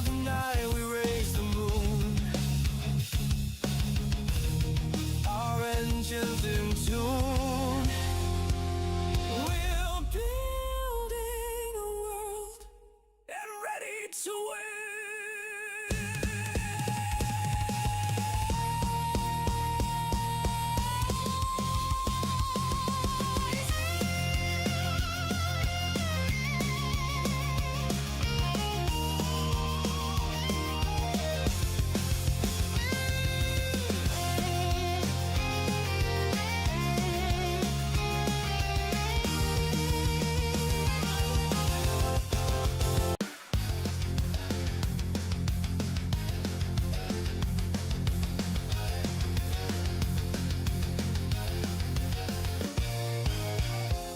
the night we raise the moon, our engines in tune. We're building a world and ready to win.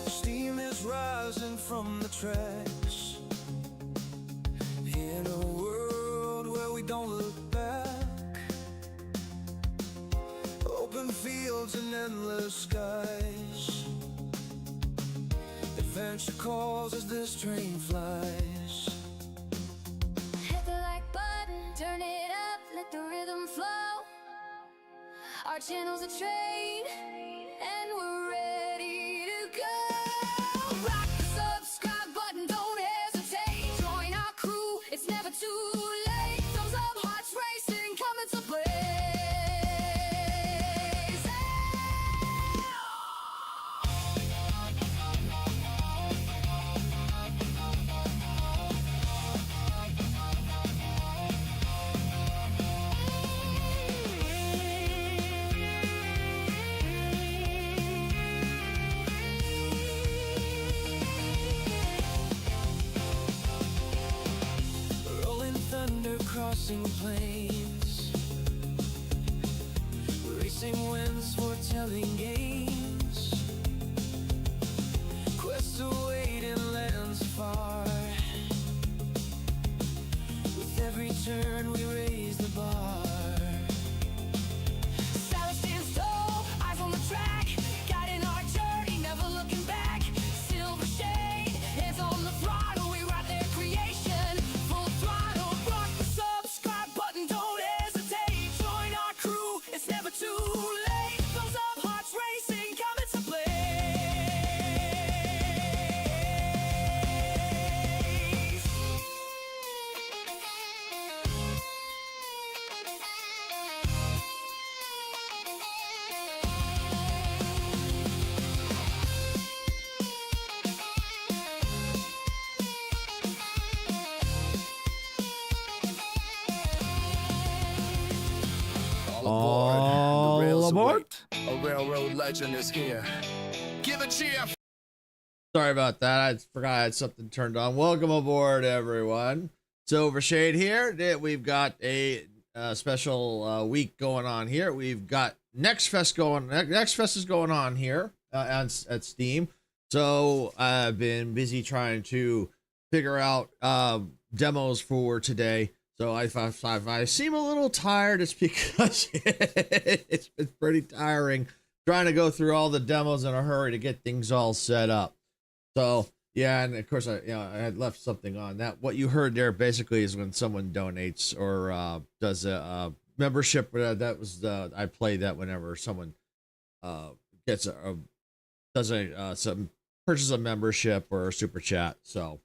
Steam is rising from the tracks in a world where we don't look back. Open fields and endless skies. Adventure calls as this train flies. Hit the like button, turn it up, let the rhythm flow. Our channel's a train, and we're ready to go. Rock the subscribe button, don't hesitate. Join our crew, it's never too late. Thumbs up, hearts racing, coming to play. Rolling thunder crossing plains, racing winds foretelling games. Quests await in lands far. With every turn we raise the bar. Silence stands tall, eyes on the track, guiding our journey, never looking back. Silver shade, hands on the throttle, we ride their creation, full throttle. Rock the subscribe button, don't hesitate. Join our crew, it's never too late. Thumbs up, hearts racing, coming to play. All aboard. The rails All aboard. await. A railroad legend is here. Give a cheer. Sorry about that. I forgot I had something turned on. Welcome aboard, everyone. Silver Shade here. We've got a special week going on here. We've got Next Fest going. Next Fest is going on here at Steam. So I've been busy trying to figure out demos for today. So if I seem a little tired, it's because it's pretty tiring trying to go through all the demos in a hurry to get things all set up. So yeah, and of course I had left something on that. What you heard there basically is when someone donates or does a membership. That was I play that whenever someone gets some purchase a membership or a super chat. So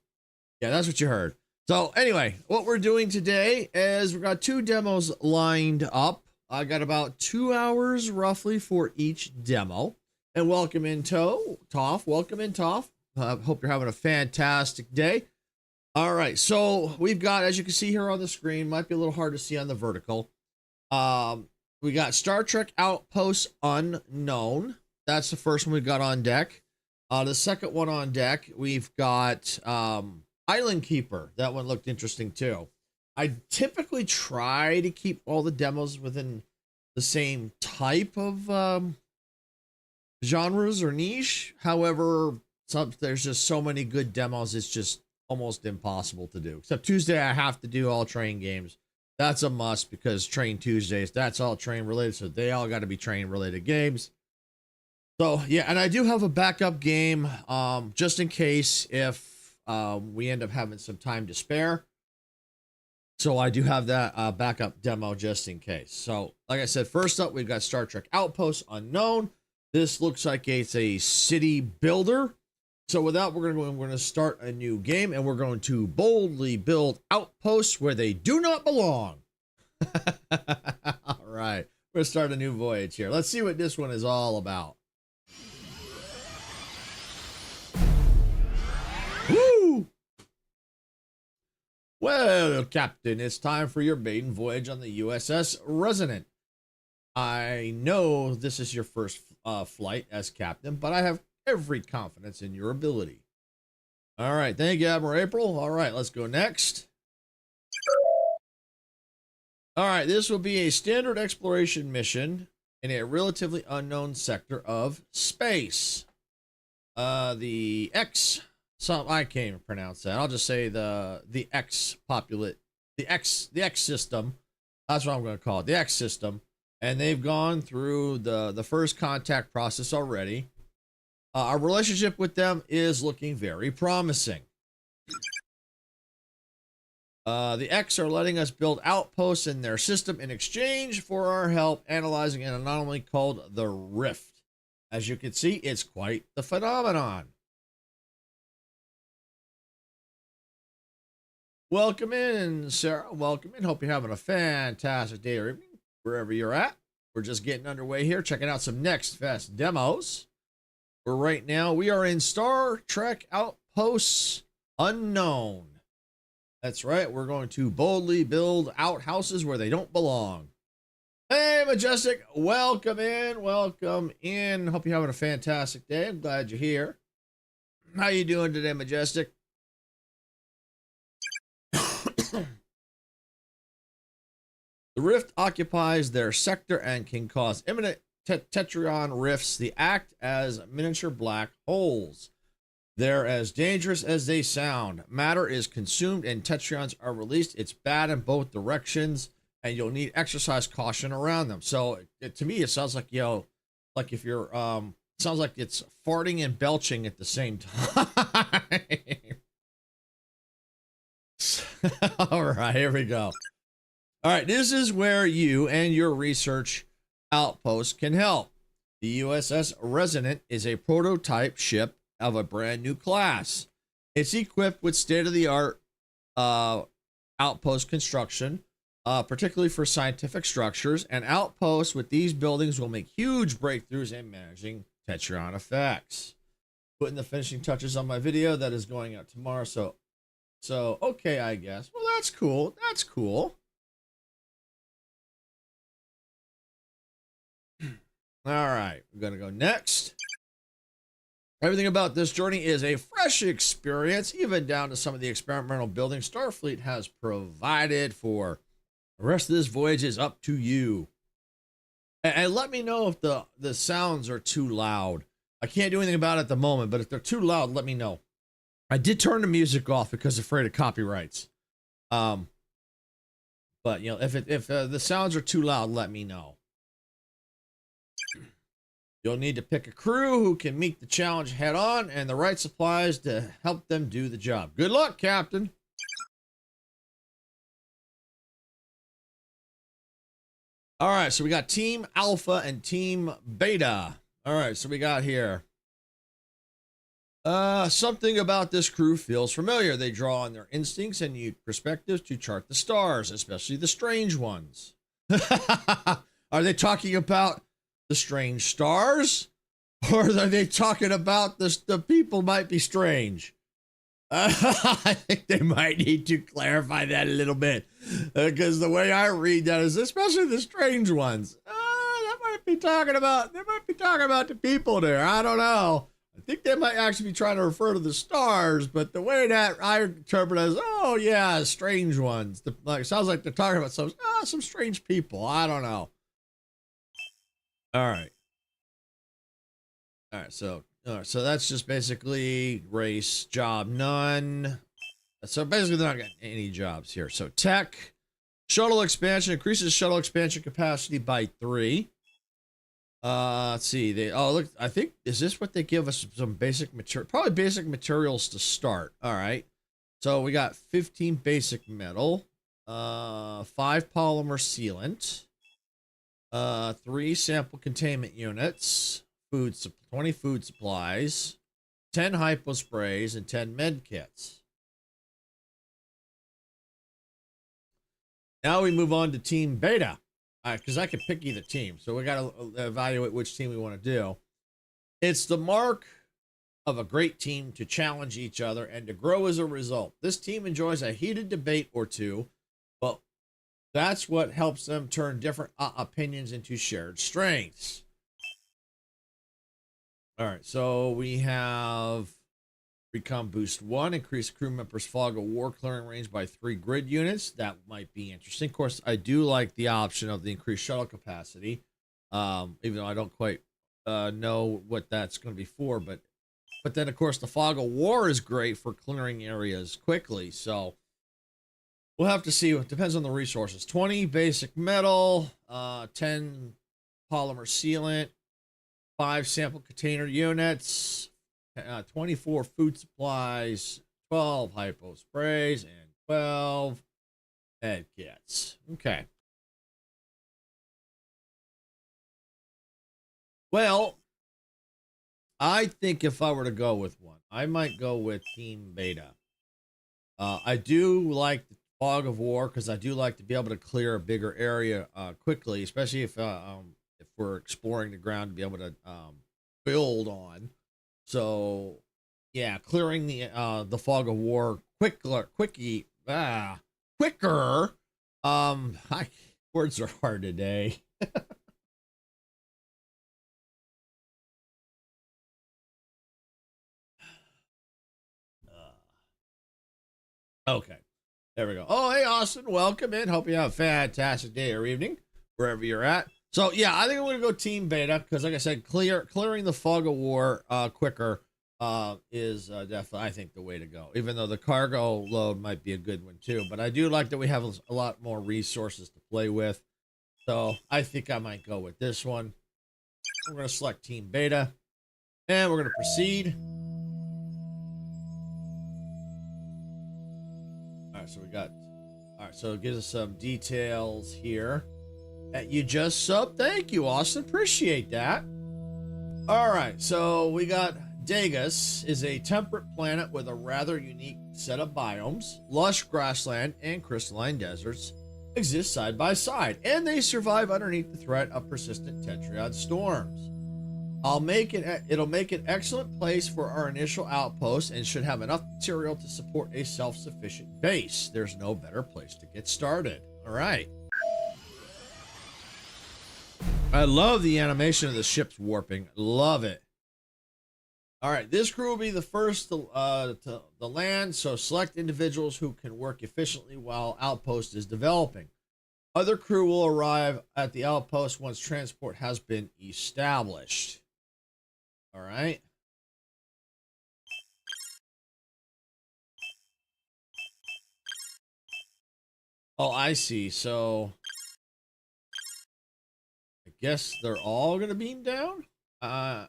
yeah, that's what you heard. So anyway, what we're doing today is we've got two demos lined up. I got about 2 hours roughly for each demo. And welcome in Toph. Welcome in Toph. Hope you're having a fantastic day. All right, so we've got, as you can see here on the screen, might be a little hard to see on the vertical. We got Star Trek Outposts Unknown. That's the first one we've got on deck. The second one on deck, we've got Island Keeper. That one looked interesting too. I typically try to keep all the demos within the same type of genres or niche. However, there's just so many good demos, it's just almost impossible to do. Except Tuesday, I have to do all train games. That's a must because Train Tuesdays, that's all train related. So they all got to be train related games. So yeah, and I do have a backup game just in case if we end up having some time to spare. So I do have that backup demo just in case. So like I said, first up, we've got Star Trek Outposts Unknown. This looks like it's a city builder. So with that, we're going to start a new game, and we're going to boldly build outposts where they do not belong. All right, we're going to start a new voyage here. Let's see what this one is all about. Woo! Well, Captain, it's time for your maiden voyage on the USS Resonant. I know this is your first flight as captain, but I have every confidence in your ability. All right, thank you, Admiral April. All right, let's go next. All right, this will be a standard exploration mission in a relatively unknown sector of space. The X, I can't even pronounce that. I'll just say the X populate, the X system. That's what I'm going to call it, the X system. And they've gone through the first contact process already. Our relationship with them is looking very promising. The X are letting us build outposts in their system in exchange for our help analyzing an anomaly called the Rift. As you can see, it's quite the phenomenon. Welcome in, Sarah. Welcome in. Hope you're having a fantastic day or evening, wherever you're at. We're just getting underway here, checking out some Next Fest demos. Right now, we are in Star Trek Outposts Unknown. That's right, we're going to boldly build outhouses where they don't belong. Hey, Majestic, welcome in, welcome in. Hope you're having a fantastic day. I'm glad you're here. How you doing today, Majestic? The Rift occupies their sector and can cause imminent Tetryon rifts. They act as miniature black holes. They're as dangerous as they sound. Matter is consumed and Tetryons are released. It's bad in both directions, and you'll need exercise caution around them. So to me, it sounds like, like if you're, sounds like it's farting and belching at the same time. All right, here we go. All right, this is where you and your research outpost can help. The USS Resonant is a prototype ship of a brand new class. It's equipped with state-of-the-art outpost construction, particularly for scientific structures, and outposts with these buildings will make huge breakthroughs in managing Tetryon effects. Putting the finishing touches on my video that is going out tomorrow, so okay, I guess. Well, that's cool. That's cool. All right, we're going to go next. Everything about this journey is a fresh experience, even down to some of the experimental buildings Starfleet has provided for. The rest of this voyage is up to you. And let me know if the sounds are too loud. I can't do anything about it at the moment, but if they're too loud, let me know. I did turn the music off because I'm afraid of copyrights. But if the sounds are too loud, let me know. You'll need to pick a crew who can meet the challenge head on and the right supplies to help them do the job. Good luck, Captain. All right, so we got Team Alpha and Team Beta. All right, so we got here. Something about this crew feels familiar. They draw on their instincts and use perspectives to chart the stars, especially the strange ones. Are they talking about the strange stars, or are they talking about the people might be strange? I think they might need to clarify that a little bit, because the way I read that is especially the strange ones. They might be talking about the people there. I don't know. I think they might actually be trying to refer to the stars, but the way that I interpret it is, oh yeah, strange ones. It sounds like they're talking about some strange people. I don't know. All right. So that's just basically race, job none. So basically they're not getting any jobs here. So tech, shuttle expansion, increases shuttle expansion capacity by 3. Let's see. Look, I think, is this what they give us? Some basic material, probably basic materials to start. All right. So we got 15 basic metal. 5 polymer sealant, 3 sample containment units, 20 food supplies, 10 hypo sprays, and 10 med kits. Now we move on to Team Beta, because I can pick either team. So we got to evaluate which team we want to do. It's the mark of a great team to challenge each other and to grow as a result. This team enjoys a heated debate or two, but that's what helps them turn different opinions into shared strengths. All right, so we have Recon Boost 1, increase crew members' fog of war clearing range by 3 grid units. That might be interesting. Of course, I do like the option of the increased shuttle capacity, even though I don't quite know what that's going to be for. But then, of course, the fog of war is great for clearing areas quickly. So we'll have to see. It depends on the resources. 20 basic metal, 10 polymer sealant, 5 sample container units, 24 food supplies, 12 hypo sprays, and 12 med kits. Okay. Well, I think if I were to go with one, I might go with Team Beta. I do like the fog of war because I do like to be able to clear a bigger area quickly, especially if we're exploring the ground to be able to build on. So, yeah, clearing the fog of war quicker. Words are hard today. Okay, there we go. Oh, hey, Austin, welcome in. Hope you have a fantastic day or evening, wherever you're at. So, yeah, I think I'm going to go Team Beta because, like I said, clearing the fog of war quicker is definitely, I think, the way to go. Even though the cargo load might be a good one, too. But I do like that we have a lot more resources to play with. So, I think I might go with this one. We're going to select Team Beta. And we're going to proceed. All right, so we got... All right, so it gives us some details here. You just subbed. Thank you, Austin. Appreciate that. All right, so we got Degas is a temperate planet with a rather unique set of biomes. Lush grassland and crystalline deserts exist side by side, and they survive underneath the threat of persistent tetrad storms. It'll make an excellent place for our initial outpost and should have enough material to support a self-sufficient base. There's no better place to get started. All right. I love the animation of the ship's warping. Love it. All right, this crew will be the first to land, so select individuals who can work efficiently while Outpost is developing. Other crew will arrive at the Outpost once transport has been established. All right. Oh, I see. So I guess they're all going to beam down? Yeah,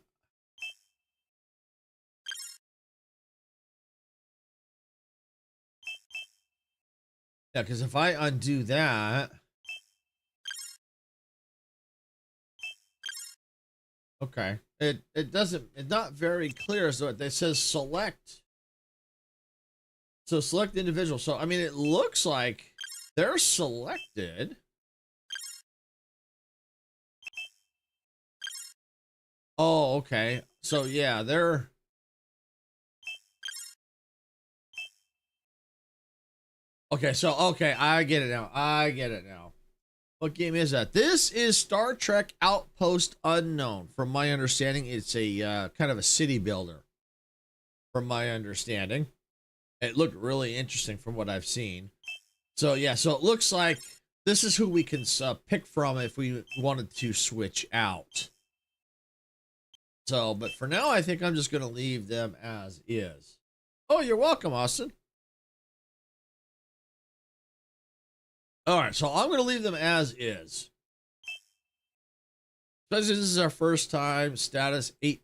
because if I undo that... Okay. It doesn't... It's not very clear. So it says select. So select individual. So, I mean, it looks like they're selected. Oh, okay. So, yeah, they're... Okay, so, okay, I get it now. I get it now. What game is that? This is Star Trek Outpost Unknown. From my understanding, it's a kind of a city builder. From my understanding. It looked really interesting from what I've seen. So, yeah, so it looks like this is who we can pick from if we wanted to switch out. So, but for now, I think I'm just going to leave them as is. Oh, you're welcome, Austin. All right, so I'm going to leave them as is. Because this is our first time. Status 8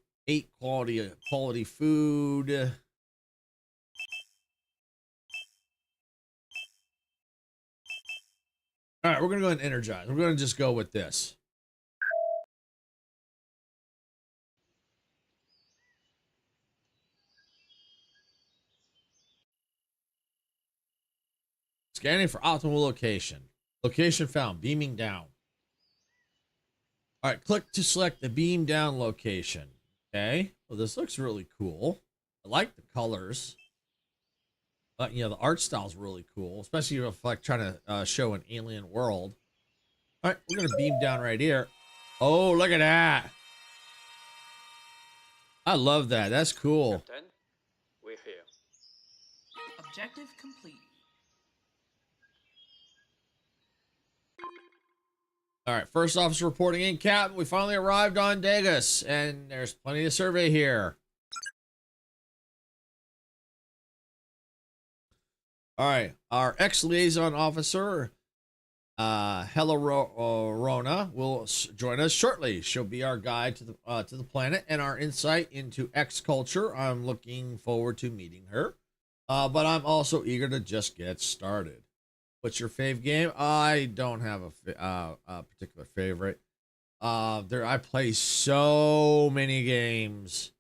quality food. right, we're gonna go ahead and energize. We're gonna just go with this. Scanning for optimal location. Location found. Beaming down. All right, click to select the beam down location. Okay. Well, this looks really cool. I like the colors. But, you know, the art style is really cool, especially if like trying to show an alien world. All right, we're going to beam down right here. Oh, look at that. I love that. That's cool. Captain, we're here. Objective complete. All right, first officer reporting in, Captain. We finally arrived on Degas, and there's plenty to survey here. All right, our ex-liaison officer, Rona, will join us shortly. She'll be our guide to the planet and our insight into X culture. I'm looking forward to meeting her, but I'm also eager to just get started. What's your fave game? I don't have a particular favorite. I play so many games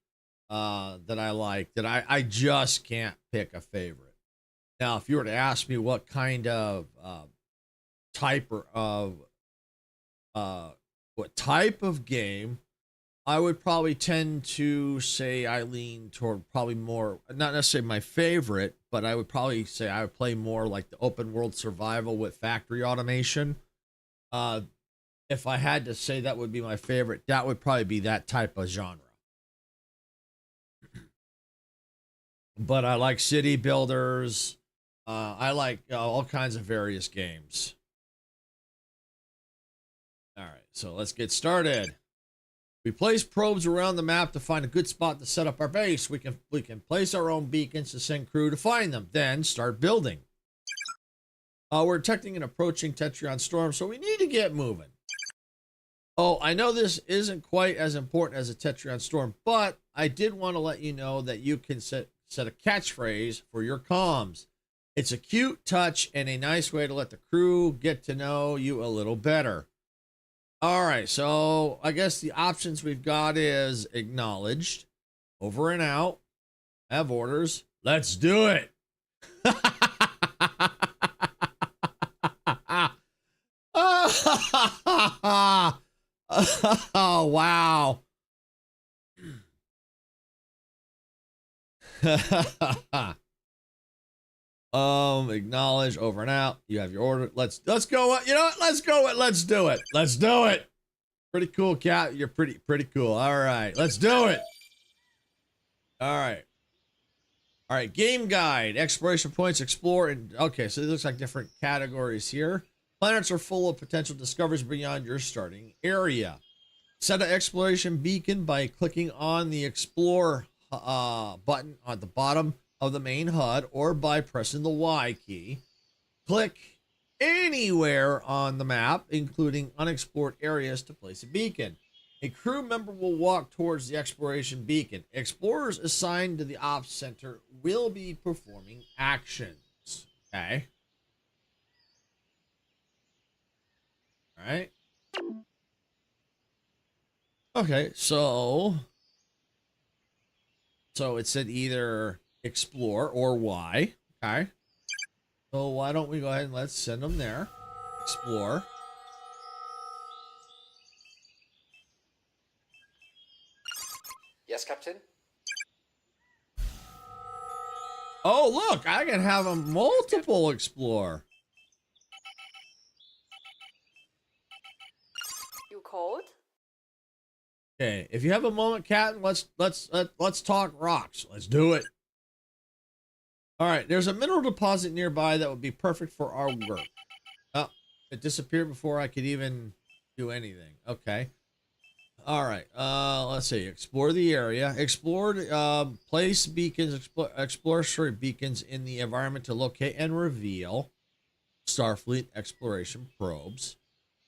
that I like that I just can't pick a favorite. Now, if you were to ask me what kind of type of game, I would probably tend to say I lean toward probably more, not necessarily my favorite, but I would probably say I would play more like the open world survival with factory automation. If I had to say that would be my favorite, that would probably be that type of genre. But I like city builders. I like all kinds of various games. All right, so let's get started. We place probes around the map to find a good spot to set up our base. We can place our own beacons to send crew to find them, then start building. We're detecting an approaching Tetryon storm, so we need to get moving. Oh, I know this isn't quite as important as a Tetryon storm, but I did want to let you know that you can set a catchphrase for your comms. It's a cute touch and a nice way to let the crew get to know you a little better. All right, so I guess the options we've got is acknowledged, over and out, have orders, let's do it. Oh, wow. Acknowledge, over and out. You have your order. Let's go. You know what? Let's go. Let's do it. Let's do it. Pretty cool, Cat. You're pretty cool. All right, let's do it. All right. All right. Game guide, exploration points, explore, and okay. So it looks like different categories here. Planets are full of potential discoveries beyond your starting area. Set an exploration beacon by clicking on the explore button at the bottom of the main HUD or by pressing the Y key. Click anywhere on the map, including unexplored areas, to place a beacon. A crew member will walk towards the exploration beacon. Explorers assigned to the ops center will be performing actions. Okay. All right. Okay, so it said either explore or Y. Okay. So why don't we go ahead and let's send them there. Explore. Yes, Captain? Oh, look, I can have a multiple explore. You called? Okay, if you have a moment, Captain, let's talk rocks. Let's do it. All right, there's a mineral deposit nearby that would be perfect for our work. Oh, it disappeared before I could even do anything. Okay. All right. Let's see. Explore the area. Place beacons, exploratory beacons in the environment to locate and reveal Starfleet exploration probes.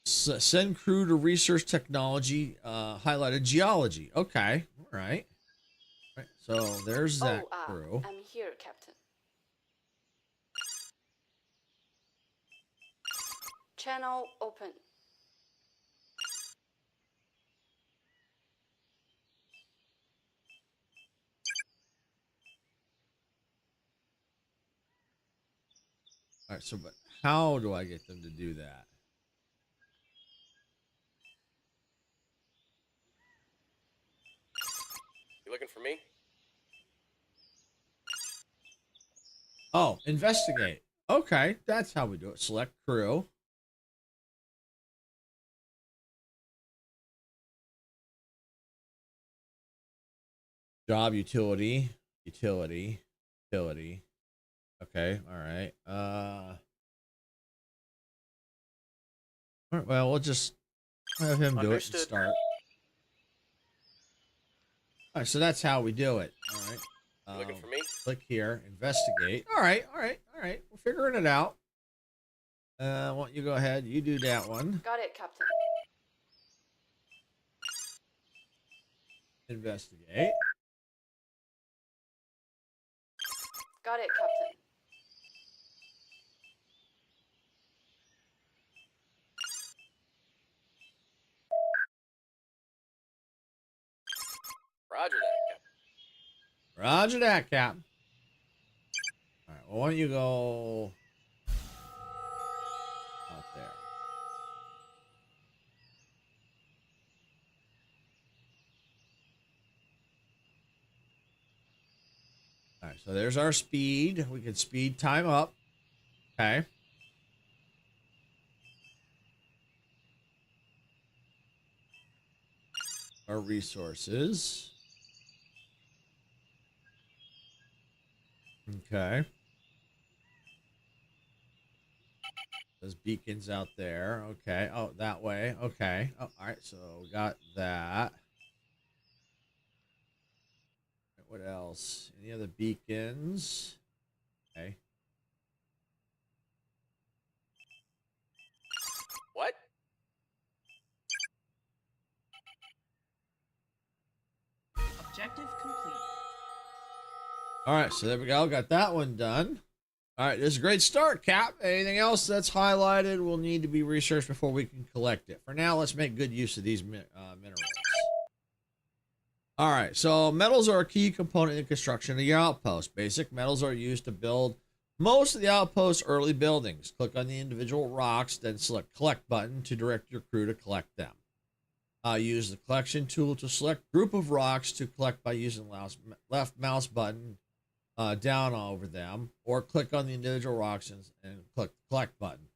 Send crew to research technology, highlighted geology. Okay. All right. All right. So there's that crew. I'm here, Captain. Channel open. All right, so but how do I get them to do that? You looking for me? Oh, investigate. Okay, that's how we do it. Select crew. Job utility. Utility. Utility. Okay, all right. All right, well, we'll just have him do it and Understood. start. All right, so that's how we do it. All right. You looking for me? Click here, investigate. All right, all right, all right. We're figuring it out. Why don't you go ahead? You do that one. Got it, Captain. Investigate. Got it, Captain. Roger that, Captain. Roger that, Cap. All right. Well, why don't you go out there? All right. So there's our speed. We can speed time up. Okay. Our resources. Okay. Those beacons out there. Okay. Oh, that way. Okay. Oh, all right. So we got that. What else? Any other beacons? Okay. What? Objective complete. All right. So there we go. Got that one done. All right. This is a great start, Cap. Anything else that's highlighted will need to be researched before we can collect it. For now, let's make good use of these minerals. All right. So metals are a key component in construction of your outpost. Basic metals are used to build most of the outpost's early buildings. Click on the individual rocks, then select collect button to direct your crew to collect them. Use the collection tool to select group of rocks to collect by using left mouse button down over them, or click on the individual rocks and click the collect button.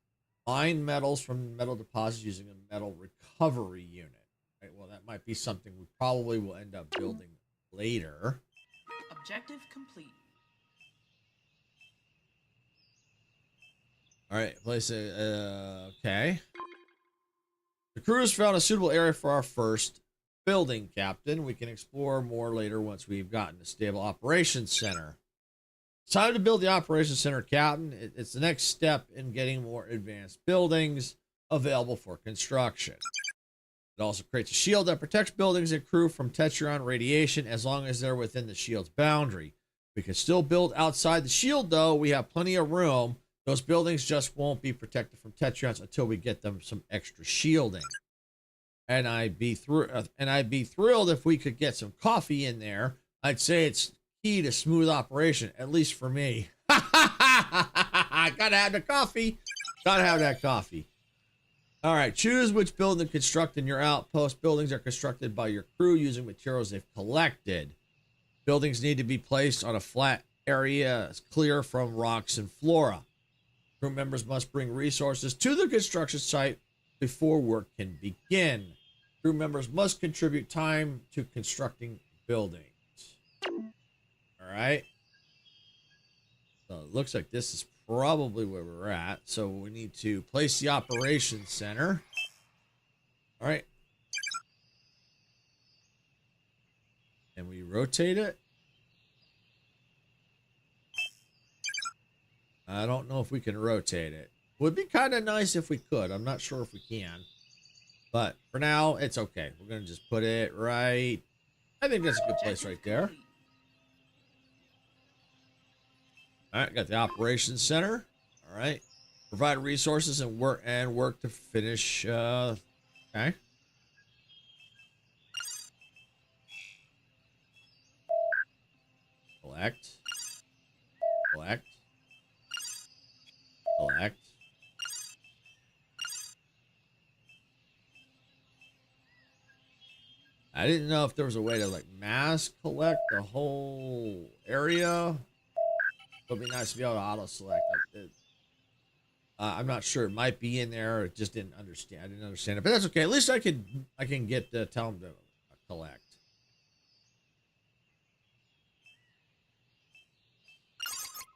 Mine metals from metal deposits using a metal recovery unit. Right, well, that might be something we probably will end up building later. Objective complete. All right, place it. Okay. The crew has found a suitable area for our first building, Captain. We can explore more later once we've gotten a stable operations center. It's time to build the operations center, Captain. It's the next step in getting more advanced buildings available for construction. It also creates a shield that protects buildings and crew from Tetrion radiation as long as they're within the shield's boundary. We can still build outside the shield, though. We have plenty of room. Those buildings just won't be protected from Tetrions until we get them some extra shielding. And I'd be thrilled if we could get some coffee in there. I'd say it's key to smooth operation, at least for me. Gotta have the coffee. Gotta have that coffee. All right, choose which building to construct in your outpost. Buildings are constructed by your crew using materials they've collected. Buildings need to be placed on a flat area clear from rocks and flora. Crew members must bring resources to the construction site before work can begin. Crew members must contribute time to constructing buildings. All right. So it looks like this is probably where we're at. So we need to place the operations center. All right. And we rotate it. I don't know if we can rotate it. Would be kind of nice if we could. I'm not sure if we can. But for now, it's okay. We're going to just put it right. I think that's a good place right there. All right, got the operations center. All right. Provide resources and work to finish. Okay. Collect. Collect. Collect. I didn't know if there was a way to like mass collect the whole area. It would be nice to be able to auto select. I'm not sure. It might be in there. It just didn't understand. I didn't understand it, but that's okay. At least I can get tell them to collect.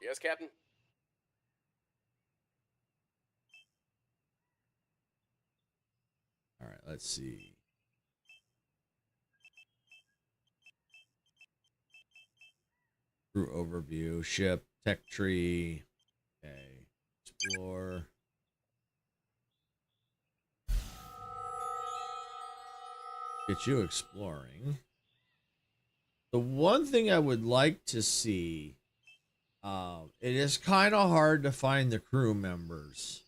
Yes, Captain? All right. Let's see. Crew overview, ship, tech tree. Okay. Explore. Get you exploring. The one thing I would like to see, it is kind of hard to find the crew members.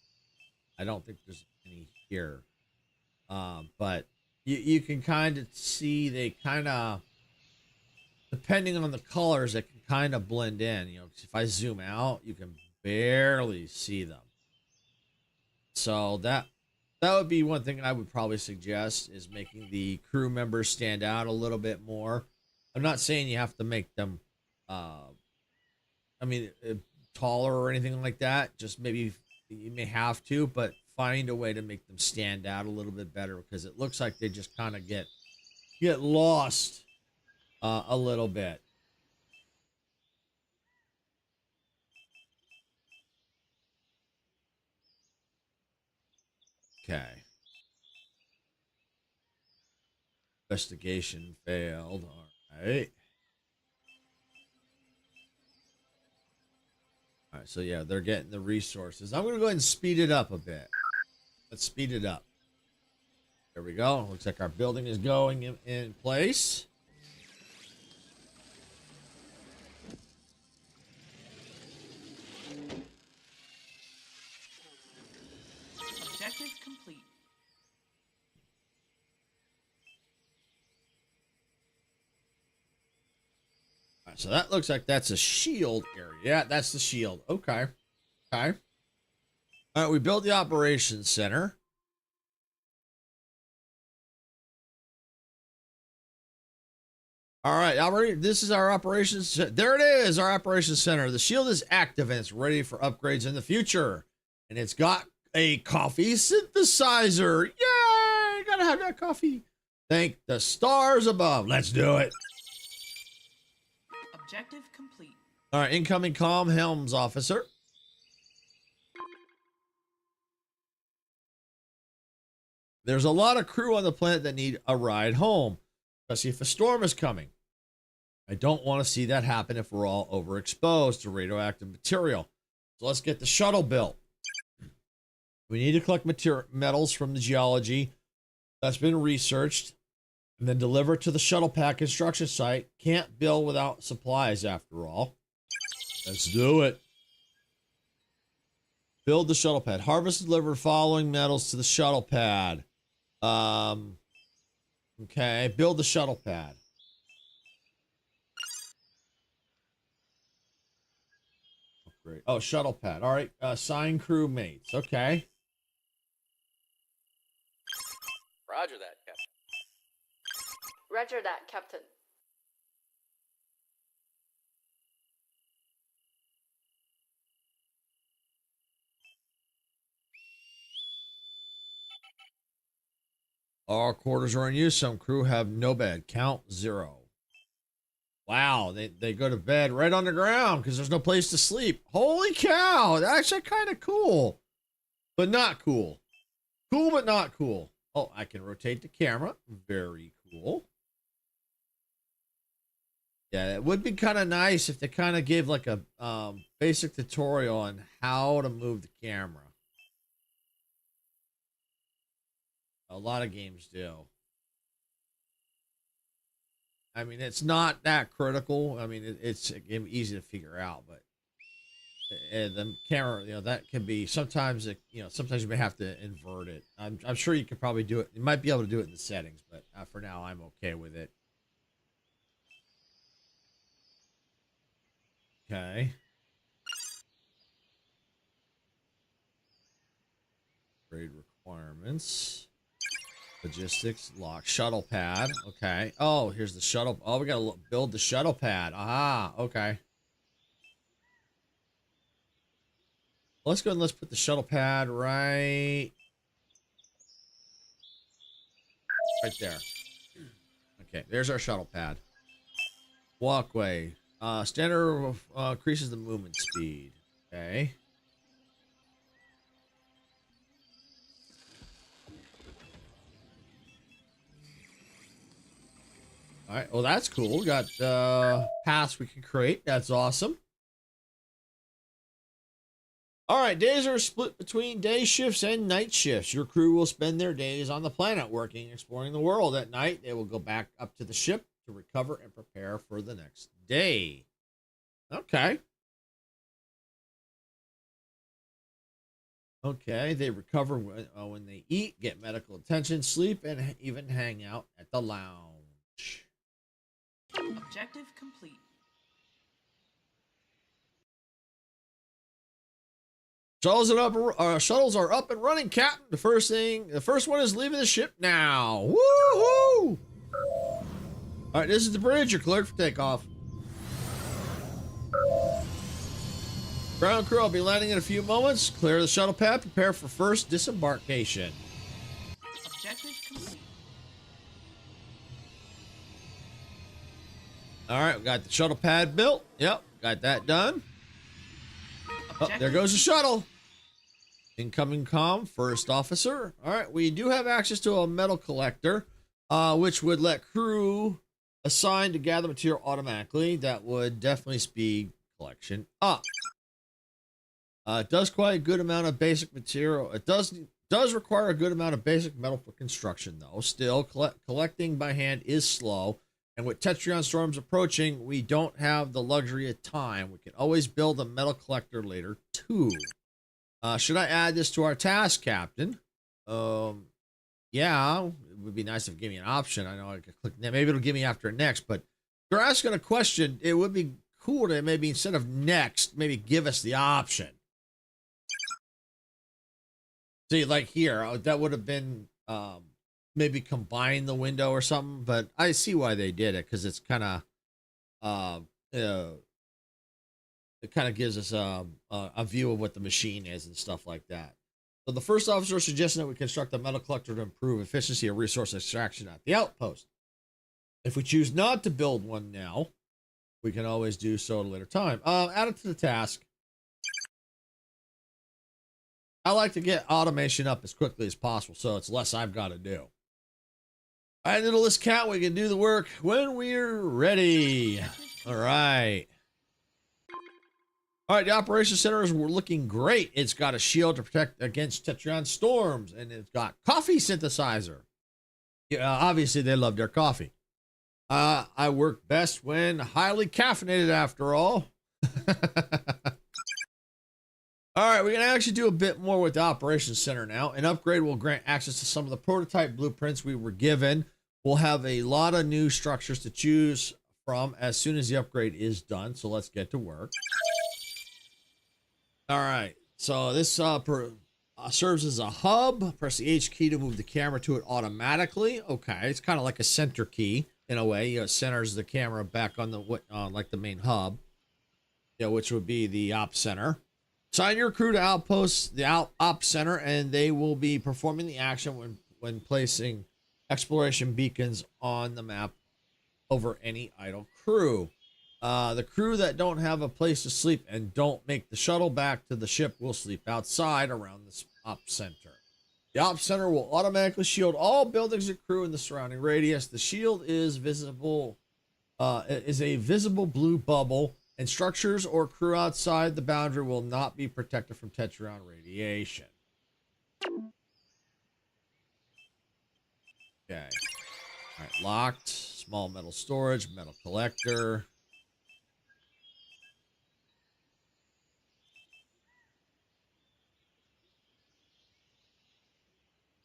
I don't think there's any here. But you can kind of see they kind of, depending on the colors, it can kind of blend in. You know, if I zoom out, you can barely see them. So that would be one thing I would probably suggest, is making the crew members stand out a little bit more. I'm not saying you have to make them, taller or anything like that. Just maybe you may have to, but find a way to make them stand out a little bit better, because it looks like they just kind of get lost a little bit. Okay. Investigation failed. All right. All right, so yeah, they're getting the resources. I'm going to go ahead and speed it up a bit. Let's speed it up. There we go. Looks like our building is going in place. Objective complete. All right, so that looks like that's a shield area. Yeah, that's the shield. Okay. Okay. All right, we built the operations center. All right, this is our operations. There it is, our operations center. The shield is active and it's ready for upgrades in the future. And it's got a coffee synthesizer. Yay! Gotta have that coffee. Thank the stars above. Let's do it. Objective complete. All right, incoming comm helms officer. There's a lot of crew on the planet that need a ride home, especially if a storm is coming. I don't want to see that happen if we're all overexposed to radioactive material. So let's get the shuttle built. We need to collect metals from the geology that's been researched and then deliver it to the shuttle pad construction site. Can't build without supplies, after all. Let's do it. Build the shuttle pad. Harvest and deliver following metals to the shuttle pad. Okay, build the shuttle pad. Great. Oh, shuttle pad. All right. Assign crew mates. Okay. Roger that, Captain. Roger that, Captain. All quarters are in use. Some crew have no bed. Count 0. Wow, they go to bed right on the ground because there's no place to sleep. Holy cow, that's actually kind of cool, but not cool. Cool, but not cool. Oh, I can rotate the camera. Very cool. Yeah, it would be kind of nice if they kind of gave like a basic tutorial on how to move the camera. A lot of games do. I mean, it's not that critical. I mean, it's easy to figure out, but the camera, that can be sometimes sometimes you may have to invert it. I'm sure you could probably do it. You might be able to do it in the settings, but for now I'm okay with it. Okay. Grade requirements. Logistics, lock, shuttle pad. Okay. Oh, here's the shuttle. Oh, we gotta build the shuttle pad. Aha. Okay. Let's go and let's put the shuttle pad right there. Okay, there's our shuttle pad. Walkway. Standard increases the movement speed. Okay. All right. Well, that's cool. We got paths we can create. That's awesome. All right. Days are split between day shifts and night shifts. Your crew will spend their days on the planet working, exploring the world. At night, they will go back up to the ship to recover and prepare for the next day. Okay. Okay, they recover when they eat, get medical attention, sleep, and even hang out at the lounge. Objective complete. Shuttles are up and running, Captain. The first one is leaving the ship now. Woohoo! All right, this is the bridge. You're cleared for takeoff. Ground crew will be landing in a few moments. Clear the shuttle pad. Prepare for first disembarkation. Objective complete. All right, we got the shuttle pad built. Yep, got that done. Oh, there goes the shuttle. Incoming comm, first officer. All right, we do have access to a metal collector, which would let crew assigned to gather material automatically. That would definitely speed collection up. It does quite a good amount of basic material. It does require a good amount of basic metal for construction, though. Still, collecting by hand is slow. And with Tetrion storms approaching, we don't have the luxury of time. We can always build a metal collector later, too. Should I add this to our task, Captain? Yeah, it would be nice if it gave me an option. I know I could click. Maybe it'll give me after next, but if you're asking a question, it would be cool to maybe instead of next, maybe give us the option. See, like here, that would have been maybe combine the window or something, but I see why they did it because it's kind of it kind of gives us a view of what the machine is and stuff like that. So the first officer suggested that we construct a metal collector to improve efficiency of resource extraction at the outpost. If we choose not to build one now, we can always do so at a later time. Add it to the task. I like to get automation up as quickly as possible, so it's less I've got to do. All right, little list count. We can do the work when we're ready. All right. All right, the operations center is looking great. It's got a shield to protect against Tetrion storms, and it's got coffee synthesizer. Yeah, obviously they love their coffee. I work best when highly caffeinated, after all. All right, we can actually do a bit more with the operations center now. An upgrade will grant access to some of the prototype blueprints we were given. We'll have a lot of new structures to choose from as soon as the upgrade is done. So let's get to work. All right, so this serves as a hub. Press the H key to move the camera to it automatically. Okay, it's kind of like a center key in a way. It centers the camera back on the like the main hub, which would be the op center. Assign your crew to outposts, the op center, and they will be performing the action when placing exploration beacons on the map over any idle crew. The crew that don't have a place to sleep and don't make the shuttle back to the ship will sleep outside around the op center. The op center will automatically shield all buildings and crew in the surrounding radius. The shield is visible, is a visible blue bubble, and structures or crew outside the boundary will not be protected from Tetrion radiation. Okay. All right, locked. Small metal storage, metal collector.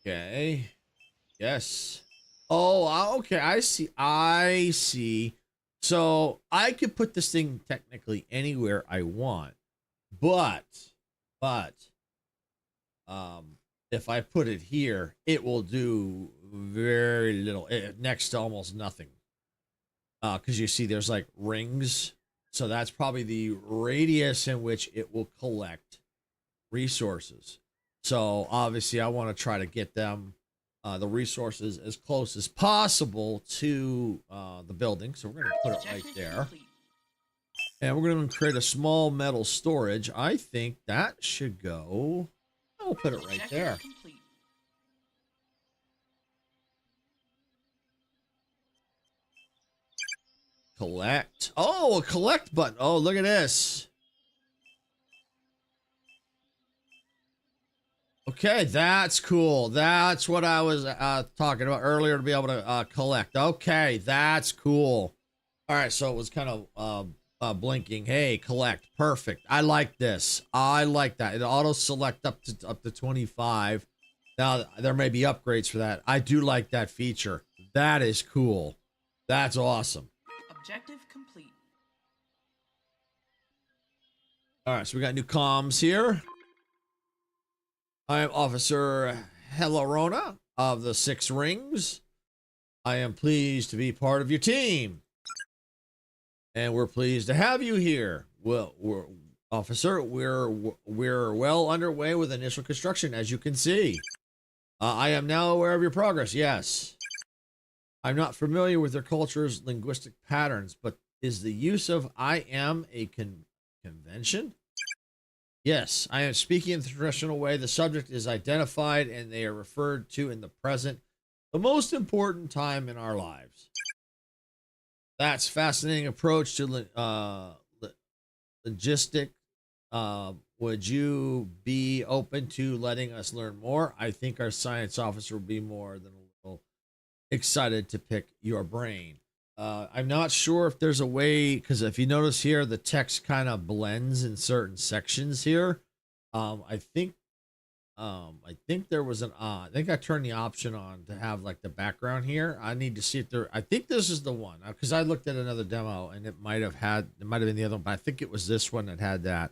Okay. Yes. Oh, okay. I see. I see. So I could put this thing technically anywhere I want, but, if I put it here, it will do very little, next to almost nothing. Because you see, there's like rings, so that's probably the radius in which it will collect resources. So obviously, I want to try to get them the resources as close as possible to the building. So we're going to put it right Objective there. complete. And we're going to create a small metal storage. I think that should go. I'll put it right Objective there. complete. Collect. Oh, a collect button. Oh, look at this. Okay, that's cool. That's what I was talking about earlier, to be able to collect. Okay, that's cool. All right, so it was kind of blinking. Hey, collect. Perfect. I like this. I like that. It auto select up to 25. Now there may be upgrades for that. I do like that feature. That is cool. That's awesome. Objective complete. All right, so we got new comms here. I am Officer Helarona of the Six Rings. I am pleased to be part of your team, and we're pleased to have you here. Well, Officer, we're well underway with initial construction, as you can see. I am now aware of your progress. Yes, I'm not familiar with their culture's linguistic patterns, but is the use of "I am" a convention? Yes, I am speaking in the traditional way. The subject is identified and they are referred to in the present, the most important time in our lives. That's fascinating approach to logistic. Would you be open to letting us learn more? I think our science officer will be more than a little excited to pick your brain. I'm not sure if there's a way, because if you notice here, the text kind of blends in certain sections here. I think there was I think I turned the option on to have like the background here. I need to see if there, I think this is the one, because I looked at another demo and it might have been the other one, but I think it was this one that had that.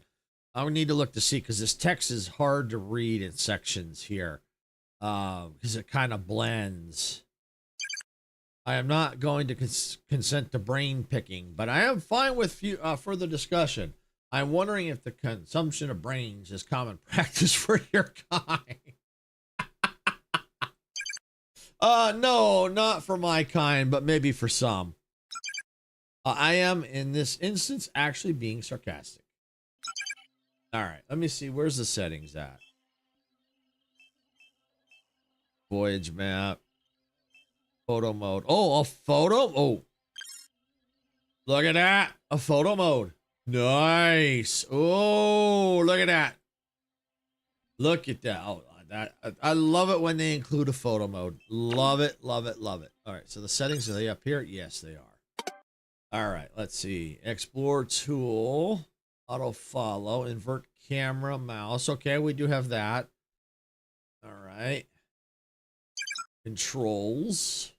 I would need to look to see, because this text is hard to read in sections here, because it kind of blends. I am not going to consent to brain picking, but I am fine with further discussion. I'm wondering if the consumption of brains is common practice for your kind. No, not for my kind, but maybe for some. I am, in this instance, actually being sarcastic. All right, let me see. Where's the settings at? Voyage map. Photo mode. Oh, a photo. Oh, look at that. A photo mode. Nice. Oh, look at that. Look at that. Oh, I love it when they include a photo mode. Love it, love it, love it. All right, so the settings, are they up here? Yes, they are. All right, let's see. Explore tool. Auto follow. Invert camera mouse. Okay, we do have that. All right. Controls.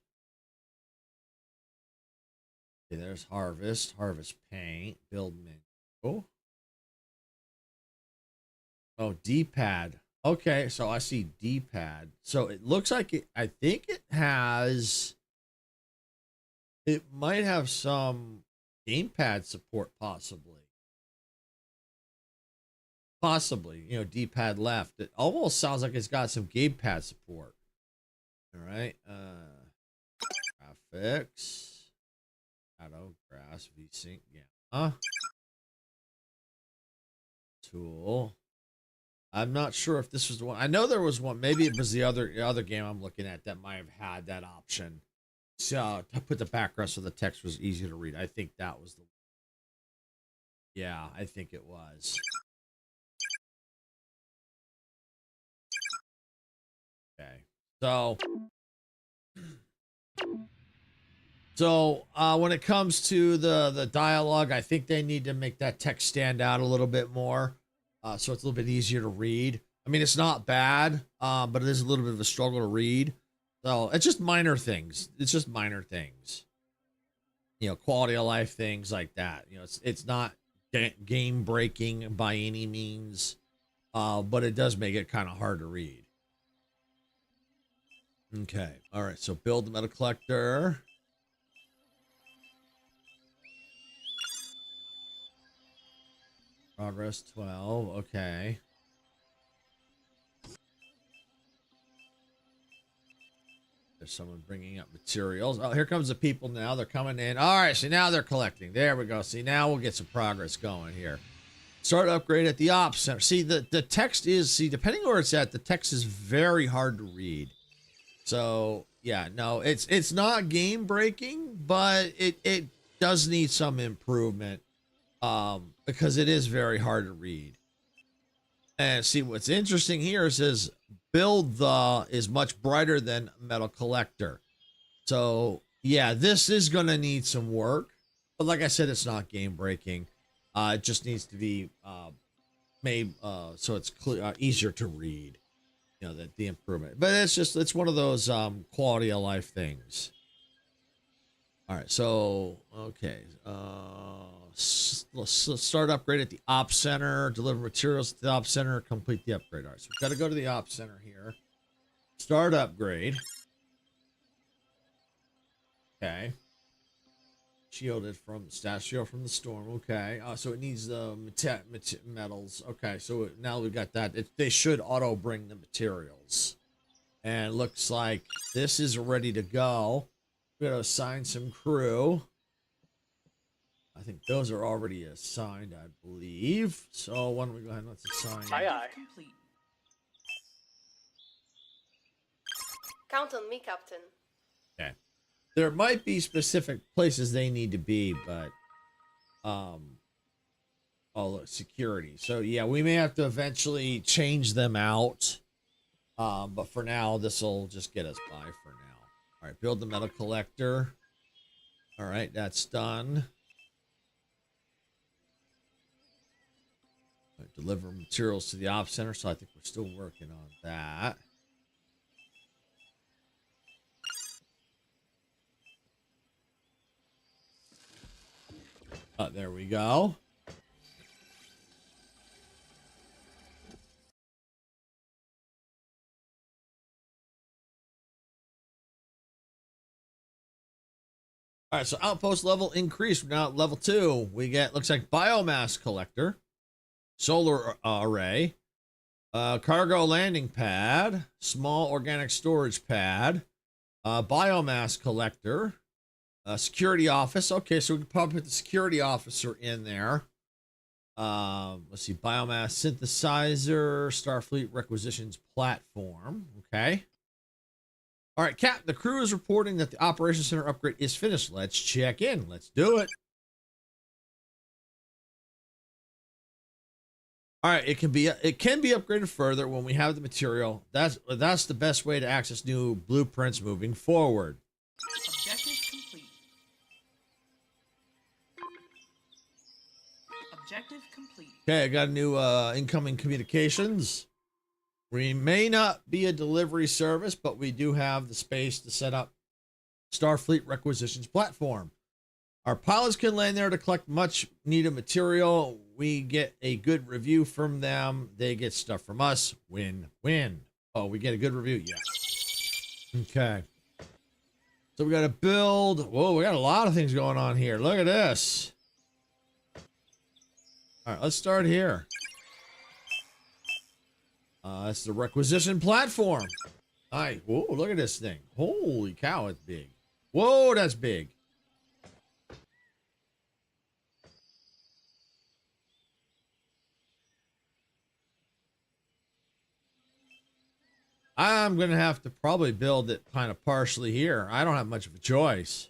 Okay, there's harvest paint, build menu. Oh, D-pad. Okay, so I see D-pad. So it looks like I think it might have some gamepad support, possibly. You know, D-pad left. It almost sounds like it's got some gamepad support. All right. Graphics. Shadow, grass, VSync, yeah. Tool. I'm not sure if this was the one. I know there was one. Maybe it was the other game I'm looking at that might have had that option. So to put the background so the text was easy to read. I think that was the one. Yeah, I think it was. Okay. So when it comes to the dialogue, I think they need to make that text stand out a little bit more, so it's a little bit easier to read. I mean, it's not bad, but it is a little bit of a struggle to read. So it's just minor things. It's just minor things. You know, quality of life things like that. You know, it's not game breaking by any means, but it does make it kind of hard to read. Okay. All right. So build the metal collector. Progress 12. Okay. There's someone bringing up materials. Oh, here comes the people now. They're coming in. All right. See, now they're collecting. There we go. See, now we'll get some progress going here. Start upgrade at the ops center. See, the text is, see, depending where it's at, the text is very hard to read. So, yeah, no, it's not game breaking, but it does need some improvement. Because it is very hard to read. And see, what's interesting here says build the is much brighter than metal collector. So yeah, this is going to need some work, but like I said, it's not game breaking. It just needs to be made so it's easier to read, you know, the improvement. But it's one of those quality of life things. All right, so okay, let's start upgrade at the ops center. Deliver materials to the ops center. Complete the upgrade. All right, so we've got to go to the ops center here. Start upgrade. Okay. Shielded from stash shield from the storm. Okay. So it needs the metals. Okay, so now we've got that. They should auto bring the materials, and it looks like this is ready to go. We're going to assign some crew. I think those are already assigned, I believe. So why don't we go ahead and let's assign. Aye, aye. Complete. Count on me, Captain. Okay. There might be specific places they need to be, but oh look, security. So yeah, we may have to eventually change them out. But for now, this will just get us by for now. All right, build the metal collector. All right, that's done. All right, deliver materials to the ops center. So I think we're still working on that. There we go. All right, so outpost level increased. Now at level 2, we get, looks like biomass collector, solar array, cargo landing pad, small organic storage pad, biomass collector, security office. Okay, so we can probably put the security officer in there. Let's see, biomass synthesizer, Starfleet requisitions platform. Okay. All right, Cap, the crew is reporting that the operations center upgrade is finished. Let's check in. Let's do it. All right, it can be upgraded further when we have the material. That's the best way to access new blueprints moving forward. Objective complete. Objective complete. Okay, I got a new incoming communications. We may not be a delivery service, but we do have the space to set up Starfleet requisitions platform. Our pilots can land there to collect much needed material. We get a good review from them. They get stuff from us. Win-win. Oh, we get a good review? Yeah. Okay. So we got to build. Whoa, we got a lot of things going on here. Look at this. All right, let's start here. That's the requisition platform. All right. Whoa, look at this thing. Holy cow, it's big. Whoa, that's big. I'm going to have to probably build it kind of partially here. I don't have much of a choice.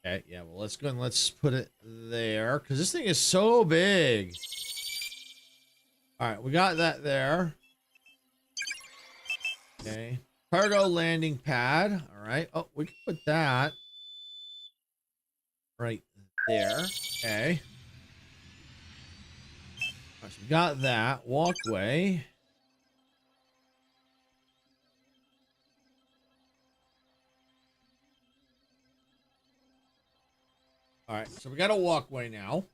Okay, yeah, well, let's go and let's put it there because this thing is so big. All right, we got that there. Okay. Cargo landing pad. All right. Oh, we can put that right there. Okay. All right, so got that walkway. All right, so we got a walkway now.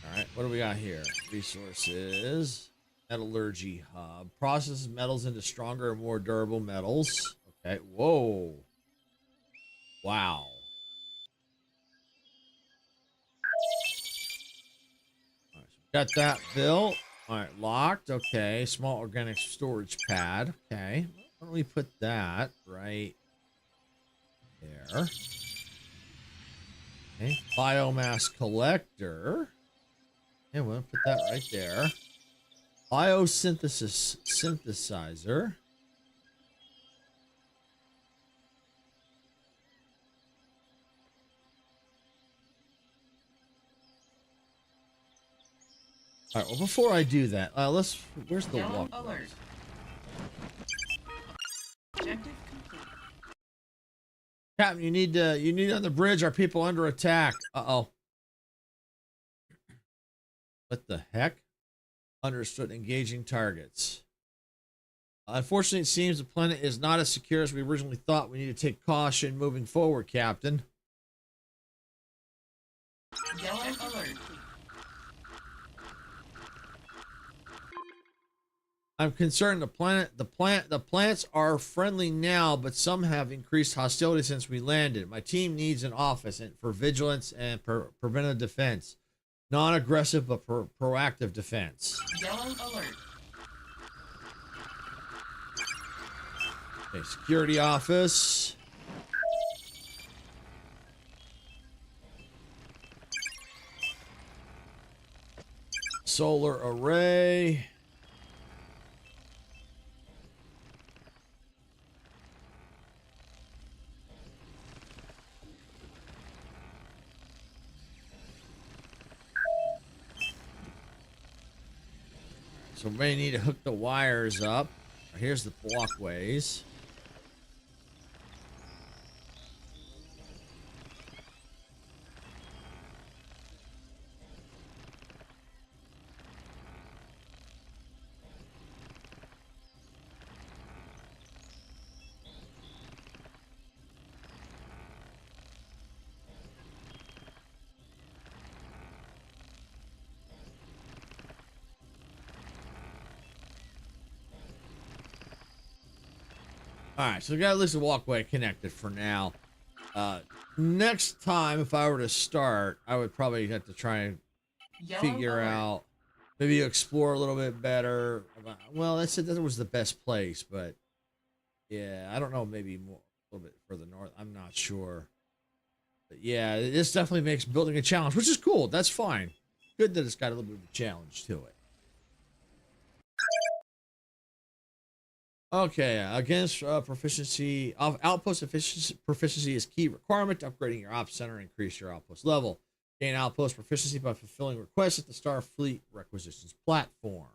All right, what do we got here? Resources, metallurgy hub, processes metals into stronger and more durable metals. Okay, whoa. Wow. All right, so we got that built. All right, locked. Okay, small organic storage pad. Okay, why don't we put that right there? Okay, biomass collector. Yeah, we'll put that right there. Biosynthesis synthesizer. All right. Well, before I do that, where's the Yellow walkway? alert. Objective complete. Captain, you need on the bridge. Our people under attack. Uh-oh. What the heck? Understood. Engaging targets. Unfortunately, it seems the planet is not as secure as we originally thought. We need to take caution moving forward, Captain. Yellow alert. I'm concerned the plants are friendly now, but some have increased hostility since we landed. My team needs an office for vigilance and preventive defense. Non-aggressive but proactive defense. Yellow alert. Okay, security office. Solar array. So we may need to hook the wires up. Here's the walkways. All right, so we got at least a walkway connected for now. Next time, if I were to start, I would probably have to try and Yellow figure alert. out, maybe explore a little bit better. Well, I said that was the best place, but yeah, I don't know, maybe more, a little bit further north. I'm not sure. But yeah, this definitely makes building a challenge, which is cool. That's fine. Good that it's got a little bit of a challenge to it. Okay, against proficiency of outpost proficiency is key requirement to upgrading your ops center and increase your outpost level. Gain outpost proficiency by fulfilling requests at the Starfleet requisitions platform.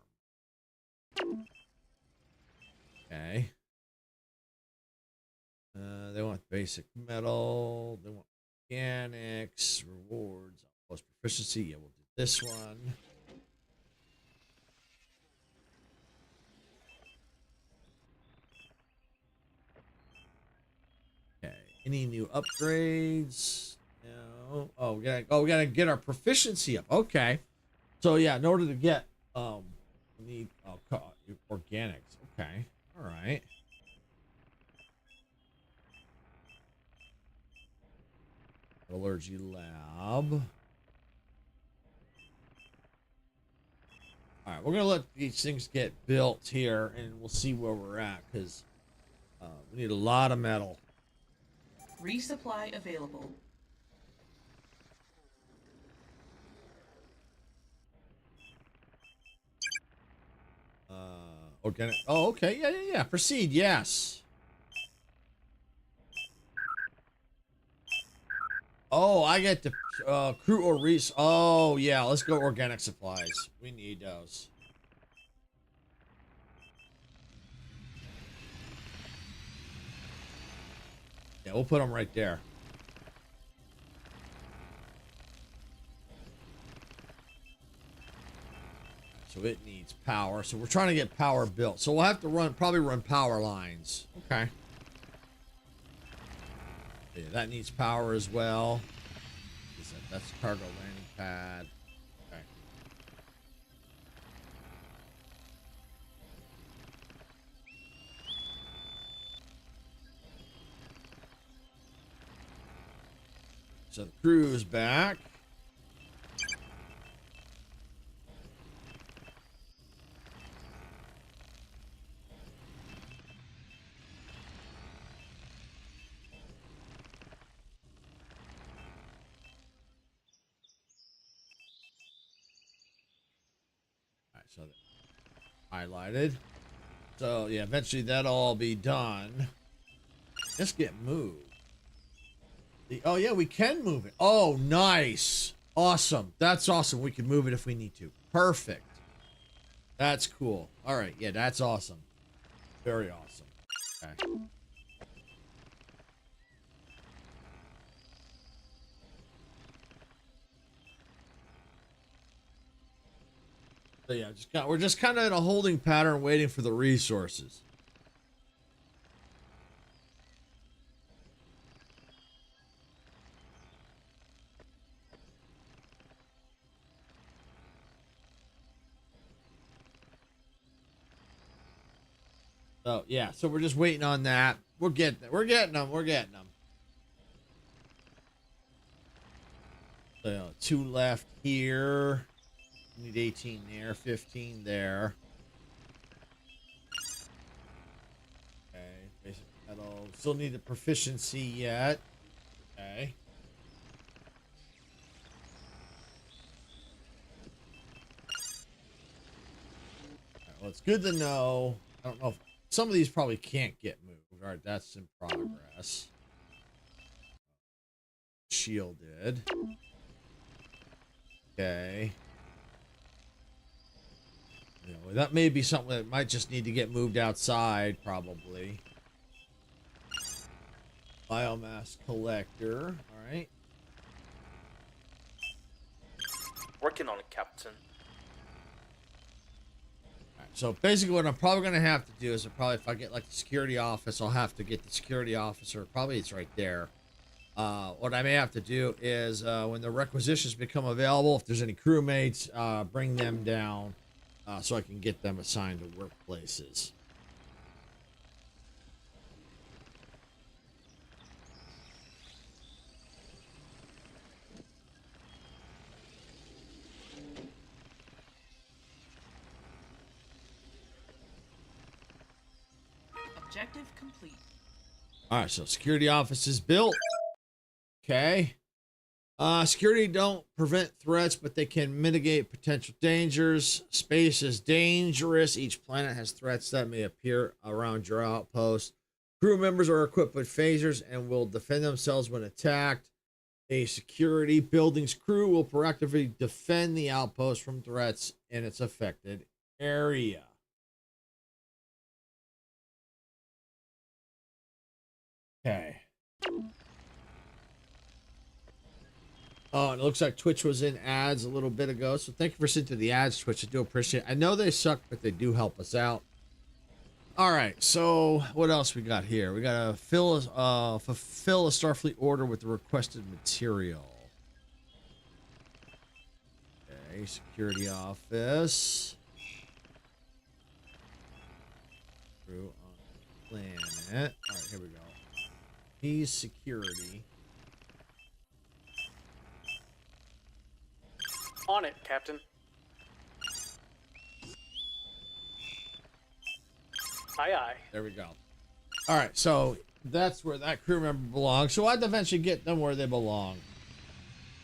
Okay. They want basic metal. They want mechanics, rewards, outpost proficiency. Yeah, we'll do this one. Okay. Any new upgrades? No. Oh, we gotta get our proficiency up. Okay. So yeah, in order to get we need organics. Okay. All right. Metallurgy lab. All right, we're gonna let these things get built here, and we'll see where we're at because we need a lot of metal. Resupply available. Organic. Oh, okay. Yeah. Proceed. Yes. Oh, I get to crew or res. Oh, yeah. Let's go organic supplies. We need those. Yeah, we'll put them right there. so it needs power. So we're trying to get power built. So we'll have to probably run power lines. Okay. Yeah, that needs power as well. That's cargo landing pad. Okay. So the crew is back. So highlighted. So yeah, eventually that'll all be done. Let's get moved. Oh yeah, we can move it. Oh, nice. Awesome. That's awesome. We can move it if we need to. Perfect. That's cool. All right. Yeah, that's awesome. Very awesome. Okay. So yeah, we're just kind of in a holding pattern waiting for the resources. So yeah, so we're just waiting on that. We're getting them. We're getting them. So 2 left here. We need 18 there, 15 there. Okay, basic metal. Still need the proficiency yet. Okay. Alright, well, it's good to know. I don't know if some of these probably can't get moved. All right, that's in progress. Shielded. Okay. You know, that may be something that might just need to get moved outside, probably. Biomass collector. All right. Working on it, Captain. All right. So basically what I'm probably going to have to do is if I get like the security office, I'll have to get the security officer. Probably it's right there. What I may have to do is when the requisitions become available, if there's any crewmates, bring them down. So I can get them assigned to workplaces. Objective complete. All right, so security office is built. Okay. Security don't prevent threats, but they can mitigate potential dangers. Space is dangerous. Each planet has threats that may appear around your outpost. Crew members are equipped with phasers and will defend themselves when attacked. A security building's crew will proactively defend the outpost from threats in its affected area. Okay. Oh, and it looks like Twitch was in ads a little bit ago, so thank you for sending to the ads, Twitch. I do appreciate it. I know they suck, but they do help us out. All right, so what else we got here? We got to fulfill a Starfleet order with the requested material. Okay, security office. Crew on planet. All right, here we go. He's security. On it, Captain. Aye, aye. There we go. All right, so that's where that crew member belongs. So I'd eventually get them where they belong.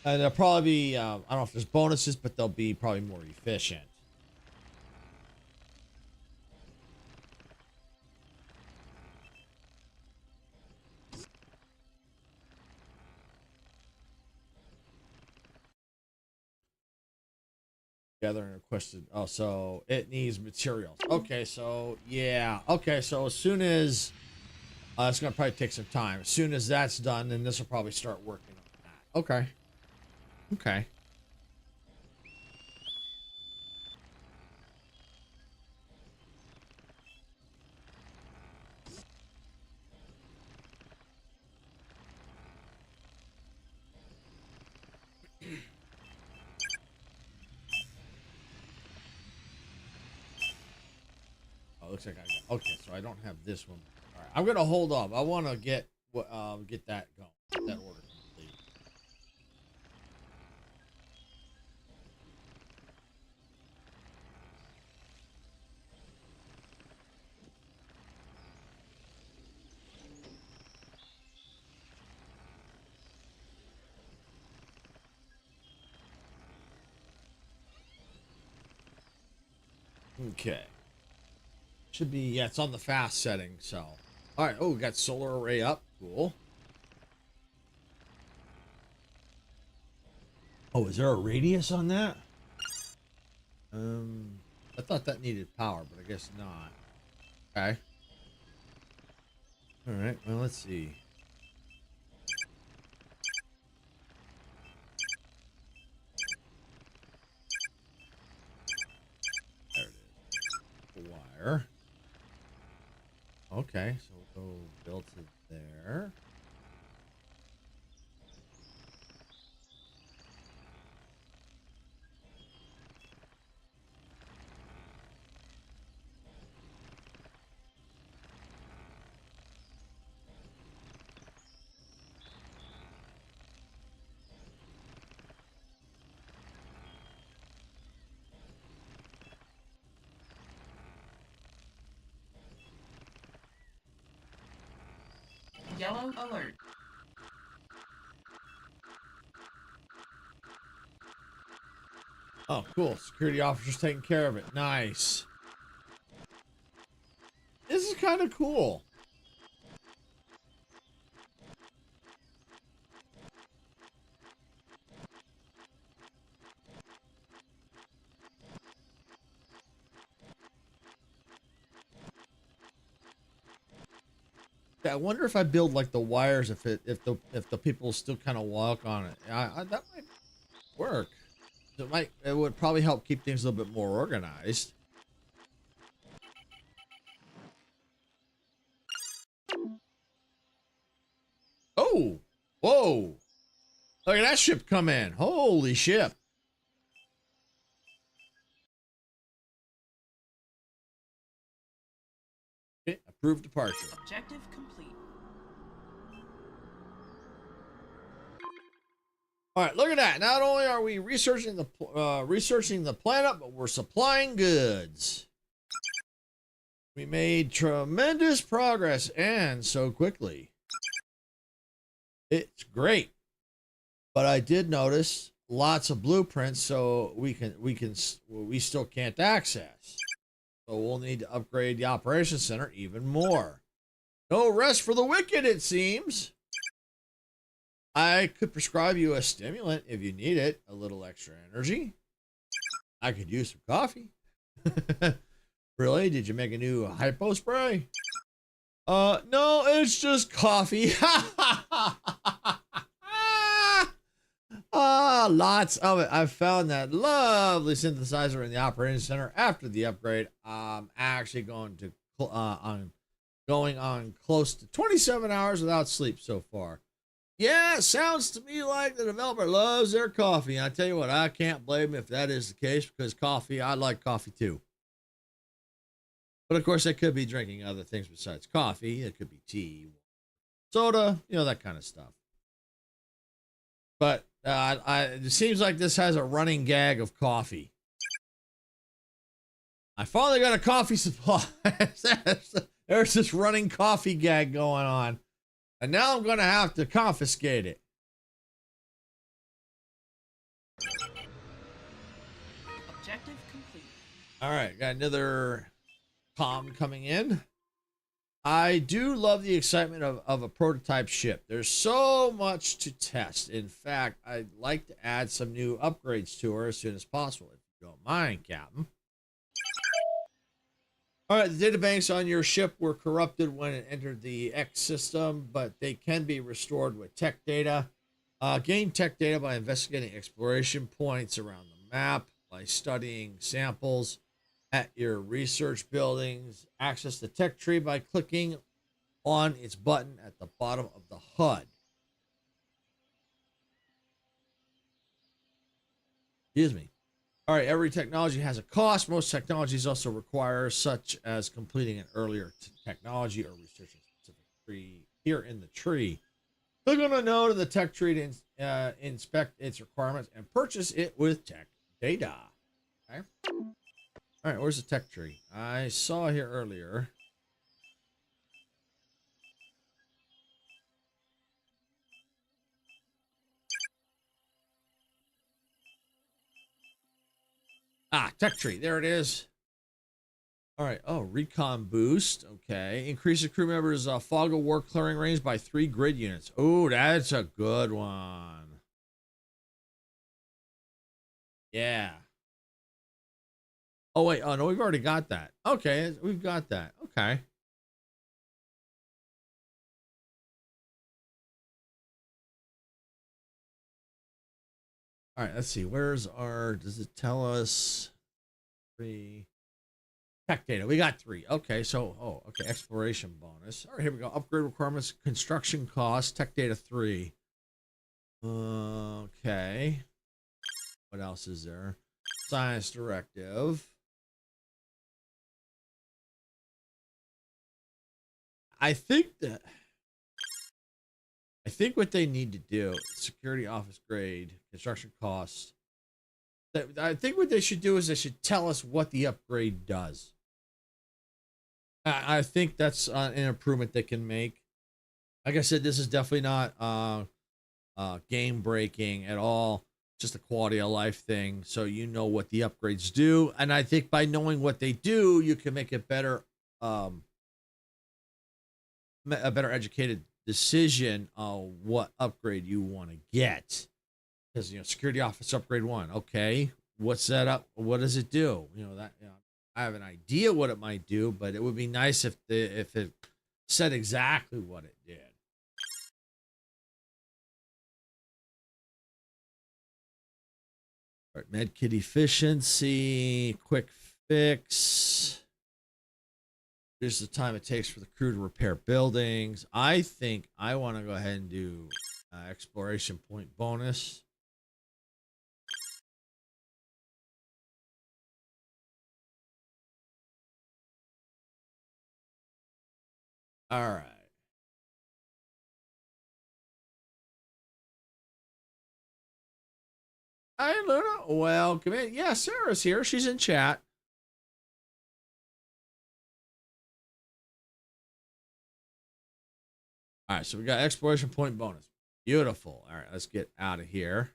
And they'll probably be, I don't know if there's bonuses, but they'll be probably more efficient. Gather and requested. Oh, so it needs materials. Okay, so yeah. Okay, so as soon as it's gonna probably take some time. As soon as that's done, then this will probably start working on that. Okay. Okay. looks like I got. Okay, so I don't have this one. All right, I'm gonna hold off. I want to get that going. Get that order complete. Okay. Should be, yeah, it's on the fast setting, so. All right, oh, we got solar array up. Cool. Oh, is there a radius on that? I thought that needed power, but I guess not. Okay. All right, well, let's see. There it is. Wire. Okay, so we'll go build to there. Yellow alert. Oh, cool. Security officer's taking care of it. Nice. This is kind of cool. Yeah, I wonder if I build like the wires, if the people still kind of walk on it. That might work. It would probably help keep things a little bit more organized. Oh, whoa! Look at that ship come in. Holy ship! Okay, approved departure. Objective complete. All right, look at that. Not only are we researching the planet, but we're supplying goods. We made tremendous progress, and so quickly. It's great. But I did notice lots of blueprints, so we still can't access. So we'll need to upgrade the operations center even more. No rest for the wicked, it seems. I could prescribe you a stimulant if you need it, a little extra energy. I could use some coffee. Really? Did you make a new hypo spray? No, it's just coffee. Lots of it. I found that lovely synthesizer in the operating center after the upgrade. I'm actually going on close to 27 hours without sleep so far. Yeah, sounds to me like the developer loves their coffee. I tell you what, I can't blame him if that is the case, because I like coffee too. But of course, I could be drinking other things besides coffee. It could be tea, soda, that kind of stuff. But it seems like this has a running gag of coffee. I finally got a coffee supply. There's this running coffee gag going on. And now I'm going to have to confiscate it. Objective complete. All right, got another comm coming in. I do love the excitement of a prototype ship. There's so much to test. In fact, I'd like to add some new upgrades to her as soon as possible, if you don't mind, Captain. All right, the databanks on your ship were corrupted when it entered the X system, but they can be restored with tech data. Gain tech data by investigating exploration points around the map, by studying samples at your research buildings. Access the tech tree by clicking on its button at the bottom of the HUD. Excuse me. All right, every technology has a cost. Most technologies also require, such as completing an earlier technology or researching a specific tree here in the tree. Click on a node in the tech tree to inspect its requirements and purchase it with tech data. Okay. All right, where's the tech tree? I saw here earlier. Ah, tech tree. There it is. All right. Oh, recon boost. Okay. Increases crew members' fog of war clearing range by 3 grid units. Oh, that's a good one. Yeah. Oh, wait. Oh, no, we've already got that. Okay. We've got that. Okay. All right. Let's see. Where's our, does it tell us 3? Tech data. We got 3. Okay. So, oh, okay. Exploration bonus. All right. Here we go. Upgrade requirements, construction costs, tech data 3. Okay. What else is there? Science directive. I think what they need to do, security office grade, construction costs. I think what they should do is they should tell us what the upgrade does. I think that's an improvement they can make. Like I said, this is definitely not game breaking at all. Just a quality of life thing, so you know what the upgrades do, and I think by knowing what they do, you can make it better. A better educated decision on what upgrade you want to get. Because, you know, security office upgrade 1. Okay. What's that up? What does it do? You know, that, you know, I have an idea what it might do, but it would be nice if it said exactly what it did. All right. Medkit efficiency, quick fix. Here's the time it takes for the crew to repair buildings. I think I want to go ahead and do exploration point bonus. All right. Hi, Luna. Welcome in. Yeah, Sarah's here. She's in chat. All right, so we got exploration point bonus. Beautiful. All right, let's get out of here.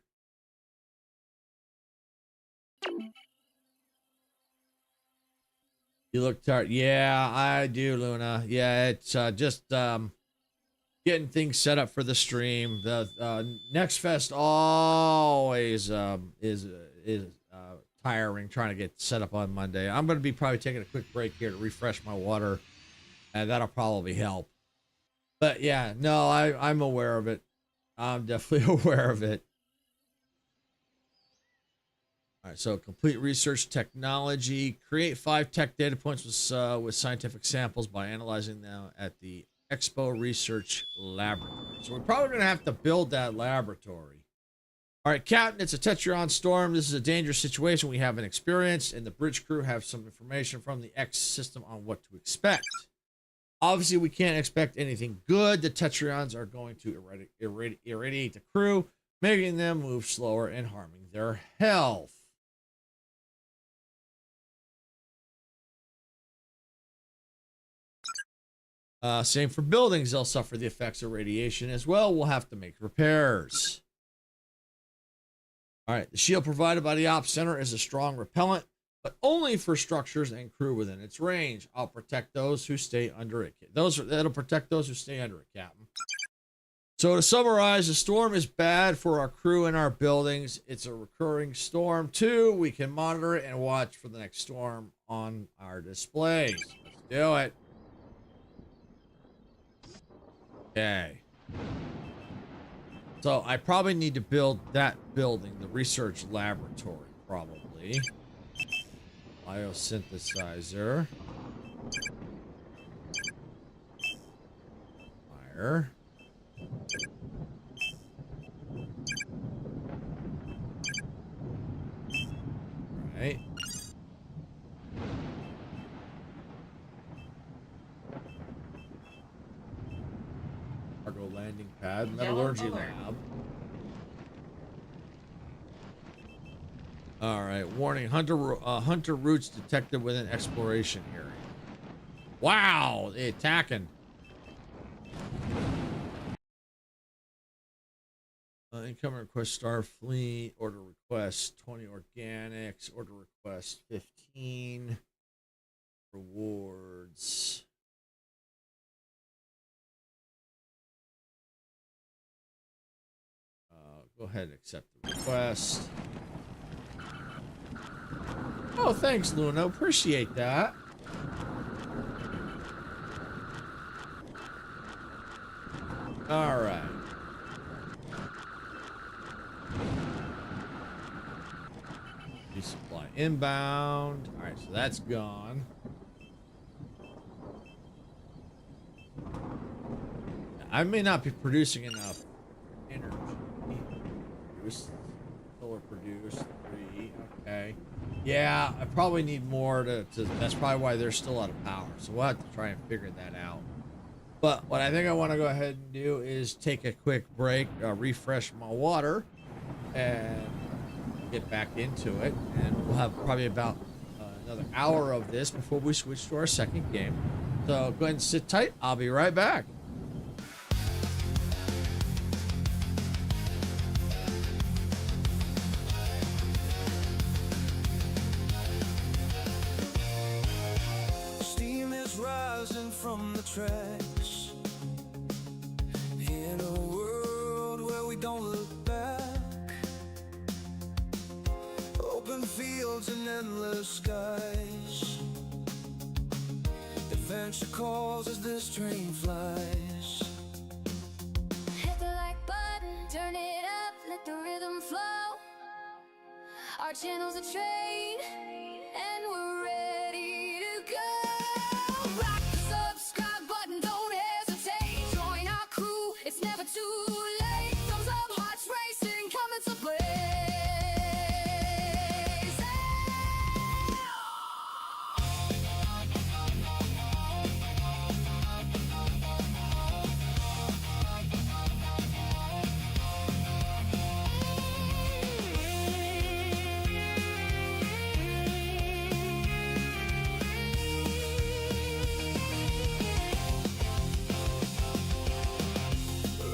You look tired. Yeah, I do, Luna. Yeah, it's just getting things set up for the stream. The Next Fest always is tiring trying to get set up on Monday. I'm going to be probably taking a quick break here to refresh my water, and that'll probably help. But yeah, no, I'm aware of it. I'm definitely aware of it. All right, so complete research technology. Create 5 tech data points with scientific samples by analyzing them at the Expo Research Laboratory. So we're probably going to have to build that laboratory. All right, Captain, it's a Tetryon storm. This is a dangerous situation we haven't experienced, and the bridge crew have some information from the X system on what to expect. Obviously, we can't expect anything good. The Tetryons are going to irradiate the crew, making them move slower and harming their health. Same for buildings. They'll suffer the effects of radiation as well. We'll have to make repairs. All right. The shield provided by the Ops Center is a strong repellent, but only for structures and crew within its range. I'll protect those who stay under it. That'll protect those who stay under it, Captain. So to summarize, the storm is bad for our crew and our buildings. It's a recurring storm. 2, we can monitor it and watch for the next storm on our displays. Let's do it. Okay. So I probably need to build that building, the research laboratory, probably. Biosynthesizer. Fire. right. Cargo landing pad, metallurgy Yellow alert. lab. All right, warning: hunter routes detected within exploration area. Wow, they attacking. Incoming request: Starfleet. Order request: 20 organics. Order request: 15 rewards. Go ahead and accept the request. Oh, thanks, Luna. Appreciate that. All right. Resupply inbound. All right, so that's gone. I may not be producing enough energy. Solar produced 3. Okay. Yeah, I probably need more to. That's probably why they're still out of power. So we'll have to try and figure that out. But what I think I want to go ahead and do is take a quick break, refresh my water, and get back into it. And we'll have probably about another hour of this before we switch to our second game. So go ahead and sit tight. I'll be right back. Steam is rising from the trash. In a world where we don't look back. Open fields and endless skies. Adventure calls as this train flies. Hit the like button, turn it up, let the rhythm flow. Our channel's a train, and we're ready to go. Rock the subscribe button, don't hesitate. Join our crew, it's never too late. Thumbs up, hearts racing, coming to play.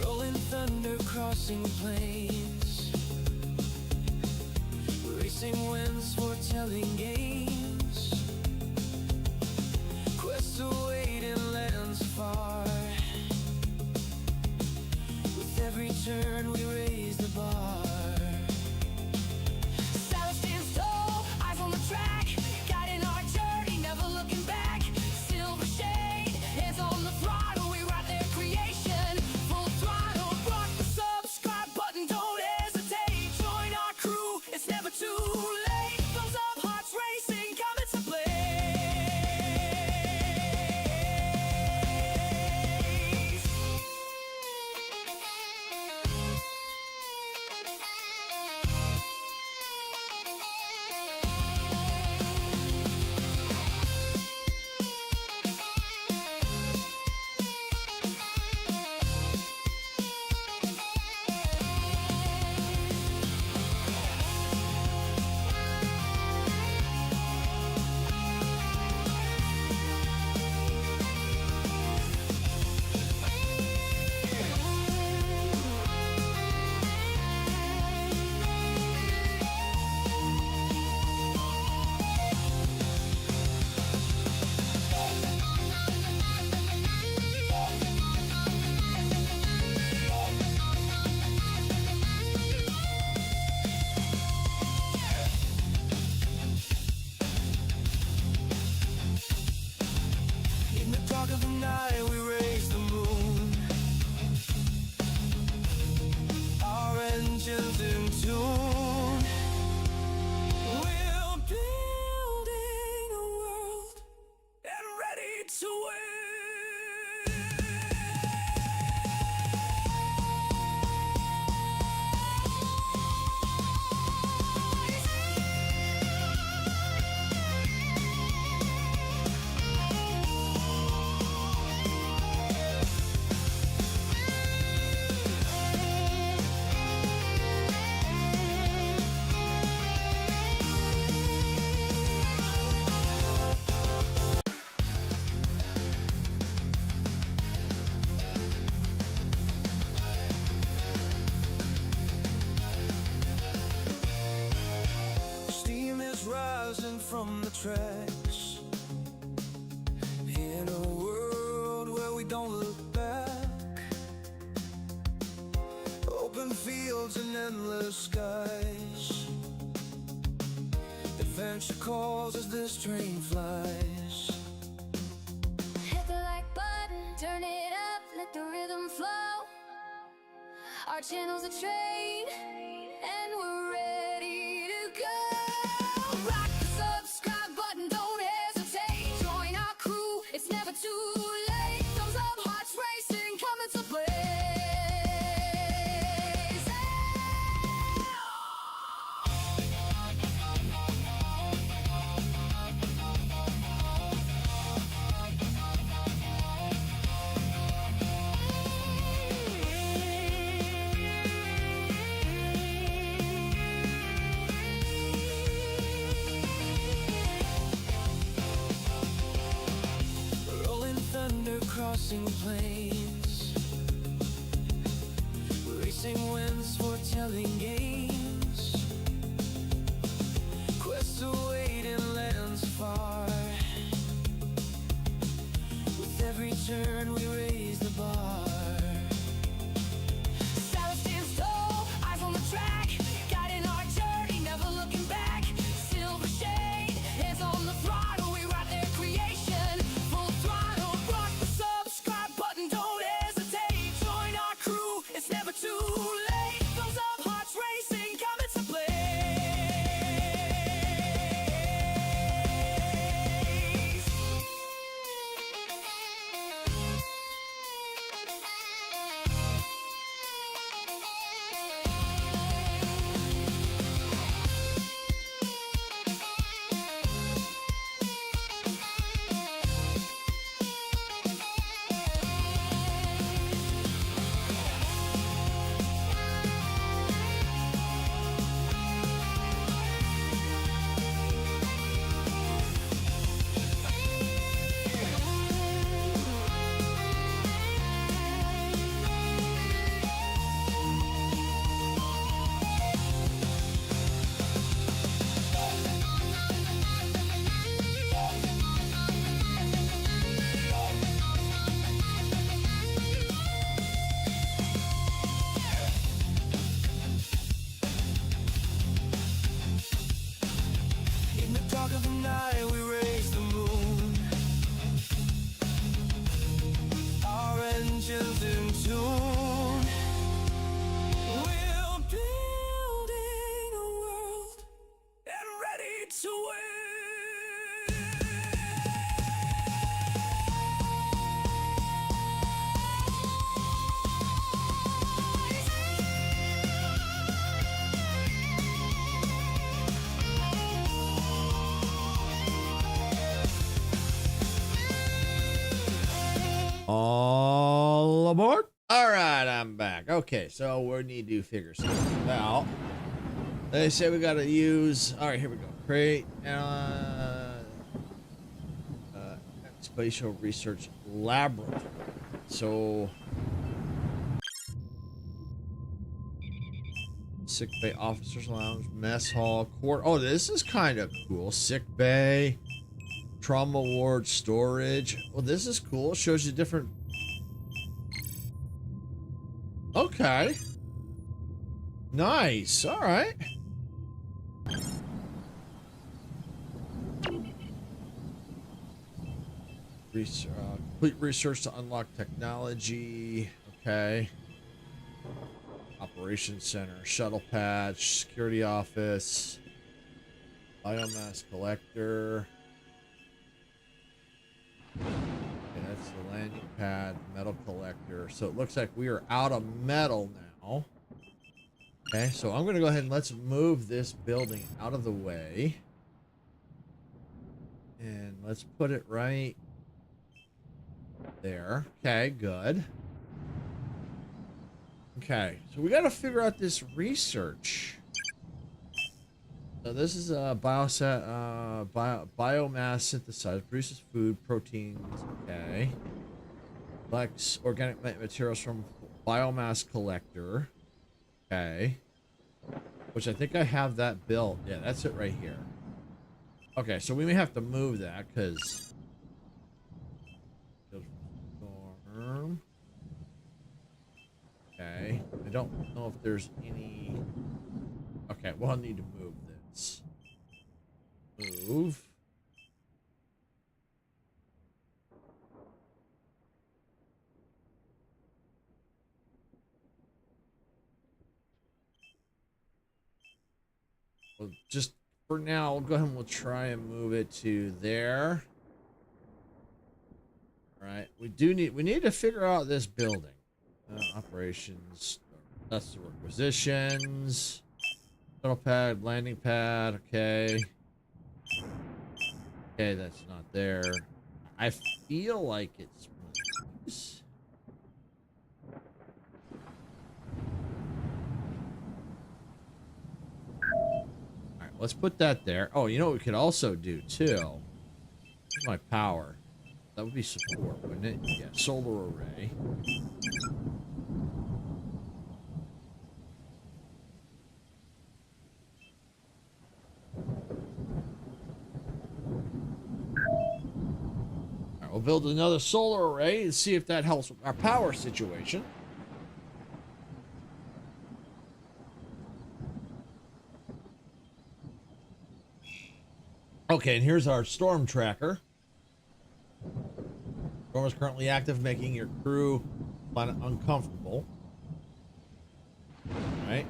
Rolling thunder crossing plains. Racing winds foretelling games. Quests await in lands far. With every turn we raise the bar. Silence stands tall, eyes on the track, guiding our journey, never looking back. Silver shade, hands on the throttle, we ride their creation. Full throttle, rock the subscribe button, don't hesitate. Join our crew, it's never too late. Thumbs up, hearts racing, coming to play. In the dark of the night we raise the moon. Our engines in tune. We're building a world and ready to win. from the trash. In a world where we don't look back, open fields and endless skies. Adventure calls as this train flies. Hit the like button, turn it up, let the rhythm flow. Our channel's a train, and we're ready to go. Rock the subscribe button, don't hesitate. Join our crew, it's never too late. Thumbs up, hearts racing, coming to play. Rolling thunder crossing plains, racing winds foretelling games. Quests await in lands far. With every turn we raise the bar. Silence stands tall, eyes on the track, guiding our journey, never looking back. Silver shade, hands on the throttle, we write their creation. Full throttle, rock the subscribe button, don't hesitate. Join our crew, it's never too late. Thumbs up, hearts racing, coming to play. In the dark of the night we raise the moon. Our engines in tune. We're building a world and ready to win. All aboard. All right, I'm back. Okay, so we need to figure something out. They say we got to use. All right, here we go. Create spatial research laboratory. So, sick bay, officers' lounge, mess hall, court. Oh, this is kind of cool. Sick bay. Trauma ward, storage. Well, this is cool. It shows you different. Okay. Nice. All right. Complete research to unlock technology. Okay. Operations center, shuttle patch, security office, biomass collector. Okay, that's the landing pad, metal collector. So it looks like we are out of metal now. Okay, so I'm going to go ahead and let's move this building out of the way. And let's put it right there. Okay, good. Okay, so we got to figure out this research. So this is a biomass synthesizer, produces food, proteins. Okay. Collects organic materials from biomass collector. Okay. Which I think I have that built. Yeah, that's it right here. Okay, so we may have to move that because storm. Okay, I don't know if there's any. Okay, we'll need to move this. Move. Well, just for now, we'll go ahead and we'll try and move it to there. All right, we need to figure out this building. Operations, that's the requisitions. Shuttle pad, landing pad. Okay. Okay, that's not there. I feel like it's one of these. All right, let's put that there. Oh, you know what we could also do too? Here's my power. That would be support, wouldn't it? Yeah, solar array. All right, we'll build another solar array and see if that helps with our power situation. Okay, and here's our storm tracker. Storm is currently active, making your crew planet uncomfortable. All right.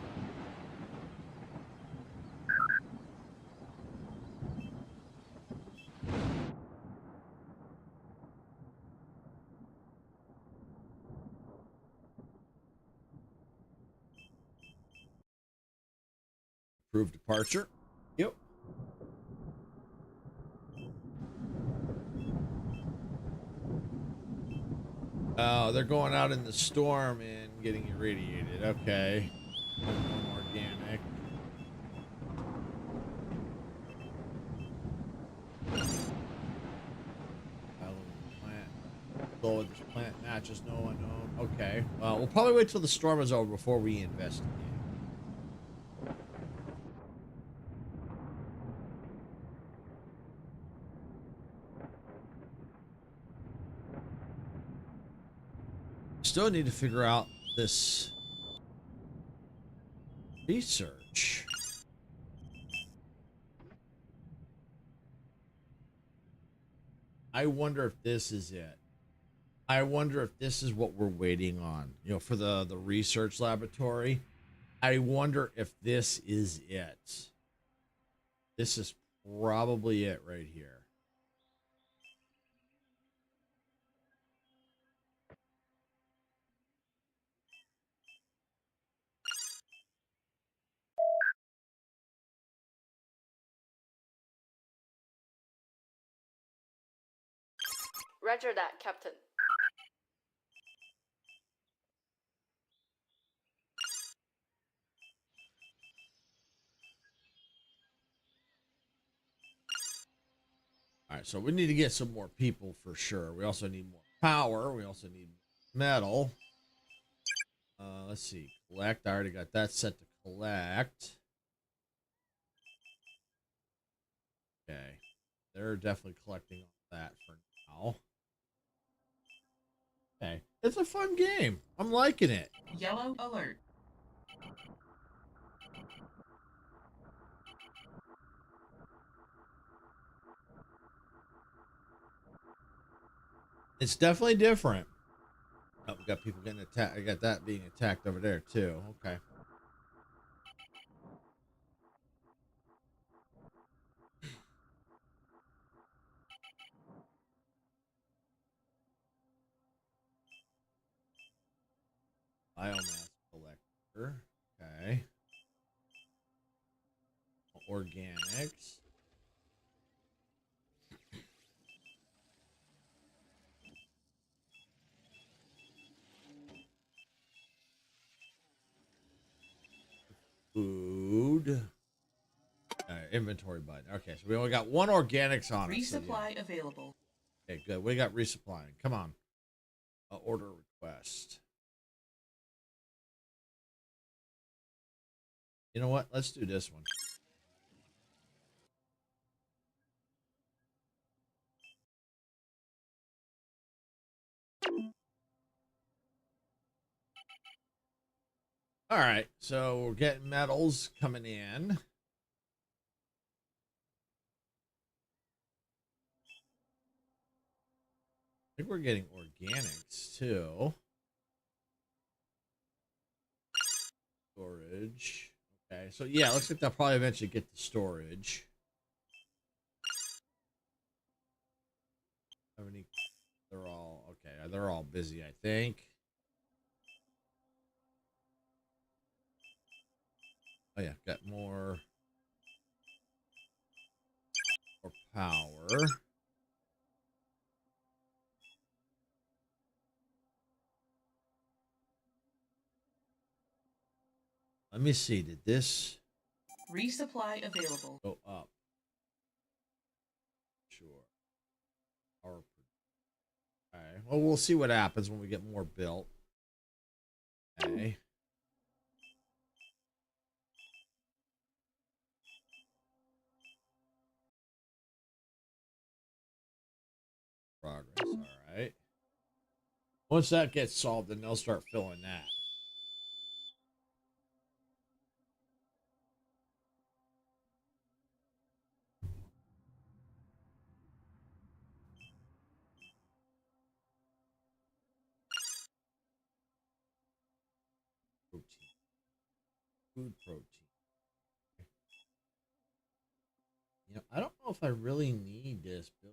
Approved departure. Yep. Oh, they're going out in the storm and getting irradiated. Okay. Organic. Plant. Go with this plant matches no unknown. Okay. Well, we'll probably wait till the storm is over before we investigate. Still need to figure out this research. I wonder if this is it. I wonder if this is what we're waiting on, you know, for the research laboratory. I wonder if this is it. This is probably it right here. Roger that, Captain. All right, so we need to get some more people for sure. We also need more power. We also need metal. Let's see. Collect. I already got that set to collect. Okay. They're definitely collecting all that for now. Okay. It's a fun game. I'm liking it. Yellow alert. It's definitely different. Oh, we got people getting attacked. I got that being attacked over there too. Okay. Biomass collector. Okay. Organics. Food. Inventory button. Okay, so we only got one organics on us. So Resupply available. okay, good. We got resupplying. Come on. Order request. You know what? Let's do this one. All right, so we're getting metals coming in. I think we're getting organics too. Storage. Okay, so yeah, looks like they'll probably eventually get the storage. How many? They're all okay. They're all busy, I think. Oh yeah, got more power. Let me see. Did this Resupply available. go up? Sure. Power. Okay. Well, we'll see what happens when we get more built. Okay. Progress. All right. Once that gets solved, then they'll start filling that. Protein. Food protein. You know, I don't know if I really need this build.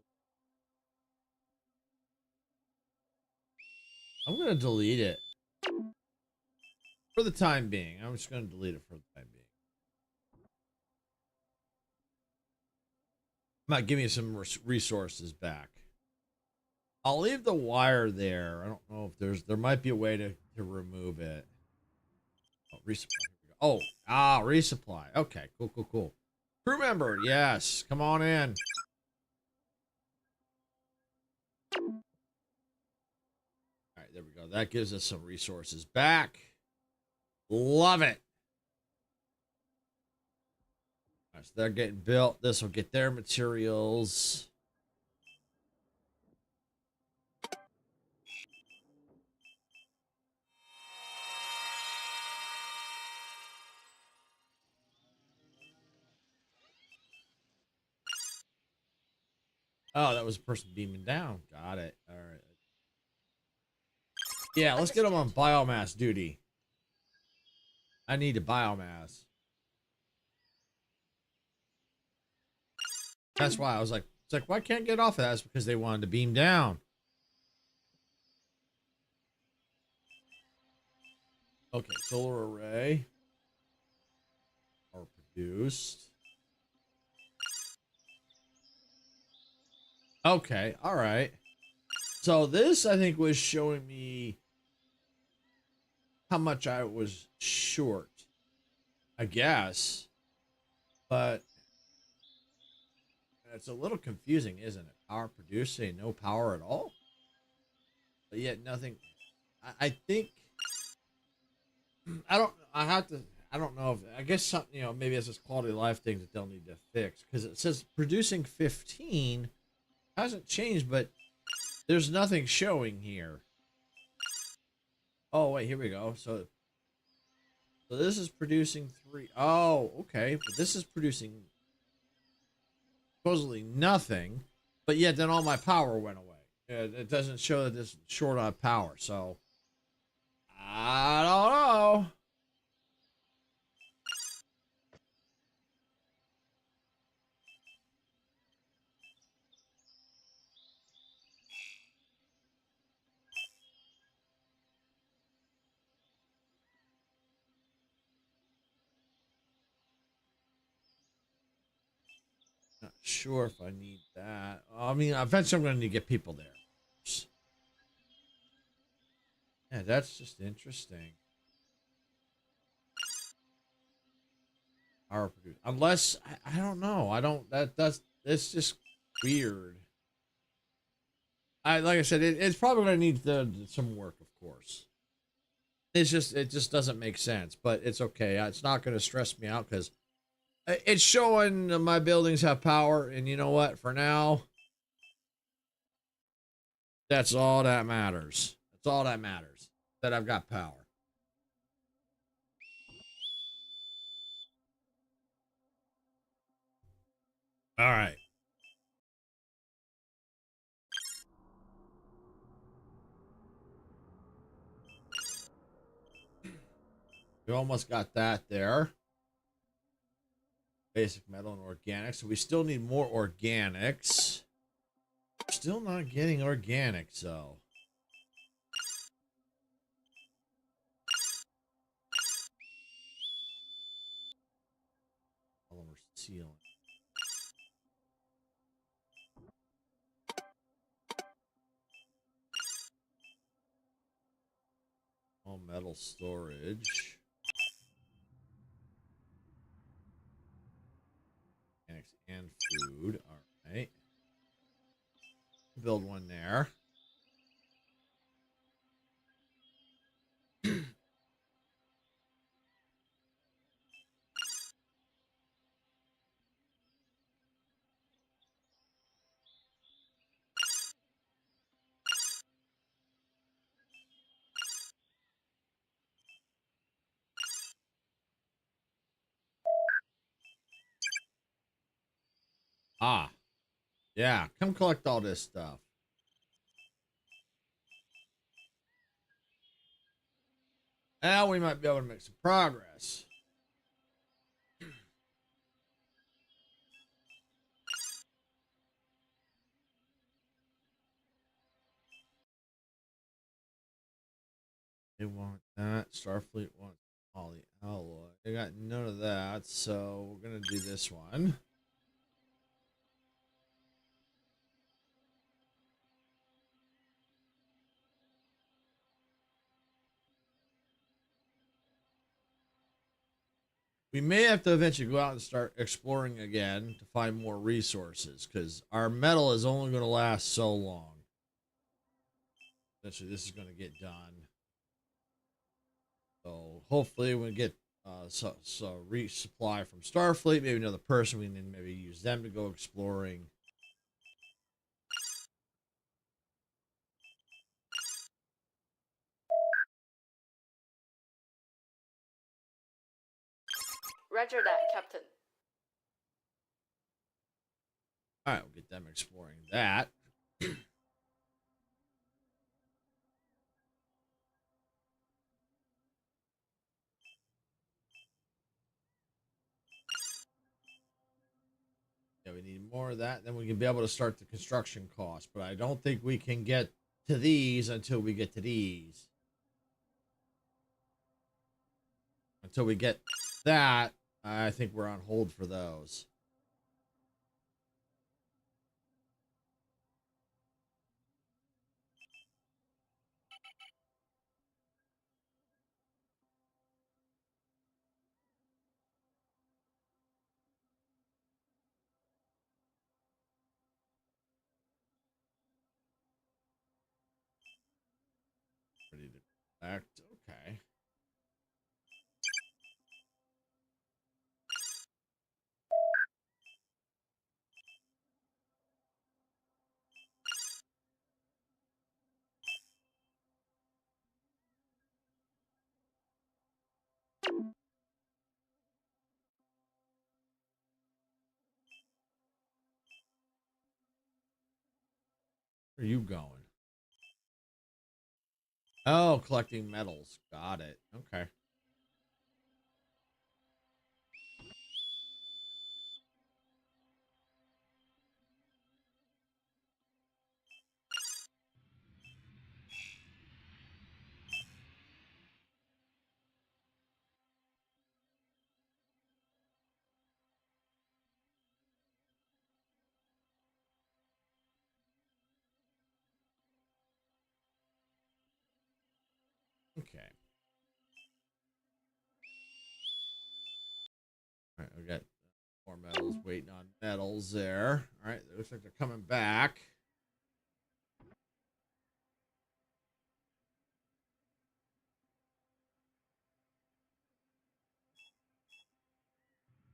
I'm gonna delete it for the time being. I'm just gonna delete it for the time being. Might give me some resources back. I'll leave the wire there. I don't know if there might be a way to remove it. Oh, resupply. Here we go. Oh, resupply. Okay, cool. Crew member, yes. Come on in. All right, there we go. That gives us some resources back. Love it. All right, so they're getting built. This will get their materials. Oh, that was a person beaming down. Got it. All right. Yeah, let's get them on biomass duty. I need a biomass. That's why I was like, it's like, why can't I get off of that? That's because they wanted to beam down. Okay, solar array. Are produced. Okay, all right. So this, I think, was showing me how much I was short, I guess. But it's a little confusing, isn't it? Power produced, say no power at all. But yet nothing. I think I don't know if I guess something, you know, maybe it's this quality of life thing that they'll need to fix, because it says producing 15 hasn't changed, but there's nothing showing here. Oh wait, here we go. So this is producing 3. Oh, okay, but this is producing supposedly nothing, but yet then all my power went away. It doesn't show that this is short on power, so I don't know. Not sure if I need that. I mean, eventually I'm going to need to get people there. Yeah, that's just interesting. Power produce. Unless I don't know. I don't. It's just weird. Like I said, it's probably going to need some work, of course. It just doesn't make sense, but it's okay. It's not going to stress me out because it's showing my buildings have power, and you know what? For now, that's all that matters. That's all that matters. That I've got power. All right. We almost got that there. Basic metal and organics. So we still need more organics. Still not getting organics, though. Polymer sealant. All metal storage. Organics and food. All right. Build one there. Ah, yeah. Come collect all this stuff. Now we might be able to make some progress. They want that. Starfleet wants all the alloy. They got none of that, so we're gonna do this one. We may have to eventually go out and start exploring again to find more resources, because our metal is only going to last so long. Eventually, this is going to get done. So hopefully, we get so resupply from Starfleet, maybe another person. We can maybe use them to go exploring. Roger that, Captain. All right, we'll get them exploring that. Yeah, we need more of that. Then we can be able to start the construction cost. But I don't think we can get to these until we get to these. Until we get that, I think we're on hold for those. Ready to collect. Okay. Where are you going? Oh, collecting metals. Got it. Okay. Okay. All right, we got more metals waiting on metals there. All right, it looks like they're coming back.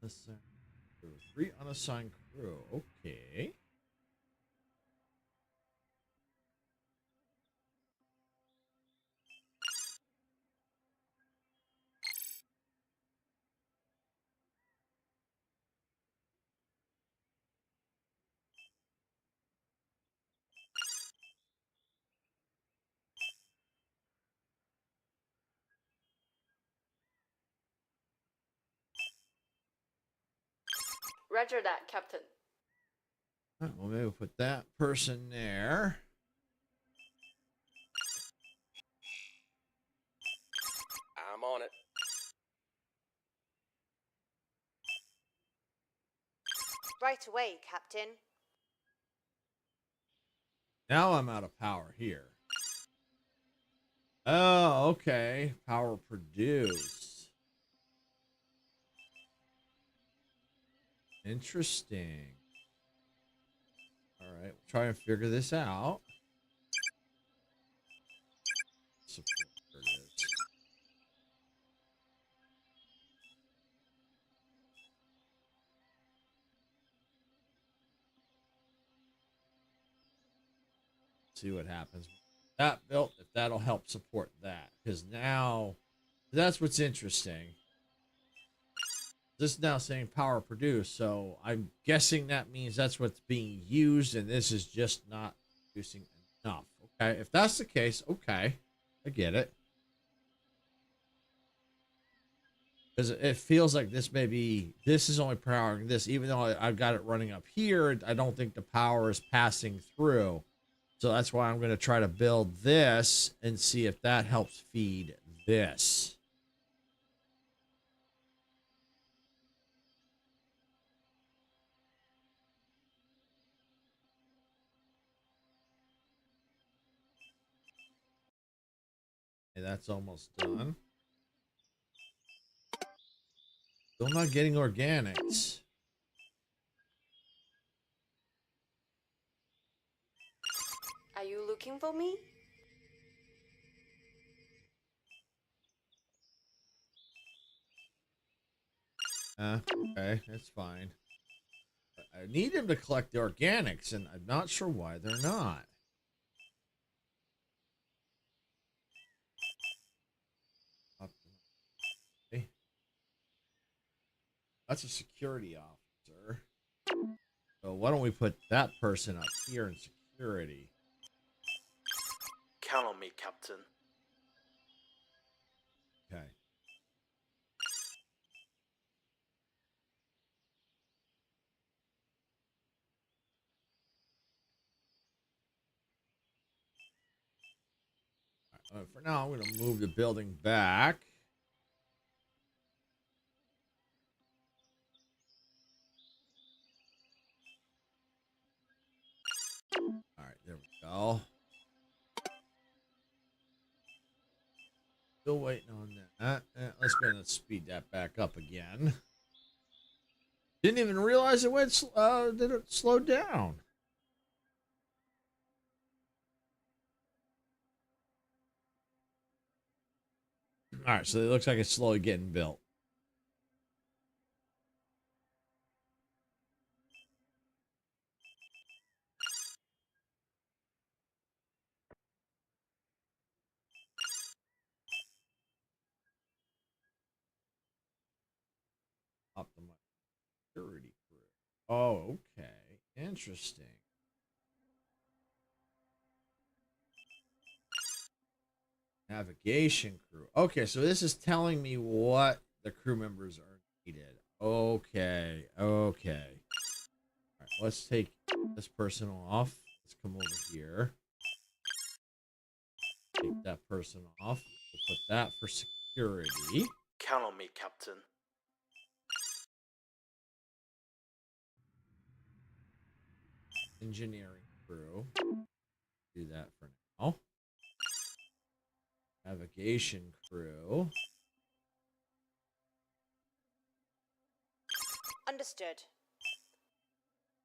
Assigned crew. 3 unassigned crew. Okay. Roger that, Captain. Well, maybe we'll put that person there. I'm on it. Right away, Captain. Now I'm out of power here. Oh, okay. Power produced. Interesting. All right, we'll try and figure this out. Support it is. See what happens. That built, if that'll help support that. Because now, that's what's interesting. This is now saying power produced, so I'm guessing that means that's what's being used, and this is just not producing enough. Okay, if that's the case, okay, I get it. Because it feels like this is only powering this, even though I've got it running up here, I don't think the power is passing through. So that's why I'm going to try to build this and see if that helps feed this. Okay, that's almost done. Still not getting organics. Are you looking for me? Okay, that's fine. I need him to collect the organics, and I'm not sure why they're not. Okay. That's a security officer. So why don't we put that person up here in security? Count on me, Captain. Okay. For now, I'm going to move the building back. All right, there we go. Still waiting on that. Let's go and speed that back up again. Didn't even realize it went. Did it slow down? All right, so it looks like it's slowly getting built. Optimize security crew. Oh, okay. Interesting. Navigation crew. Okay, so this is telling me what the crew members are needed. Okay, okay. All right, let's take this person off. Let's come over here. Take that person off. We'll put that for security. Count on me, Captain. Engineering crew. Do that for now. Navigation crew. Understood.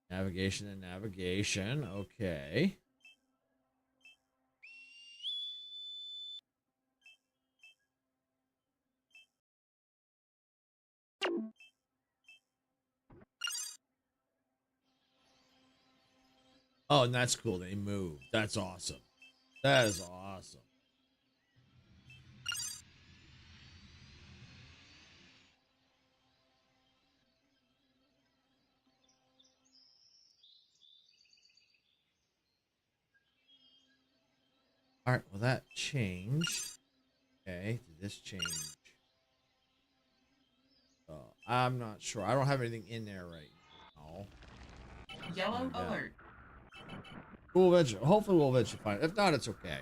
Navigation and navigation. Okay. Oh, and that's cool. They moved. That's awesome. That is awesome. All right. Well, that changed. Okay. Did this change? I'm not sure. I don't have anything in there right Oh. Yellow Yeah. alert. We'll eventually, hopefully we'll eventually find it. If not, it's okay.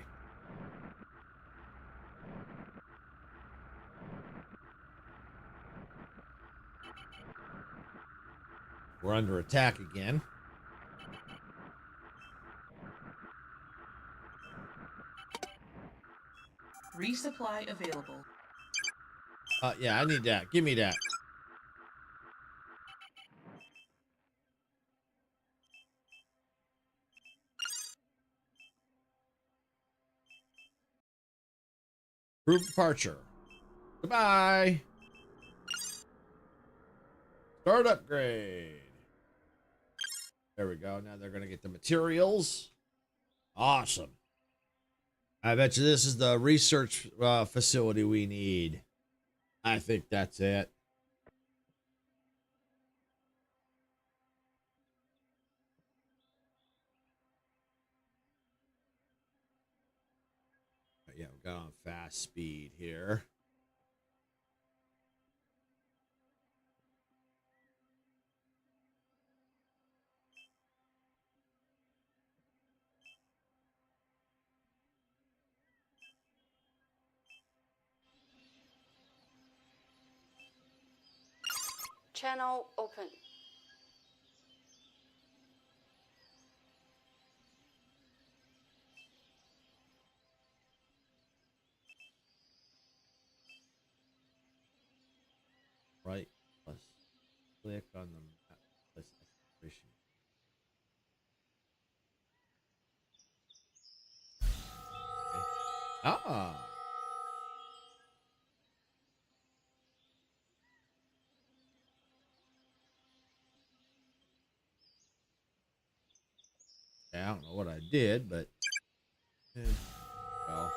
We're under attack again. Resupply available. Yeah, I need that. Give me that. Approved departure. Goodbye. Start upgrade. There we go. Now they're going to get the materials. Awesome. I bet you this is the research facility we need. I think that's it. Yeah, we got on fast speed here. Channel open. Right. Plus click on the map. Plus exploration. Okay. Ah. Yeah, I don't know what I did, but well,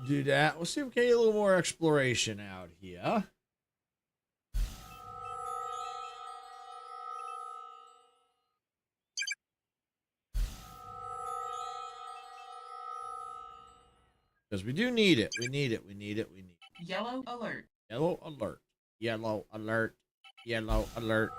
do that. We'll see if we can get a little more exploration out here. Because we do need it. We need it. We need it. We need it. Yellow alert. Yellow alert. Yellow alert. Yellow alert.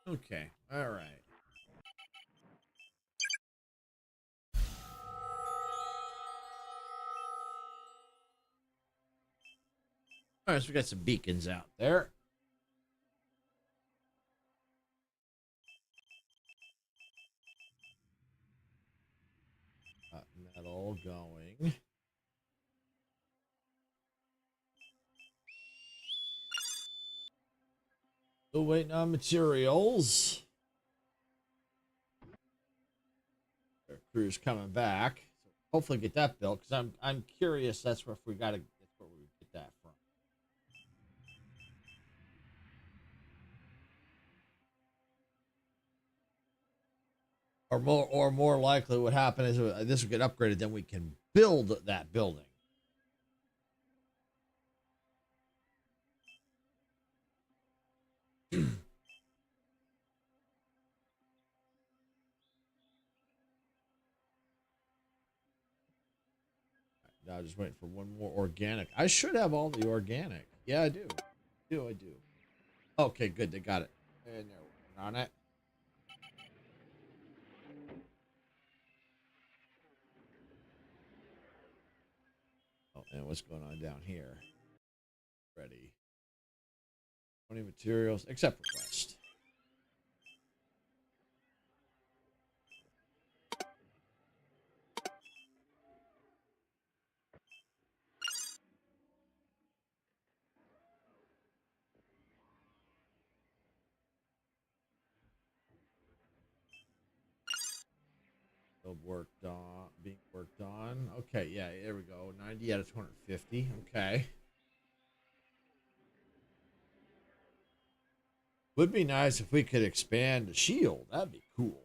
Okay. All right. All right, so we got some beacons out there. Metal going. Still waiting on materials. Their crew's coming back. So hopefully get that built because I'm curious. That's where if we gotta. That's where we get that from. Or more likely, what happened is this will get upgraded. Then we can build that building. Now just waiting for one more organic. I should have all the organic. Yeah, I do. I do. Okay, good. They got it. And they're working on it. Oh, and what's going on down here? Ready. 20 materials, except request. Still worked on, being worked on. Okay, yeah, there we go. 90 out of 250. Okay. Would be nice if we could expand the shield. That'd be cool.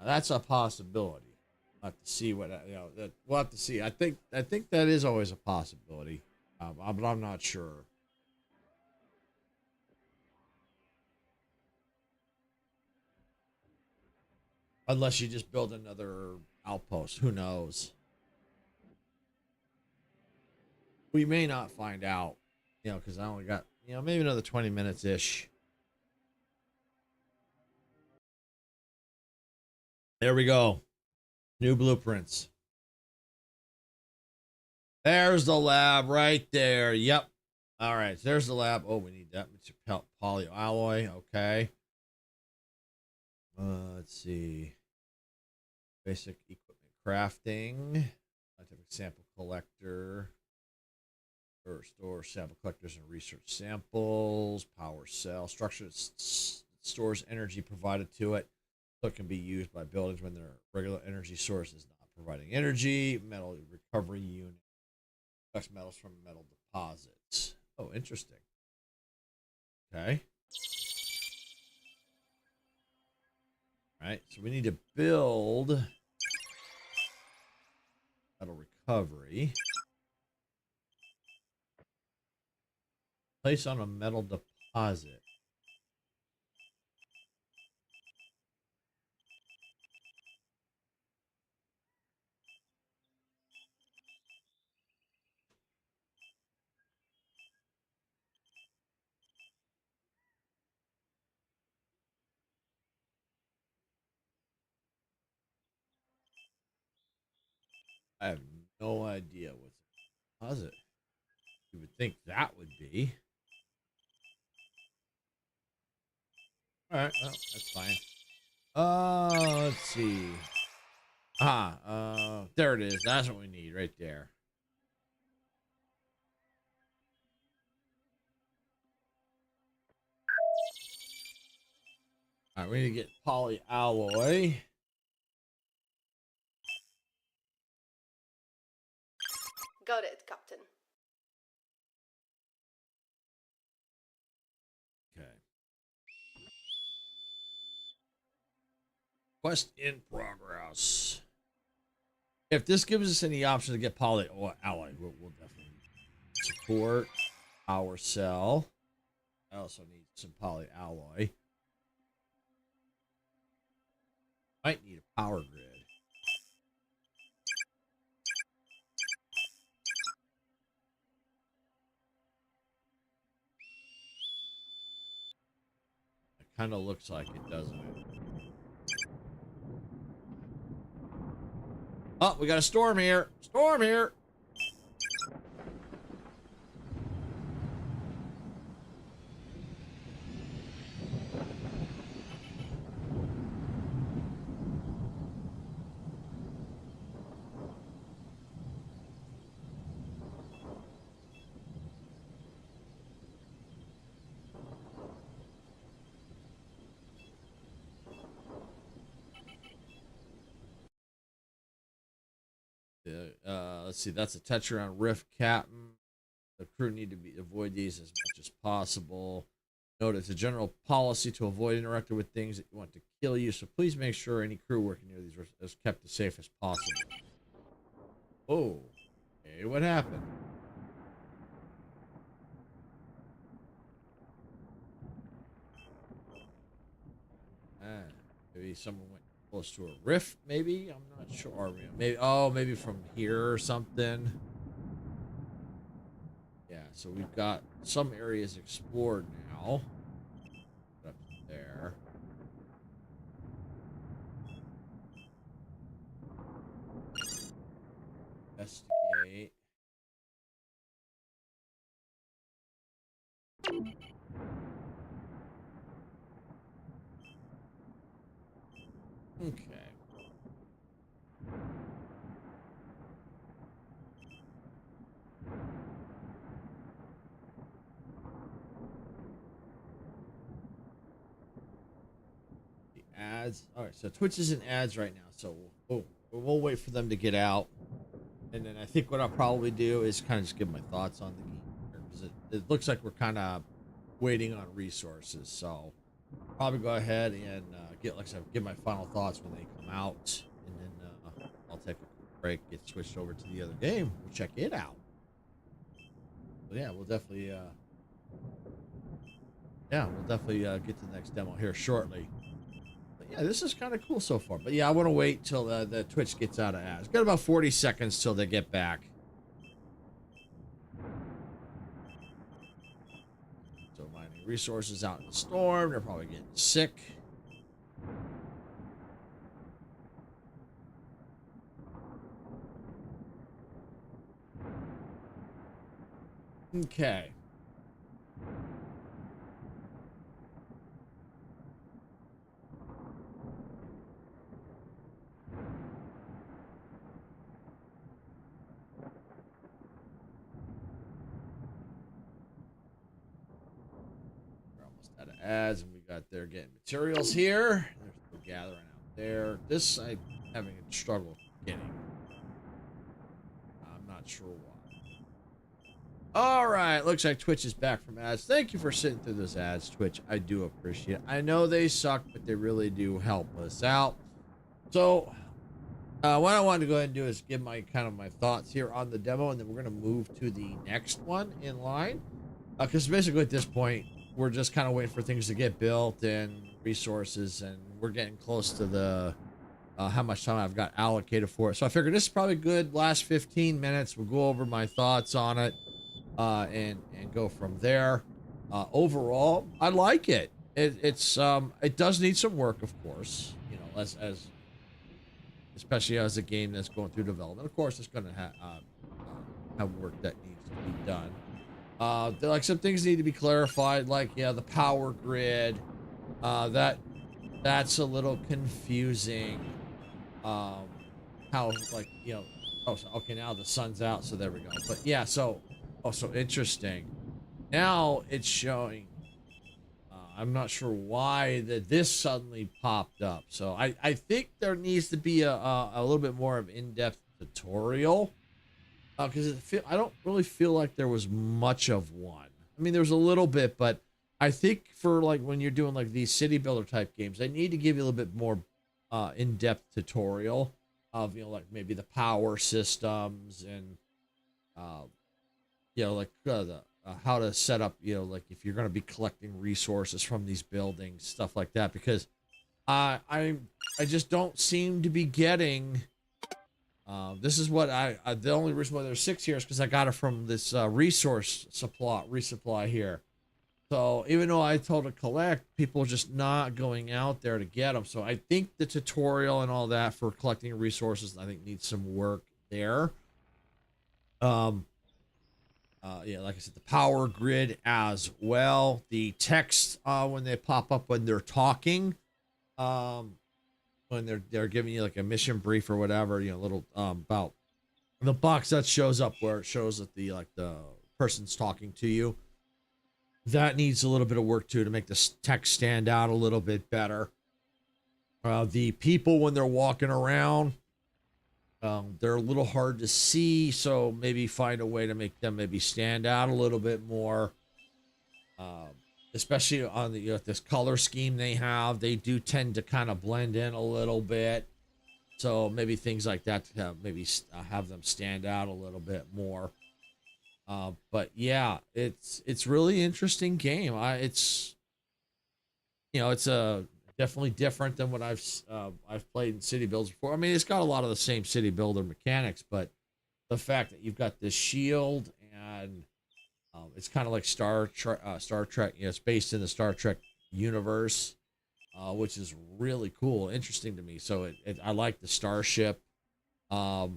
That's a possibility. We'll have to see what that we'll have to see. I think that is always a possibility, but I'm not sure. Unless you just build another outpost, who knows? We may not find out, because I only got maybe another 20 minutes ish. There we go. New blueprints. There's the lab right there. Yep. All right. There's the lab. Oh, we need that polyalloy. Okay. Let's see. Basic equipment crafting. Scientific sample collector. Or store sample collectors and research samples. Power cell. Structure that stores energy provided to it, so it can be used by buildings when their regular energy source is not providing energy. Metal recovery unit. Collects metals from metal deposits. Oh, interesting. Okay. All right, so we need to build metal recovery. Place on a metal deposit. I have no idea what the deposit. You would think that would be. All right, well, that's fine. Let's see. There it is. That's what we need right there. All right, we need to get polyalloy. Got it, Captain. Okay. Quest in progress. If this gives us any option to get polyalloy, we'll definitely support power cell. I also need some polyalloy. Might need a power grid. It kind of looks like it, doesn't it? Oh, we got a storm here. Storm here. Let's see. That's a toucher on Rift Captain. The crew need to avoid these as much as possible. Note it's a general policy to avoid interacting with things that want to kill you, so please make sure any crew working near these is kept as safe as possible. Oh, okay, what happened? Maybe someone went close to a rift, maybe? I'm not sure. Maybe from here or something. Yeah, so we've got some areas explored now. Up there. Investigate. Okay. The ads. All right, so Twitch is in ads right now, so we'll wait for them to get out, and then I think what I'll probably do is kind of just give my thoughts on the game because it looks like we're kind of waiting on resources, so probably go ahead and give like I said, give my final thoughts when they come out, and then I'll take a quick break, get switched over to the other game. We'll check it out. But yeah, we'll definitely get to the next demo here shortly. But yeah, this is kind of cool so far. But yeah, I want to wait till the Twitch gets out of ads. Got about 40 seconds till they get back. So mining resources out in the storm. They're probably getting sick. Okay. We're almost out of ads, and we got there getting materials here. They're still gathering out there. This I'm having a struggle getting. I'm not sure why. All right, looks like Twitch is back from ads. Thank you for sitting through those ads, Twitch. I do appreciate it. I know they suck, but they really do help us out. So, what I wanted to go ahead and do is give my thoughts here on the demo, and then we're going to move to the next one in line. Because basically at this point, we're just kind of waiting for things to get built and resources, and we're getting close to the how much time I've got allocated for it. So I figured this is probably good. Last 15 minutes, we'll go over my thoughts on it. And go from there. Overall, I like it. It does need some work, of course. You know, especially as a game that's going through development. Of course, it's going to have work that needs to be done. Like some things need to be clarified, like the power grid. That's a little confusing. How like oh, so, okay, now the sun's out, so there we go. But yeah, so. Oh, so interesting. Now it's showing. I'm not sure why this suddenly popped up. So I think there needs to be a little bit more of in-depth tutorial. Because I don't really feel like there was much of one. I mean, there was a little bit, but I think for like when you're doing like these city builder type games, they need to give you a little bit more in-depth tutorial of like maybe the power systems and like how to set up, like if you're going to be collecting resources from these buildings, stuff like that, because I just don't seem to be getting. This is what the only reason why there's 6 here is because I got it from this resupply here. So even though I told to collect, people are just not going out there to get them. So I think the tutorial and all that for collecting resources, I think needs some work there. Like I said, the power grid as well. The text when they pop up when they're talking, when they're giving you like a mission brief or whatever, little about the box that shows up where it shows that the person's talking to you. That needs a little bit of work too to make the text stand out a little bit better. The people when they're walking around. They're a little hard to see, so maybe find a way to make them maybe stand out a little bit more. Especially on the this color scheme they have, they do tend to kind of blend in a little bit. So maybe things like that to have them stand out a little bit more. But yeah, it's really interesting game. It's a definitely different than what I've played in city builds before. I mean, it's got a lot of the same city builder mechanics, but the fact that you've got this shield and it's kind of like Star Trek. It's based in the Star Trek universe, which is really cool, interesting to me. So I like the starship. The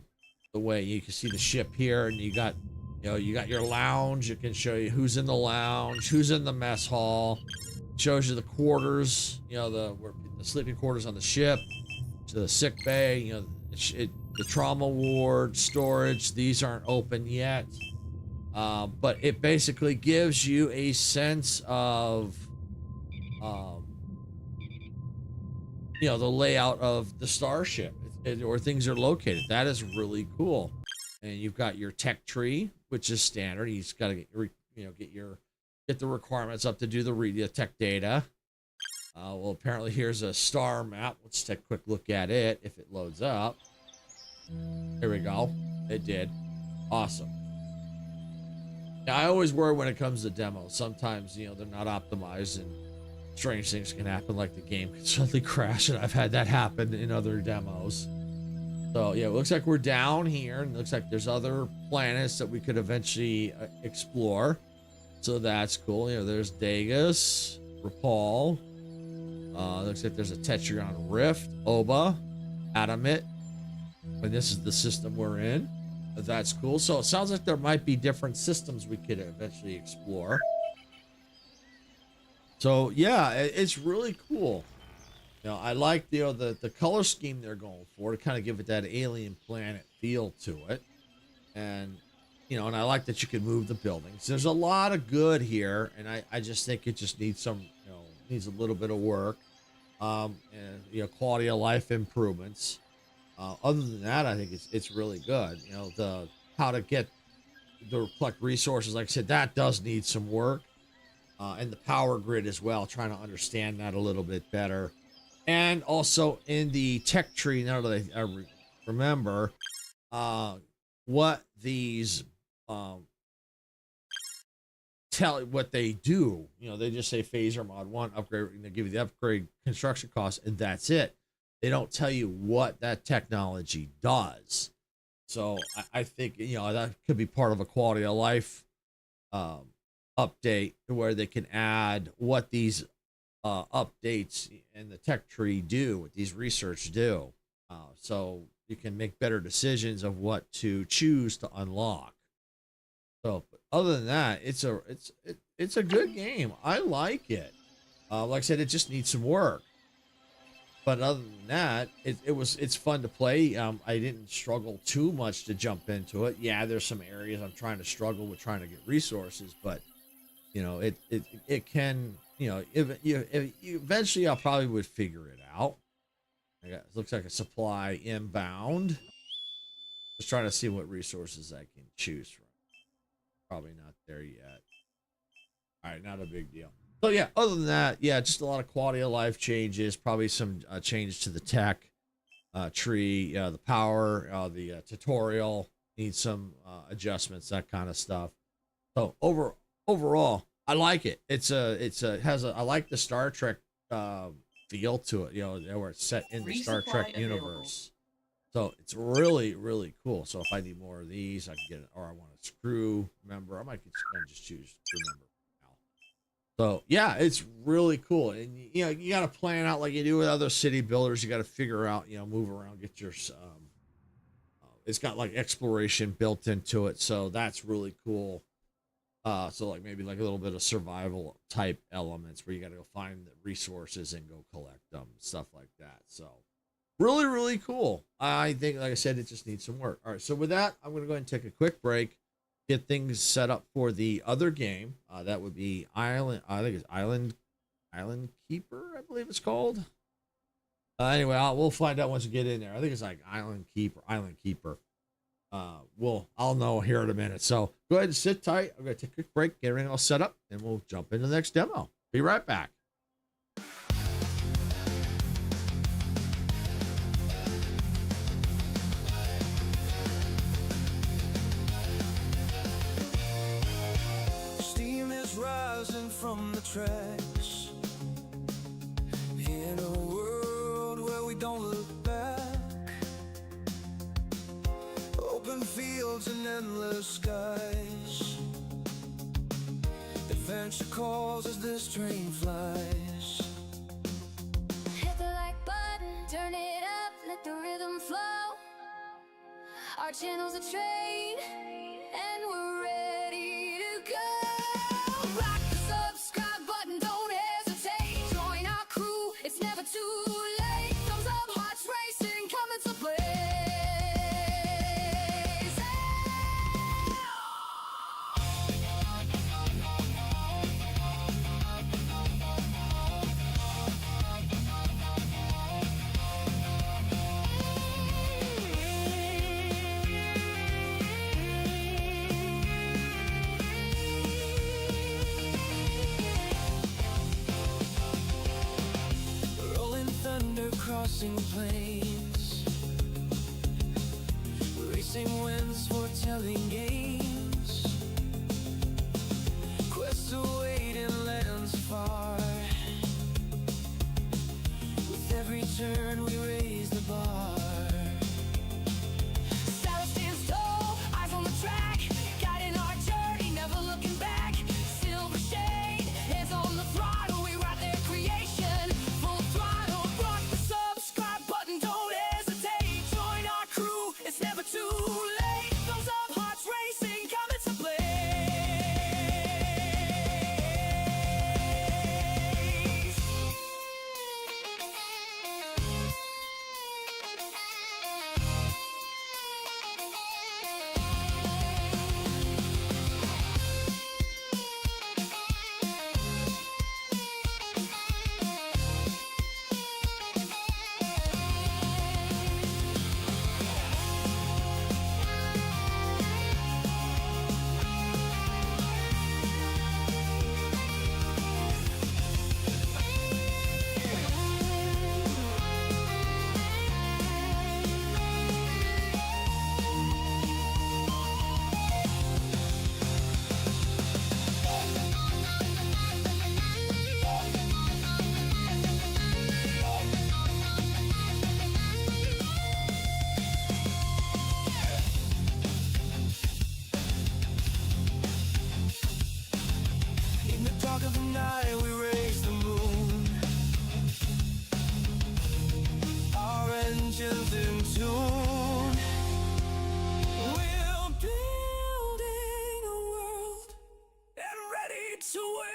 way you can see the ship here, and you got your lounge. It can show you who's in the lounge, who's in the mess hall. Shows you the quarters, the sleeping quarters on the ship, to the sick bay, the trauma ward, storage. These aren't open yet, but it basically gives you a sense of, the layout of the starship where things are located. That is really cool. And you've got your tech tree, which is standard. You just got to get the requirements up to do the tech data. Well, apparently here's a star map. Let's take a quick look at it if it loads up. Here we go. It did. Awesome. Now, I always worry when it comes to demos. Sometimes, you know, they're not optimized and strange things can happen, like the game can suddenly crash, and I've had that happen in other demos. So, yeah, it looks like we're down here, and it looks like there's other planets that we could eventually explore. So that's cool. You know, there's Dagus, Rapal. Looks like there's a Tetragon Rift, Oba, Adamit. And this is the system we're in. That's cool. So it sounds like there might be different systems we could eventually explore. So yeah, it's really cool. You know, I like the color scheme they're going for to kind of give it that alien planet feel to it. And you know, and I like that you can move the buildings. There's a lot of good here, and I just think it just needs some, you know, needs a little bit of work. And you know, quality of life improvements. Other than that, I think it's really good. You know, how to collect resources, like I said, that does need some work. And the power grid as well, trying to understand that a little bit better. And also in the tech tree, now that I remember what these tell what they do. You know, they just say phaser mod 1 upgrade, and they give you the upgrade construction costs, and that's it. They don't tell you what that technology does. So I think, you know, that could be part of a quality of life update where they can add what these updates in the tech tree do, what these research do. So you can make better decisions of what to choose to unlock. So other than that, it's a good game. I like it. Like I said, it just needs some work. But other than that, it's fun to play. I didn't struggle too much to jump into it. Yeah, there's some areas I'm trying to struggle with trying to get resources, but you know, it can, you know, eventually I probably would figure it out. It looks like a supply inbound. Just trying to see what resources I can choose from. Probably not there yet. All right, not a big deal. So yeah, other than that, yeah, just a lot of quality of life changes, probably some changes to the tech tree, the power, the tutorial needs some adjustments, that kind of stuff. So overall, I like it. I like the Star Trek feel to it, you know, where it's set in the Star Trek universe. So it's really, really cool. So if I need more of these, I can get it, or I want a screw member, I might just choose screw member. So yeah, it's really cool. And you know, you got to plan out like you do with other city builders. You got to figure out, you know, move around, get your it's got like exploration built into it, so that's really cool. So like maybe like a little bit of survival type elements where you got to go find the resources and go collect them, stuff like that. So really, really cool. I think, like I said, it just needs some work. All right, so with that, I'm going to go ahead and take a quick break, get things set up for the other game. That would be Island. I think it's Island Keeper, I believe it's called. Anyway, we'll find out once we get in there. I think it's like Island Keeper. I'll know here in a minute. So go ahead and sit tight. I'm gonna take a quick break, get everything all set up, and we'll jump into the next demo. Be right back. Steam is rising from the trash in a world where we don't look back. Open fields and endless skies. Adventure calls as this train flies. Hit the like button, turn it up, let the rhythm flow. Our channel's a train, and we're ready to go. Rock the subscribe button, don't hesitate. Join our crew, it's never too late. Thumbs up, hearts racing, coming to play. crossing plains, racing winds, foretelling games, quests await in lands far. With every turn we raise the bar. Saddle stands tall, eyes on the track, guiding our journey, never looking back. Silver shade, hands on the throttle, we ride their creation. Full throttle, rock the subscribe button, don't hesitate. Join our crew, it's never too late. Those of hearts racing, coming to blaze. In the dark of the night we raise the moon, our engines in tune. We're building a world and ready to win.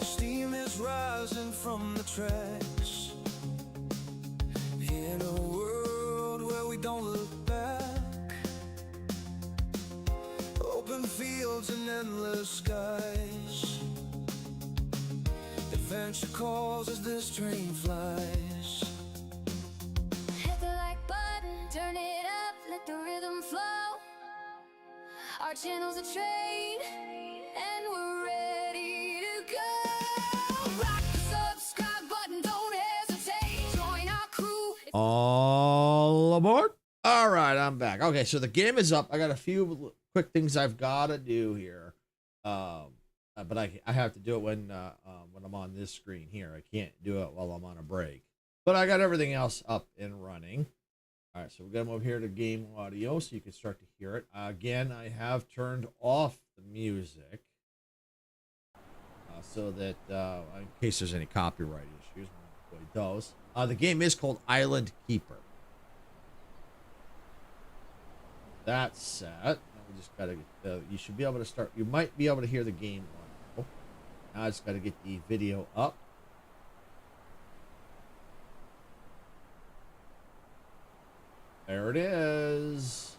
Steam is rising from the tracks in a world where we don't look back. Open fields and endless skies. Adventure calls as this train flies. Hit the like button, turn it up, let the rhythm flow. Our channel's a train, and we're ready to go. Rock the subscribe button, don't hesitate. Join our crew. All aboard. All right, I'm back. Okay, so the game is up. I got a few quick things I've got to do here. But I have to do it when I'm on this screen here. I can't do it while I'm on a break. But I got everything else up and running. All right, so we're going to move here to game audio so you can start to hear it. Again, I have turned off the music so that in case there's any copyright issues, we'll avoid those. The game is called Island Keeper. That's set. Now we just got to. You should be able to start. You might be able to hear the game audio. Now I just got to get the video up. There it is.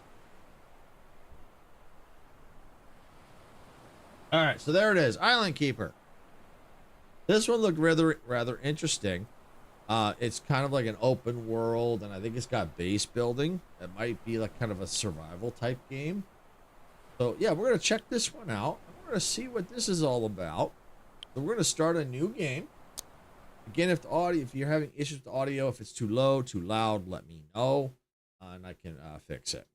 All right, so there it is, Island Keeper. This one looked rather interesting. It's kind of like an open world, and I think it's got base building. It might be like kind of a survival type game. So yeah, we're gonna check this one out. We're gonna see what this is all about. So we're gonna start a new game. Again, if you're having issues with the audio, if it's too low, too loud, let me know, and I can fix it.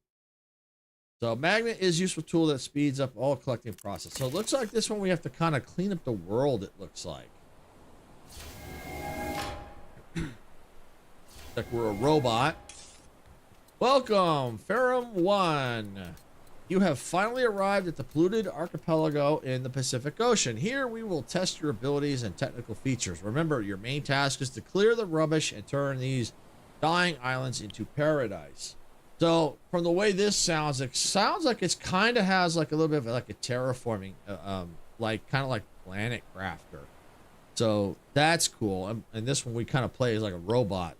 So magnet is a useful tool that speeds up all collecting process. So it looks like this one we have to kind of clean up the world, it looks like. Like we're a robot. Welcome, Ferrum 1. You have finally arrived at the polluted archipelago in the Pacific Ocean. Here we will test your abilities and technical features. Remember, your main task is to clear the rubbish and turn these dying islands into paradise. So from the way this sounds, it sounds like it's kind of has like a little bit of like a terraforming, like kind of like Planet Crafter. So that's cool. And this one we kind of play as like a robot.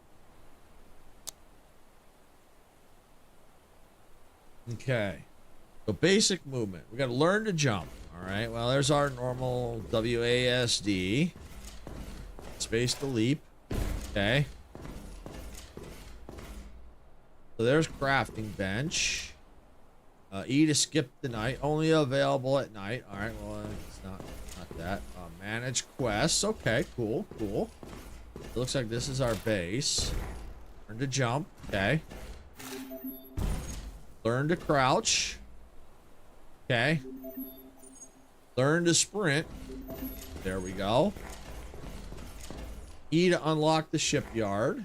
Okay. So basic movement. We got to learn to jump. All right. Well, there's our normal WASD. Space to leap. Okay. So there's crafting bench. E to skip the night. Only available at night. All right. Well, it's not that. Manage quests. Okay. Cool. Cool. It looks like this is our base. Learn to jump. Okay. Learn to crouch. Okay. Learn to sprint. There we go. E to unlock the shipyard.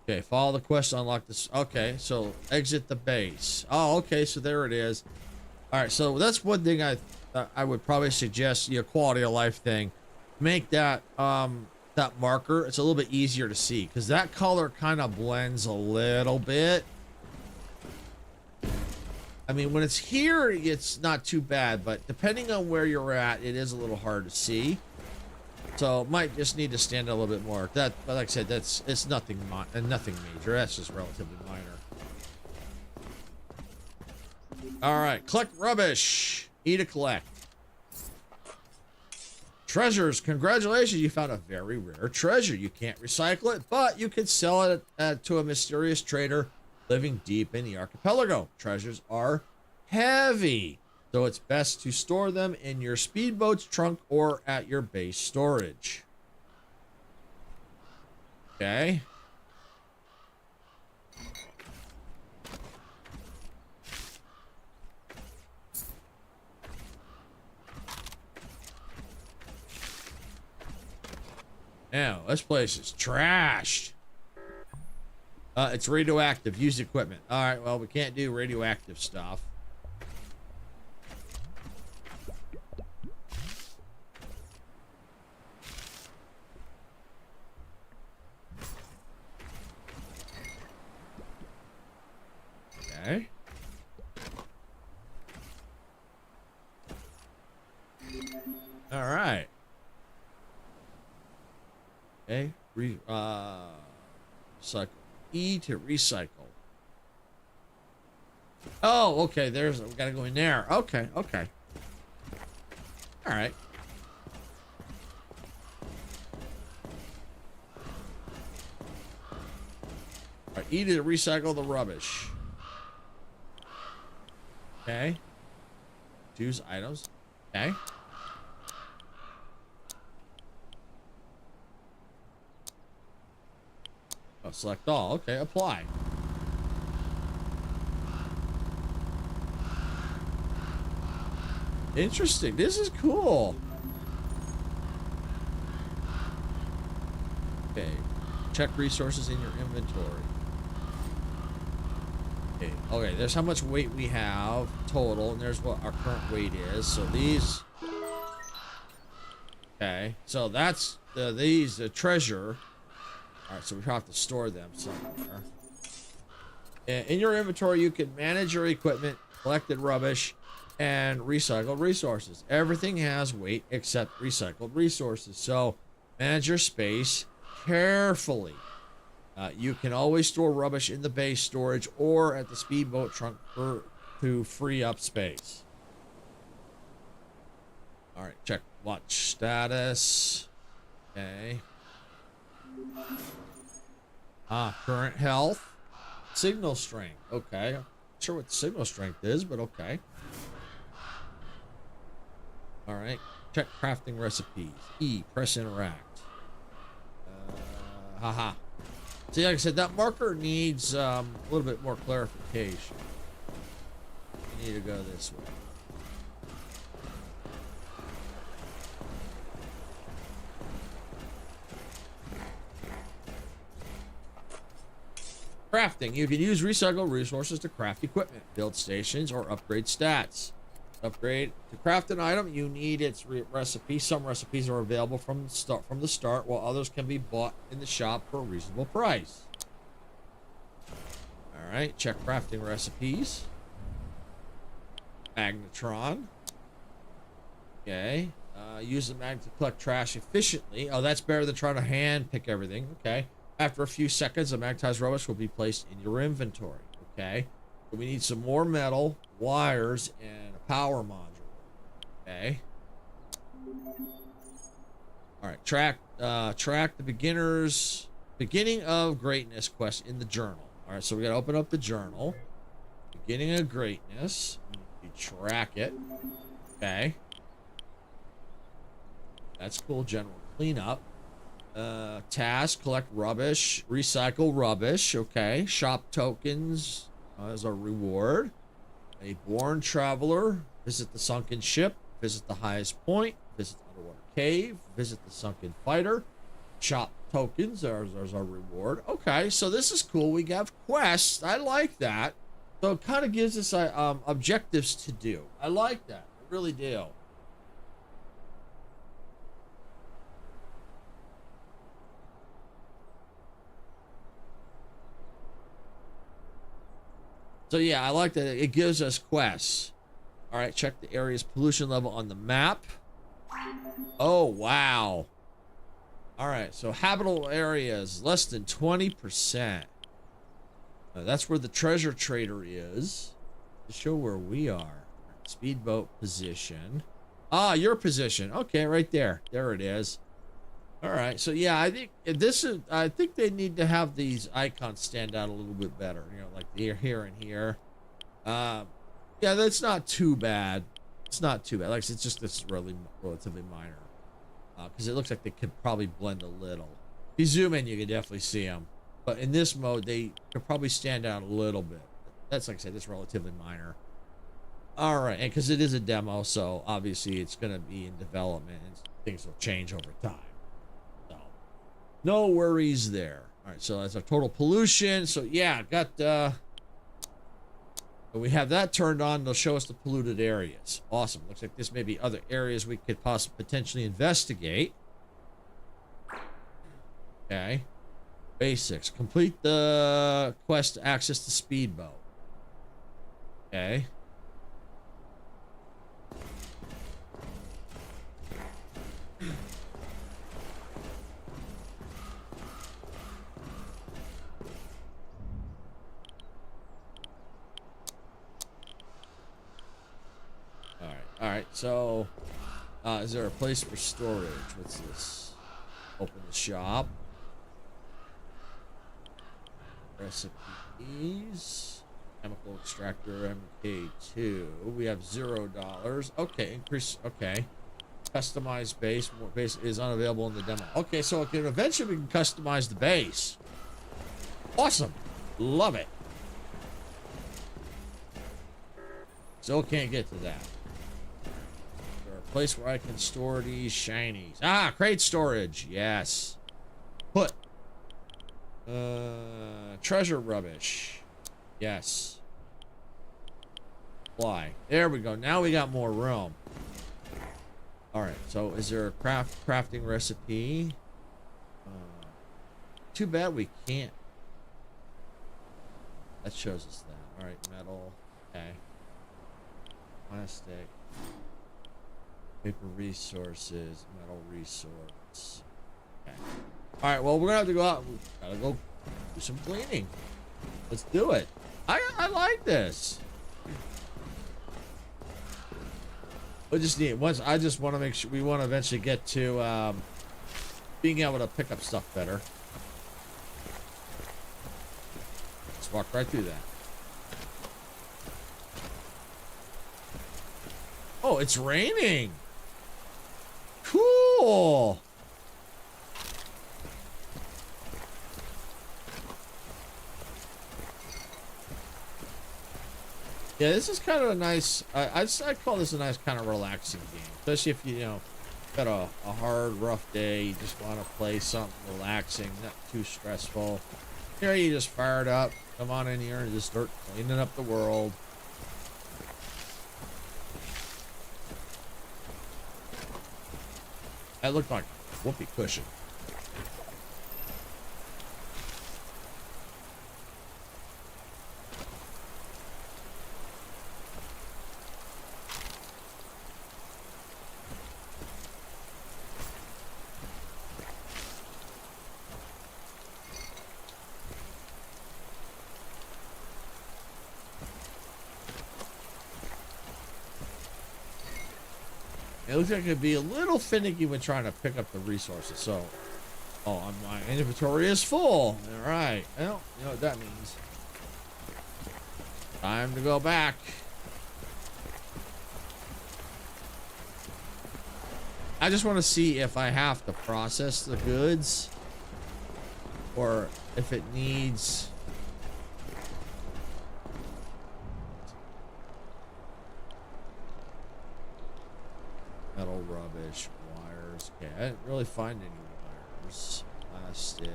Okay, follow the quest to unlock this. Okay, so exit the base. Oh, okay, so there it is. All right, so that's one thing I would probably suggest, quality of life thing. Make that that marker. It's a little bit easier to see because that color kind of blends a little bit. I mean, when it's here, it's not too bad, but depending on where you're at, it is a little hard to see. So might just need to stand a little bit more. But like I said, it's nothing major. That's just relatively minor. All right, collect rubbish. E to collect. Treasures. Congratulations, you found a very rare treasure. You can't recycle it, but you can sell it to a mysterious trader living deep in the archipelago. Treasures are heavy, so it's best to store them in your speedboat's trunk or at your base storage. Okay. Now, this place is trashed. It's radioactive. Use equipment. All right, well, we can't do radioactive stuff. Okay. All right. Okay. Recycle. E to recycle. Oh, okay. We gotta go in there. Okay, okay. All right. All right. E to recycle the rubbish. Okay. Choose items. Okay. Oh, select all. Okay, apply. Interesting. This is cool. Okay. Check resources in your inventory. Okay. Okay, there's how much weight we have total, and there's what our current weight is. So these. Okay. So that's the treasure. All right, so we have to store them somewhere. In your inventory, you can manage your equipment, collected rubbish, and recycled resources. Everything has weight except recycled resources. So manage your space carefully. You can always store rubbish in the base storage or at the speedboat trunk to free up space. All right, check watch status. Okay. Current health. Signal strength. Okay. Not sure what signal strength is, but okay. All right. Check crafting recipes. E. Press interact. Haha. See, like I said, that marker needs a little bit more clarification. You need to go this way. Crafting. You can use recycled resources to craft equipment, build stations, or upgrade stats. Upgrade. To craft an item, you need its recipe. Some recipes are available from the start, while others can be bought in the shop for a reasonable price. All right, check crafting recipes. Magnetron. Okay. Use the magnet to collect trash efficiently. Oh, that's better than trying to hand pick everything. Okay. After a few seconds, the magnetized rubbish will be placed in your inventory. Okay. So we need some more metal, wires, and a power module. Okay. All right. Track the beginning of greatness quest in the journal. All right. So we got to open up the journal. Beginning of greatness. You track it. Okay. That's cool. General cleanup. Task, collect rubbish, recycle rubbish. Okay. Shop tokens as a reward. A born traveler. Visit the sunken ship. Visit the highest point. Visit the underwater cave. Visit the sunken fighter. Shop tokens as our reward. Okay. So this is cool. We have quests. I like that. So it kind of gives us objectives to do. I like that. I really do. So yeah, I like that it gives us quests. All right, check the area's pollution level on the map. Oh, wow. All right, so habitable areas, less than 20%. That's where the treasure trader is. To show where we are. Speedboat position. Ah, your position. Okay, right there. There it is. All right, so yeah, I think they need to have these icons stand out a little bit better. You know, like here and here. Yeah, that's not too bad. It's not too bad. Like it's just this relatively minor. Because it looks like they could probably blend a little. If you zoom in, you can definitely see them. But in this mode, they could probably stand out a little bit. That's like I said, that's relatively minor. All right, and because it is a demo, so obviously it's going to be in development and things will change over time. No worries there. All right, so that's our total pollution. So yeah, we have that turned on. They'll show us the polluted areas. Awesome. Looks like this may be other areas we could potentially investigate. Okay. Basics. Complete the quest to access the speedboat. Okay. All right, so is there a place for storage? What's this? Open the shop. Recipes. Chemical extractor MK2. We have $0. Okay, increase. Okay. Customized base. More base is unavailable in the demo. Okay, so eventually we can customize the base. Awesome. Love it. Still can't get to that. Place where I can store these shinies. Ah, crate storage. Yes. Put. Treasure rubbish. Yes. Fly. There we go. Now we got more room. All right. So is there a crafting recipe? Too bad we can't. That shows us that. All right. Metal. Okay. Plastic. Paper resources, metal resource. Okay. All right, well, we're gonna have to go out. We gotta go do some cleaning. Let's do it. I like this. We just need I just want to make sure we want to eventually get to being able to pick up stuff better. Let's walk right through that. Oh, it's raining. Cool. Yeah, this is kind of a nice. I'd call this a nice kind of relaxing game, especially if you got a hard, rough day. You just want to play something relaxing, not too stressful. Here, you just fire it up. Come on in here and just start cleaning up the world. That looked like whoopee cushion. It looks like it'd be a little finicky when trying to pick up the resources. So, my inventory is full. All right. Well, you know what that means. Time to go back. I just want to see if I have to process the goods or if it needs... metal, rubbish, wires. Okay, I didn't really find any wires. Plastic.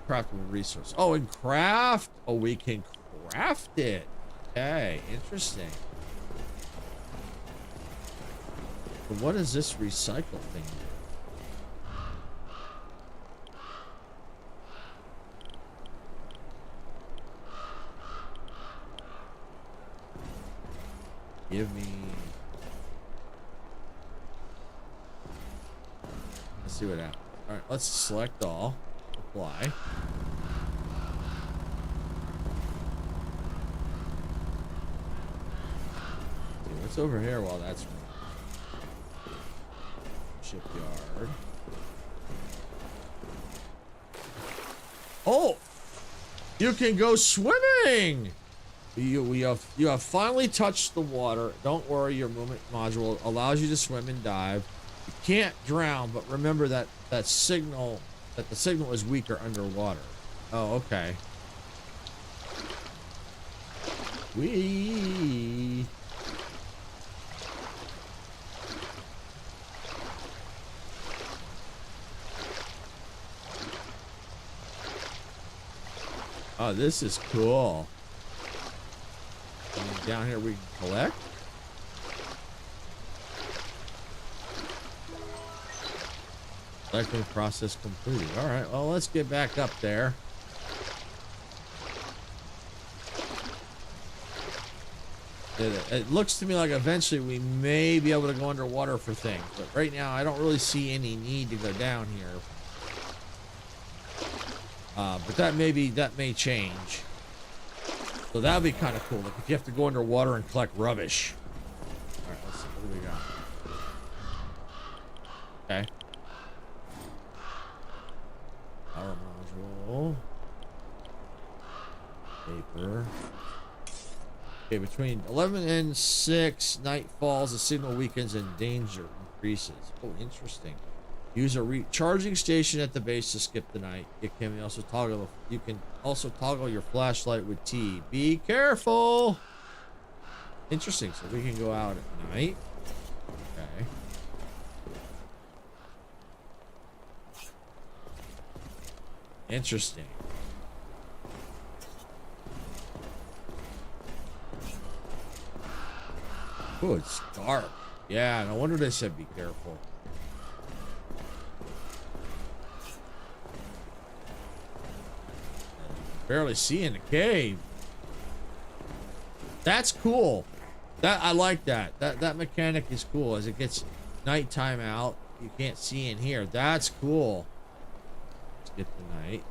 Craftable resource. Oh, and craft. Oh, we can craft it. Okay, interesting. But what does this recycle thing do? Give me... Let's see what happens. All right, let's select all. Apply. See what's over here while that's running. Shipyard. Oh! You can go swimming! You have finally touched the water. Don't worry, your movement module allows you to swim and dive. You can't drown, but remember that the signal is weaker underwater. Oh, okay. Whee! Oh, this is cool. And down here we can collect. Collecting process completed. All right, well, let's get back up there. It looks to me like eventually we may be able to go underwater for things, but right now I don't really see any need to go down here. But that may change. So that would be kind of cool. Like if you have to go underwater and collect rubbish. All right, let's see. What do we got? Okay. Power module. Paper. Okay, between 11 and 6, night falls, the signal weakens, and danger increases. Oh, interesting. Use a recharging station at the base to skip the night. You can also toggle your flashlight with T. Be careful. Interesting. So we can go out at night. Okay. Interesting. Oh, it's dark. Yeah, no wonder they said be careful. Barely see in the cave. That's cool. I like that. That mechanic is cool. As it gets nighttime out, you can't see in here. That's cool. Let's get the night.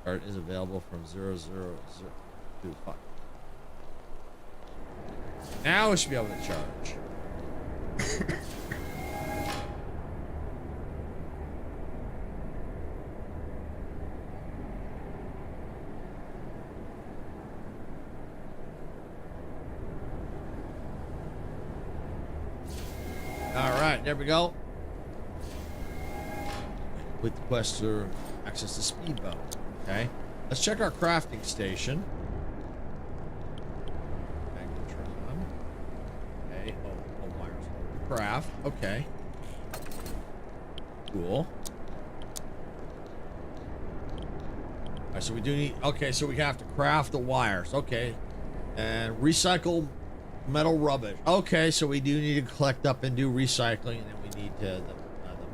Card is available from 000 to 5. Now we should be able to charge. Alright, there we go. With the quest to access the speedboat. Okay. Let's check our crafting station. Okay. Oh, wires. Craft. Okay. Cool. Alright, so we do need... Okay, so we have to craft the wires. Okay. And recycle metal rubbish. Okay, so we do need to collect up and do recycling, and then we need the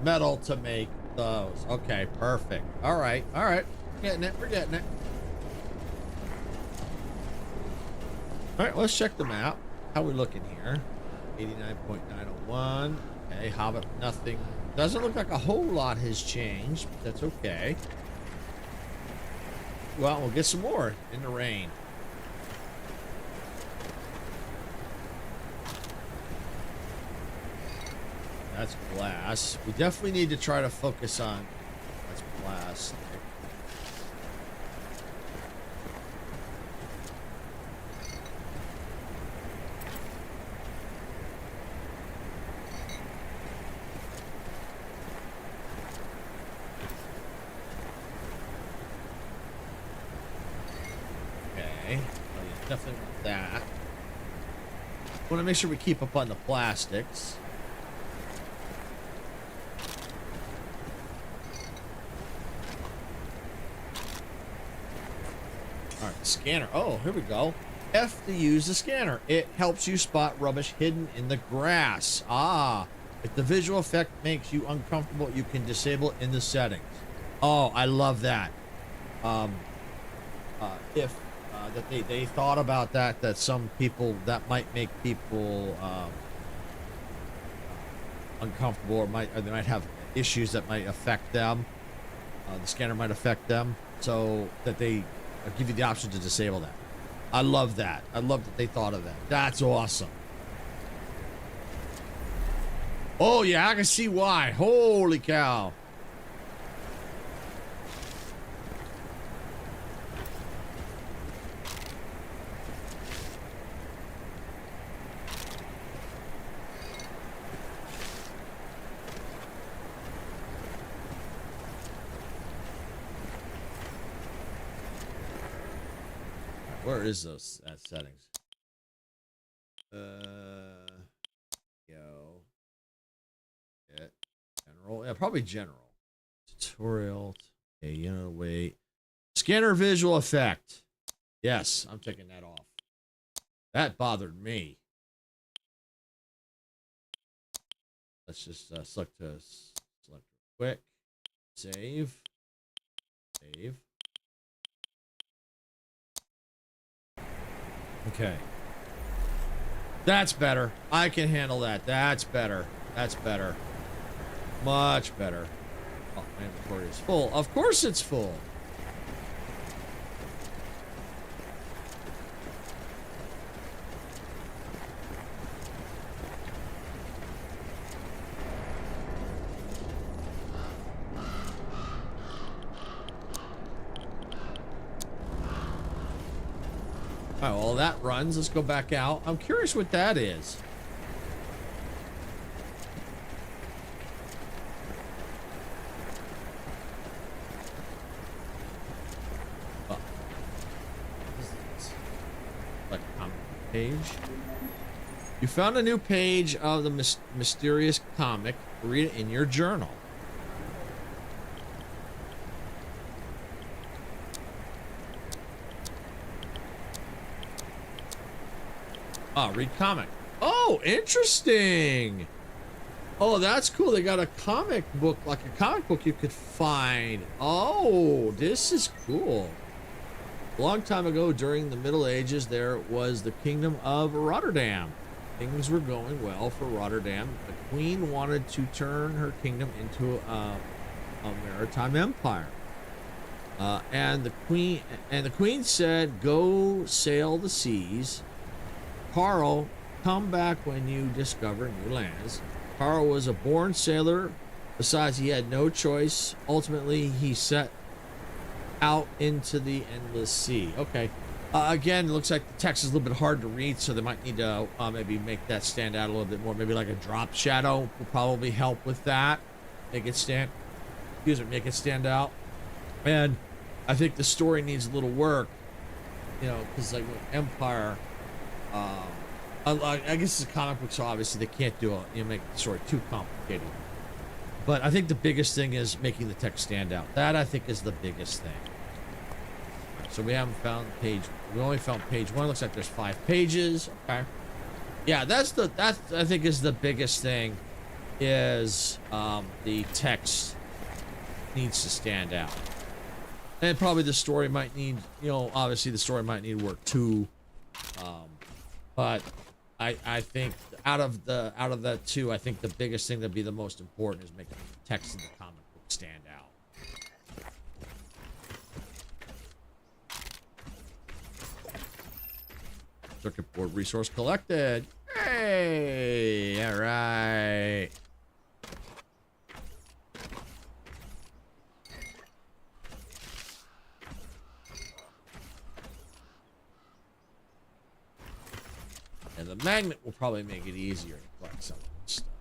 metal to make those. Okay, perfect. All right, all right. Getting it. We're getting it. All right, let's check the map. How we looking here? 89.901. Okay, Hobbit, nothing. Doesn't look like a whole lot has changed, but that's okay. Well, we'll get some more in the rain. That's glass. We definitely need to try to focus on. That's glass. Okay. Oh, yeah, definitely want that. Want to make sure we keep up on the plastics. All right, scanner. Oh, here we go. F to use the scanner. It helps you spot rubbish hidden in the grass. Ah, if the visual effect makes you uncomfortable, you can disable it in the settings. Oh, I love that. If that they thought about that some people that might make people uncomfortable, or they might have issues that might affect them. The scanner might affect them, so that they give you the option to disable that. I love that. I love that they thought of that. That's awesome. Oh yeah, I can see why. Holy cow. Where is those settings? Yeah, general. Yeah, probably general. Tutorial. Okay, you know, wait. Scanner visual effect. Yes, I'm taking that off. That bothered me. Let's just select quick. Save. Save. Okay. That's better. I can handle that. That's better. That's better. Much better. Oh, my inventory is full. Of course it's full. Oh, well, that runs. Let's go back out. I'm curious what that is. Oh. Like a comic page. You found a new page of the mysterious comic. Read it in your journal. Oh, read comic. Oh, interesting. Oh, that's cool. They got a comic book, like a comic book you could find. Oh, this is cool. A long time ago, during the Middle Ages, there was the Kingdom of Rotterdam. Things were going well for Rotterdam. The Queen wanted to turn her kingdom into a maritime empire. And the Queen said, "Go sail the seas. Carl, come back when you discover new lands." Carl was a born sailor. Besides, he had no choice. Ultimately, he set out into the endless sea. Okay. Again, it looks like the text is a little bit hard to read, so they might need to maybe make that stand out a little bit more. Maybe like a drop shadow will probably help with that. Make it stand out. And I think the story needs a little work, you know, because like with Empire, I guess it's a comic book, so obviously they can't make the story too complicated. But I think the biggest thing is making the text stand out. That I think is the biggest thing. so we haven't found page. We only found page 1. Looks like there's 5 pages. Okay. Yeah, that's I think is the biggest thing. Is the text needs to stand out, and probably the story might need, obviously the story might need work too, but I think out of the two, I think the biggest thing that'd be the most important is making the text in the comic book stand out. Circuit board resource collected. Hey, all right. And the magnet will probably make it easier to collect some of this stuff.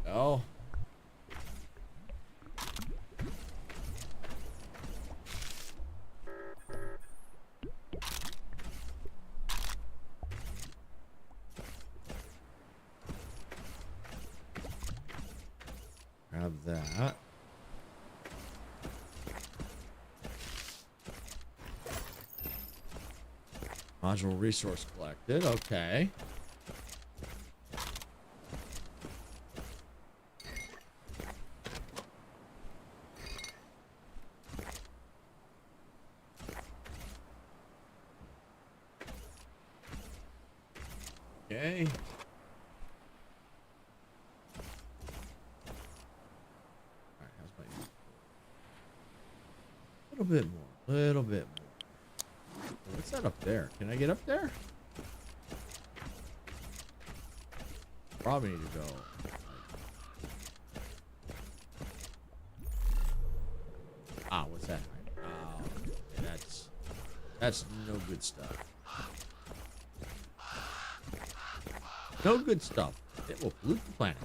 Oh. Grab that. Module resource collected. Okay. Okay. Alright, how's my a little bit more, little bit more. What's that up there? Can I get up there? Probably need to go. Ah, what's that? Oh, okay, that's no good stuff. No good stuff. It will pollute the planet.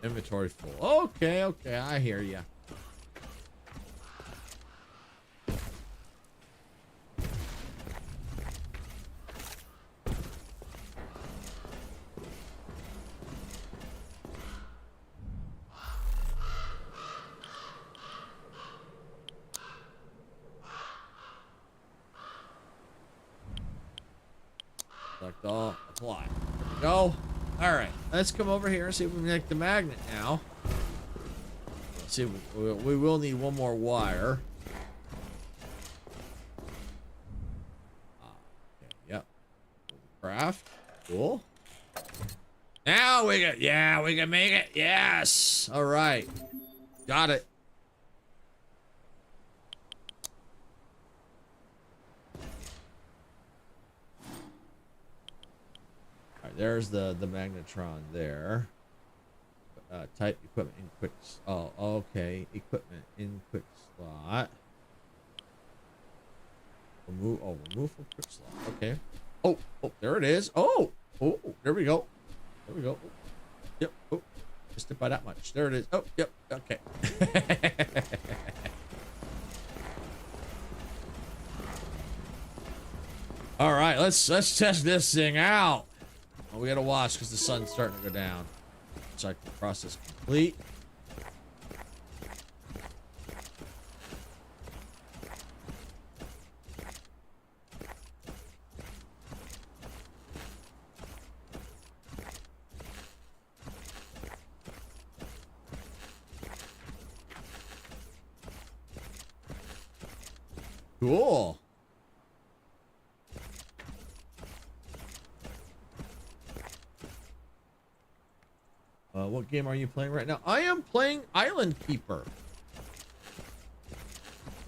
Inventory full. Okay, okay, I hear ya. Select all, apply. There we go. Alright, let's come over here and see if we can make the magnet now. Let's see, we will need one more wire. Okay, yep. Craft. Cool. Now we can, yeah, we can make it. Yes. Alright. Got it. There's the magnetron there. Type equipment in quick. Oh, okay. Equipment in quick slot. Remove. Oh, remove from quick slot. Okay. Oh, there it is. Oh, there we go. There we go. Oh, yep. Oh, just it by that much. There it is. Oh, yep. Okay. All right. Let's test this thing out. Oh, we gotta watch because the sun's starting to go down. Check the process complete. Cool. What game are you playing right now? I am playing Island Keeper.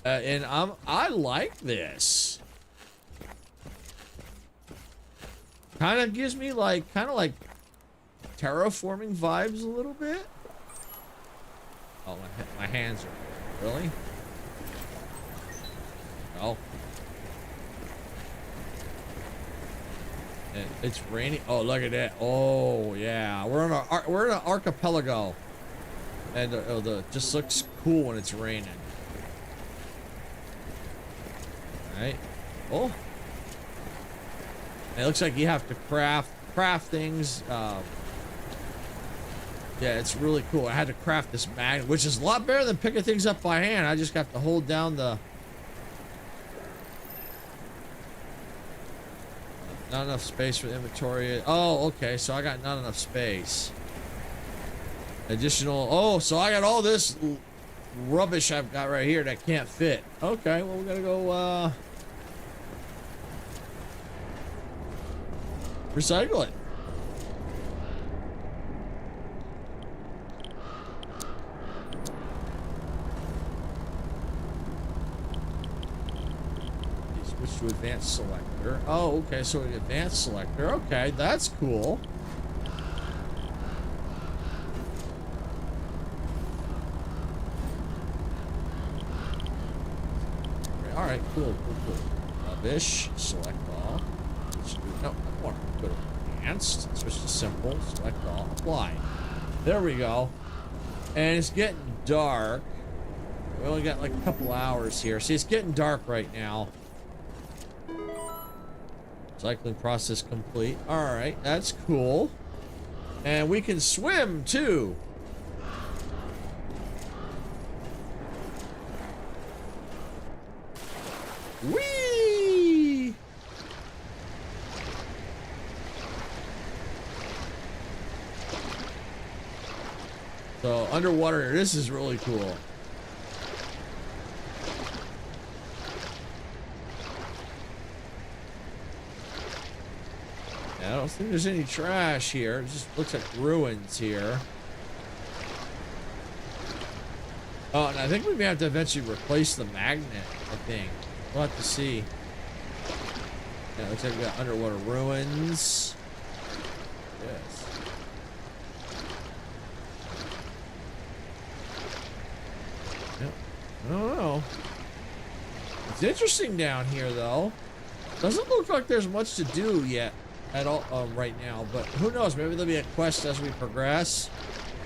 And I like this. Kind of gives me like terraforming vibes a little bit. Oh, my hands are really. Oh. It's raining. Oh, look at that. Oh, yeah. We're in an archipelago. And just looks cool when it's raining. All right. Oh. And it looks like you have to craft things. Yeah, it's really cool. I had to craft this magnet, which is a lot better than picking things up by hand. I just got to hold down the... Not enough space for the inventory. Oh, okay. So I got not enough space. Additional... Oh, so I got all this rubbish I've got right here that can't fit. Okay, well, we gotta go, recycle it. Switch to advanced selector. Oh, okay, so an advanced selector. Okay, that's cool. All right, cool. Rubbish, select all. No, I want to go to advanced. Switch to simple, select all, apply. There we go. And it's getting dark. We only got like a couple hours here. See, it's getting dark right now. Cycling process complete. All right, that's cool. And we can swim too. Whee! So underwater, this is really cool. I don't think there's any trash here. It just looks like ruins here. Oh, and I think we may have to eventually replace the magnet, I think. We'll have to see. Yeah, it looks like we got underwater ruins. Yes. Yep. I don't know. It's interesting down here, though. Doesn't look like there's much to do yet. At all right now, but who knows, maybe there'll be a quest as we progress.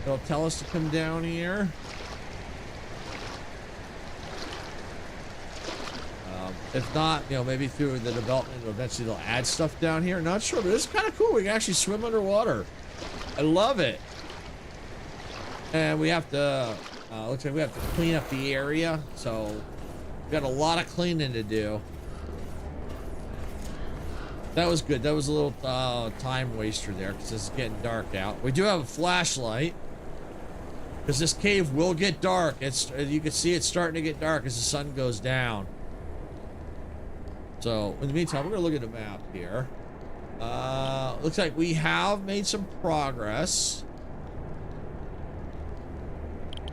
They'll tell us to come down here. If not, you know, maybe through the development eventually they'll add stuff down here. Not sure, but it's kind of cool. We can actually swim underwater. I love it. And we have to looks like we have to clean up the area, so we got a lot of cleaning to do. That was good. That was a little time waster there because it's getting dark out. We do have a flashlight because this cave will get dark. It's, you can see it's starting to get dark as the sun goes down. So in the meantime, we're gonna look at the map here. Looks like we have made some progress.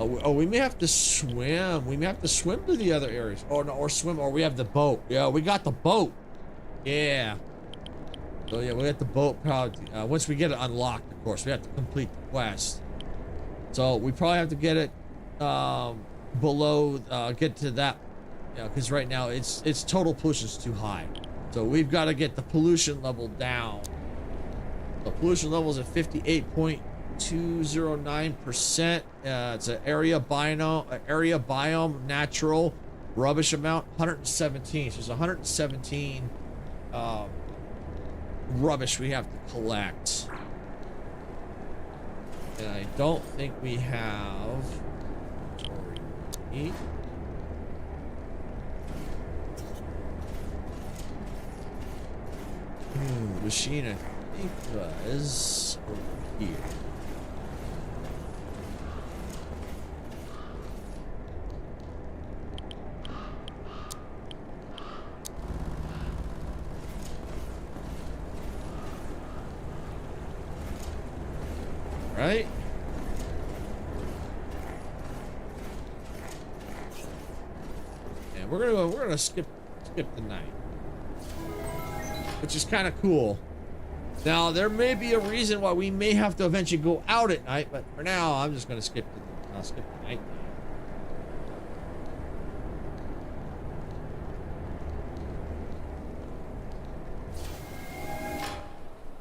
Oh, we may have to swim. We may have to swim to the other areas. Or no, or swim, or we have the boat. Yeah, we got the boat. Yeah. So yeah, we got the boat probably, once we get it unlocked, of course, we have to complete the quest. So we probably have to get it below, get to that, you know, because right now it's total pollution is too high. So we've got to get the pollution level down. The pollution level is at 58.209%. It's an area biome natural rubbish amount 117. So there's 117 rubbish we have to collect. And I don't think we have machine, I think was over here. Right? And we're gonna skip the night, which is kind of cool. Now there may be a reason why we may have to eventually go out at night, but for now I'm just gonna skip the night.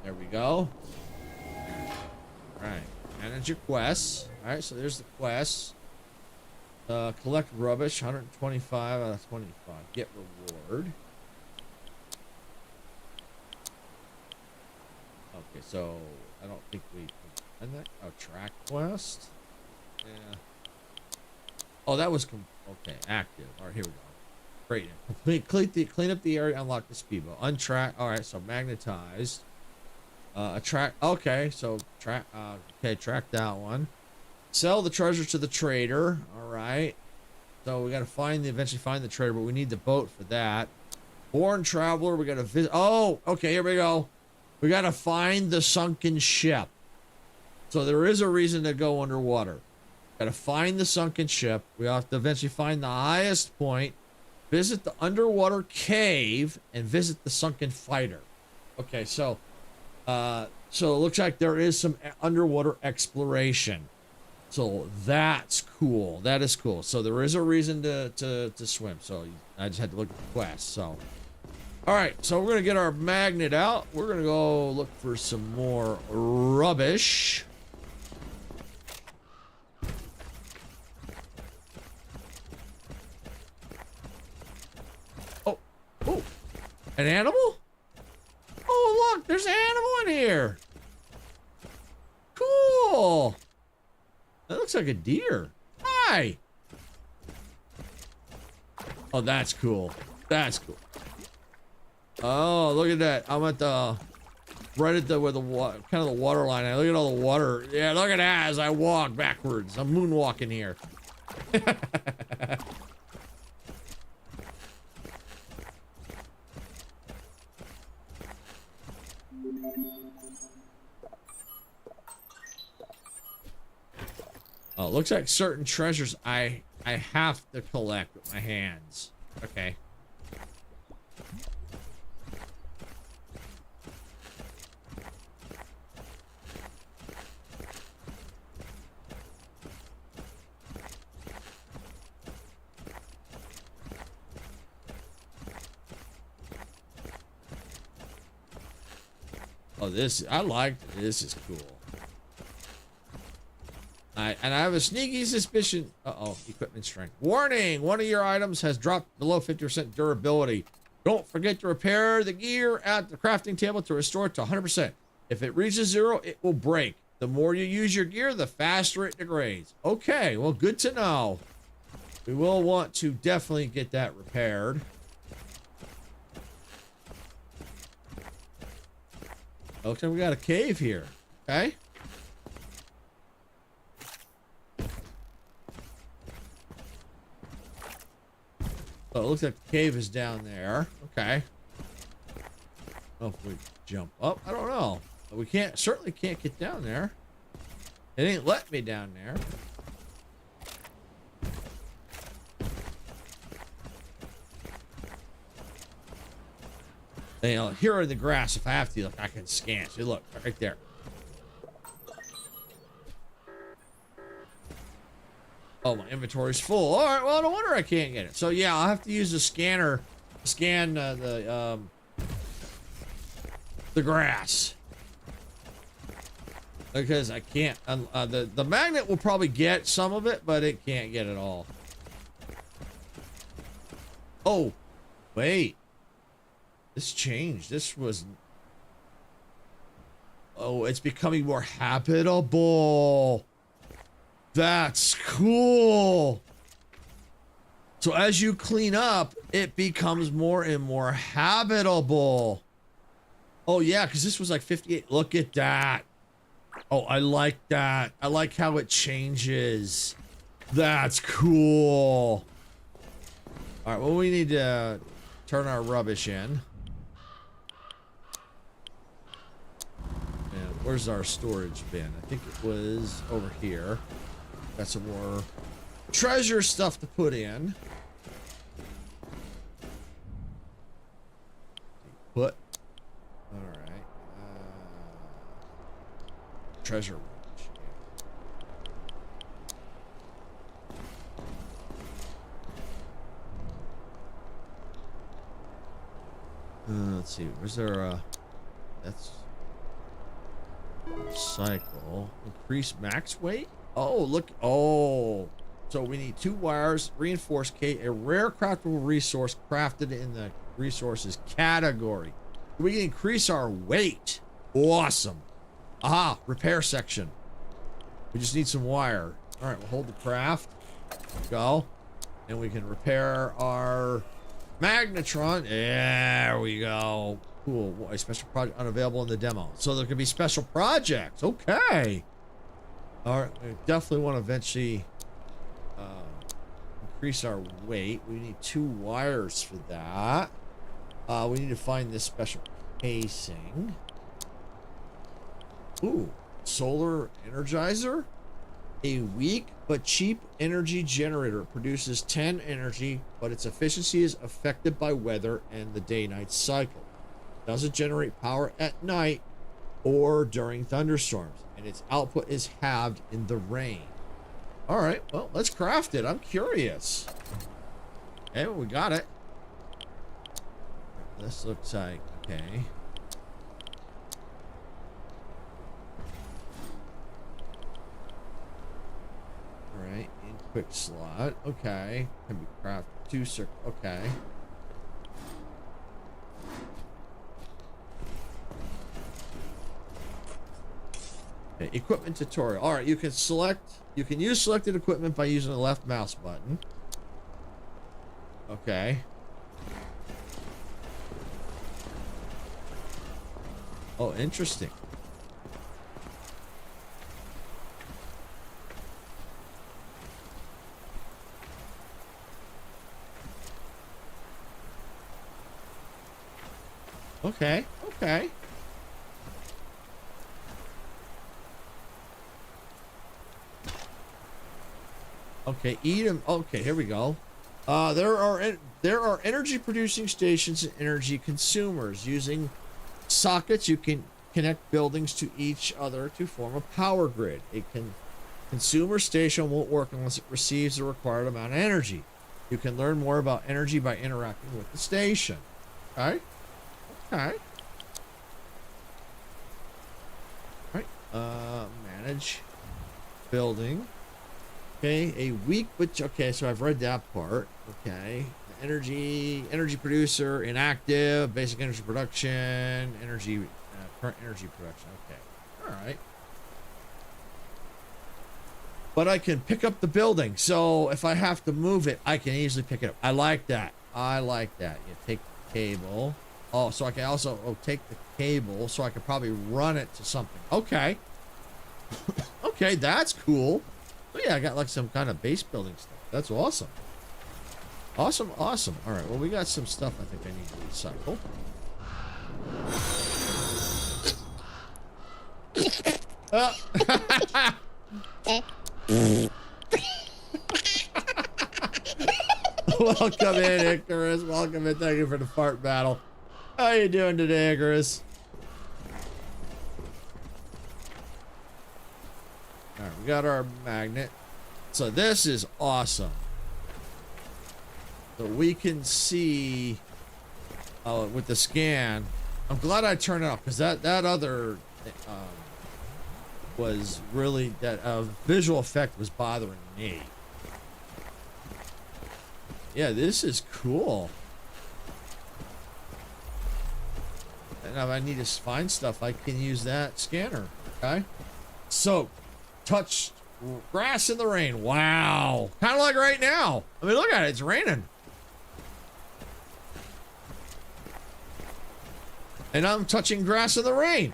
There we go. All right. Manage your quests. All right, so there's the quests. Collect rubbish, 125 out of 25. Get reward. Okay, so I don't think we can that. Oh, track quest. Yeah. Oh, that was okay. Active. All right, here we go. Great. Clean up the area. Unlock the speedboat. Untrack. All right, so magnetized. Track. Okay, so track. Okay, track that one. Sell the treasure to the trader. All right. So we got to eventually find the trader, but we need the boat for that. Born traveler. We got to visit. Oh, okay. Here we go. We got to find the sunken ship. So there is a reason to go underwater. Got to find the sunken ship. We have to eventually find the highest point, visit the underwater cave, and visit the sunken fighter. Okay, so it looks like there is some underwater exploration. So that's cool. That is cool. So there is a reason to swim. So I just had to look at the quest. So, all right. So we're gonna get our magnet out. We're gonna go look for some more rubbish. Oh, an animal? Oh, look, there's an animal in here. Cool. That looks like a deer. Hi. Oh, that's cool. That's cool. Oh, look at that. I'm at the right at the where the water, kind of the water line. I look at all the water. Yeah, look at that as I walk backwards. I'm moonwalking here. Oh, looks like certain treasures I have to collect with my hands. Okay. Oh, this is cool. And I have a sneaky suspicion. Uh-oh, equipment strength. Warning, one of your items has dropped below 50% durability. Don't forget to repair the gear at the crafting table to restore it to 100%. If it reaches 0, it will break. The more you use your gear, the faster it degrades. Okay, well, good to know. We will want to definitely get that repaired. Looks like we got a cave here. Okay. Oh, it looks like the cave is down there. Okay. Oh, if we jump up, I don't know. But we certainly can't get down there. It ain't let me down there. You know, here in the grass, if I have to, look, I can scan. See, look, right there. Oh, my inventory's full. All right, well, no wonder I can't get it. So, yeah, I'll have to use the scanner to scan the grass. Because I can't, the magnet will probably get some of it, but it can't get it all. Oh, wait. This changed. This was... Oh, it's becoming more habitable. That's cool. So as you clean up, it becomes more and more habitable. Oh, yeah, because this was like 58. Look at that. Oh, I like that. I like how it changes. That's cool. All right, well, we need to turn our rubbish in. And where's our storage bin? I think it was over here. Got some more treasure stuff to put in. Put. All right. Treasure. Let's see. Was there a... That's... cycle. Increase max weight. Oh, look. Oh, so we need 2 wires, reinforced K, a rare craftable resource crafted in the resources category. We can increase our weight. Awesome. Aha, repair section. We just need some wire. All right, we'll hold the craft. Go. And we can repair our magnetron. There we go. Cool. Boy, special project unavailable in the demo. So there could be special projects. Okay. All right. We definitely want to eventually increase our weight. We need 2 wires for that. We need to find this special casing. Ooh. Solar energizer. A weak but cheap energy generator. It produces 10 energy, but its efficiency is affected by weather and the day-night cycle. Doesn't generate power at night or during thunderstorms, and its output is halved in the rain. All right, well, let's craft it. I'm curious. Okay, well, we got it. This looks like, okay. All right, in quick slot. Okay, can be crafted 2 circle. Okay. Okay, equipment tutorial. All right, you can use selected equipment by using the left mouse button. Okay. Oh, interesting. Okay, okay. Okay, eat them. Okay, here we go. There are energy producing stations and energy consumers. Using sockets, you can connect buildings to each other to form a power grid. A consumer station won't work unless it receives the required amount of energy. You can learn more about energy by interacting with the station. Okay. Okay. All right. Manage building. Okay, a weak but okay, so I've read that part. Okay. Energy producer, inactive, basic energy production, current energy production. Okay. All right. But I can pick up the building. So if I have to move it, I can easily pick it up. I like that. I like that. You take the cable. Oh, so I can also take the cable so I can probably run it to something. Okay. Okay, that's cool. Oh yeah, I got like some kind of base building stuff. That's awesome. Awesome, awesome. All right, well, we got some stuff I think I need to recycle. Welcome in, Icarus. Welcome in. Thank you for the fart battle. How you doing today, Icarus? All right, we got our magnet. So this is awesome. So we can see with the scan. I'm glad I turned it off because that other was really that visual effect was bothering me. Yeah, this is cool. And if I need to find stuff, I can use that scanner. Okay. So, touch grass in the rain. Wow. Kind of like right now. I mean, look at it. It's raining. And I'm touching grass in the rain.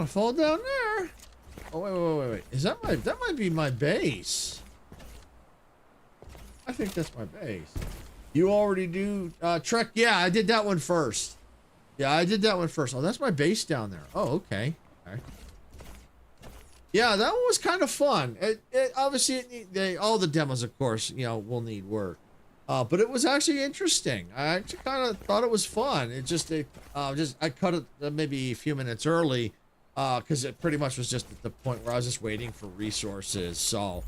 want to fall down there. Oh, wait. Is that that might be my base. I think that's my base. You already do, Trek? Yeah, I did that one first. Yeah, I did that one first. Oh, that's my base down there. Oh, okay. Yeah, that one was kind of fun. Obviously, all the demos, of course, you know, will need work. But it was actually interesting. I actually kind of thought it was fun. I cut it maybe a few minutes early, because it pretty much was just at the point where I was just waiting for resources. So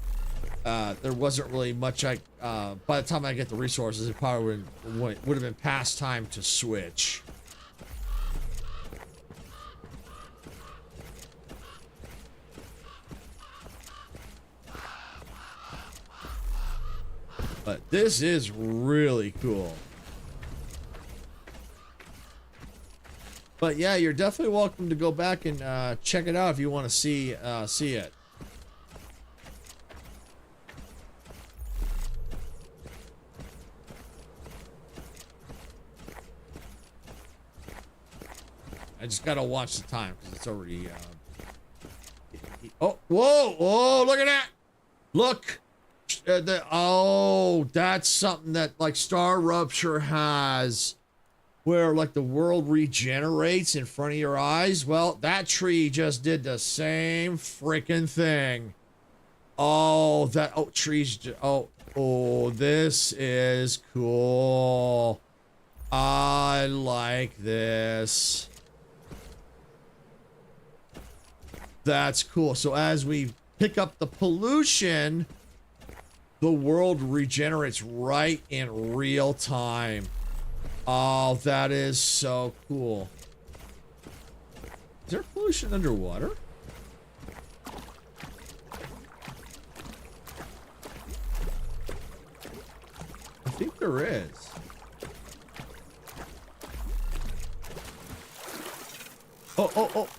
there wasn't really much. By the time I get the resources, it probably would have been past time to switch. But this is really cool. But yeah, you're definitely welcome to go back and check it out if you want to see it. I just gotta watch the time because it's already. Oh, whoa! Look at that! Look. That's something that like Star Rupture has, where like the world regenerates in front of your eyes. Well, that tree just did the same freaking thing. This is cool. I like this. That's cool. So as we pick up the pollution, the world regenerates right in real time. Oh, that is so cool. Is there pollution underwater? I think there is. Oh.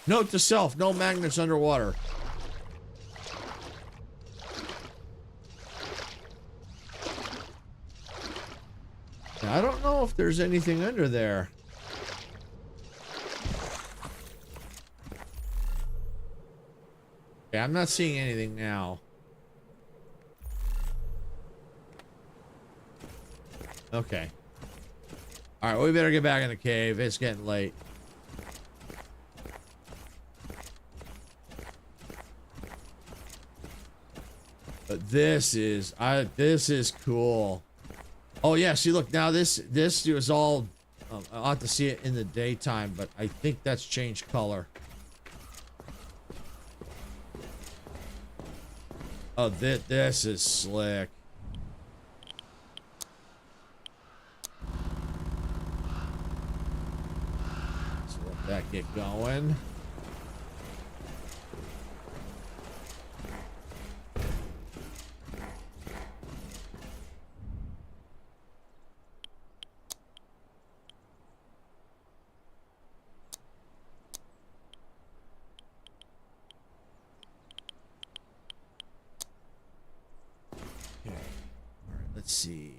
Note to self, no magnets underwater. I don't know if there's anything under there. Okay, I'm not seeing anything now. Okay. Alright, we better get back in the cave. It's getting late. But this is cool. Oh yeah, see, look, now this is all. I'll have to see it in the daytime, but I think that's changed color. Oh, this is slick. So let that get going. Let's see.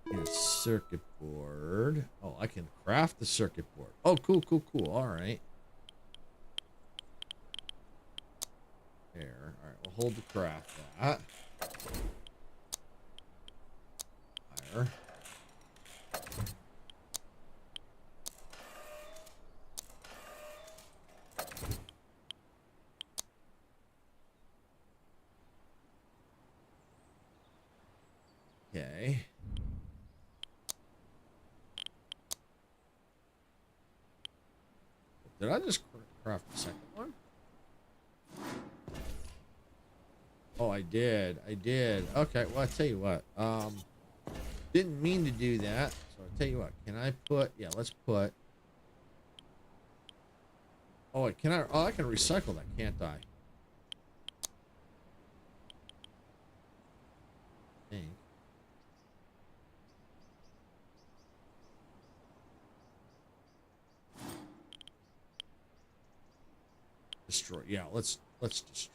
Here's circuit board. Oh, I can craft the circuit board. Oh, cool. All right. There. All right, we'll hold the craft that. Fire. Okay. Did I just craft the second one? Oh, I did. Okay, well, I'll tell you what. Didn't mean to do that. So I'll tell you what. Can I put... Yeah, let's put... Oh, can I... Oh, I can recycle that, can't I? Dang. Destroy. Yeah, let's destroy.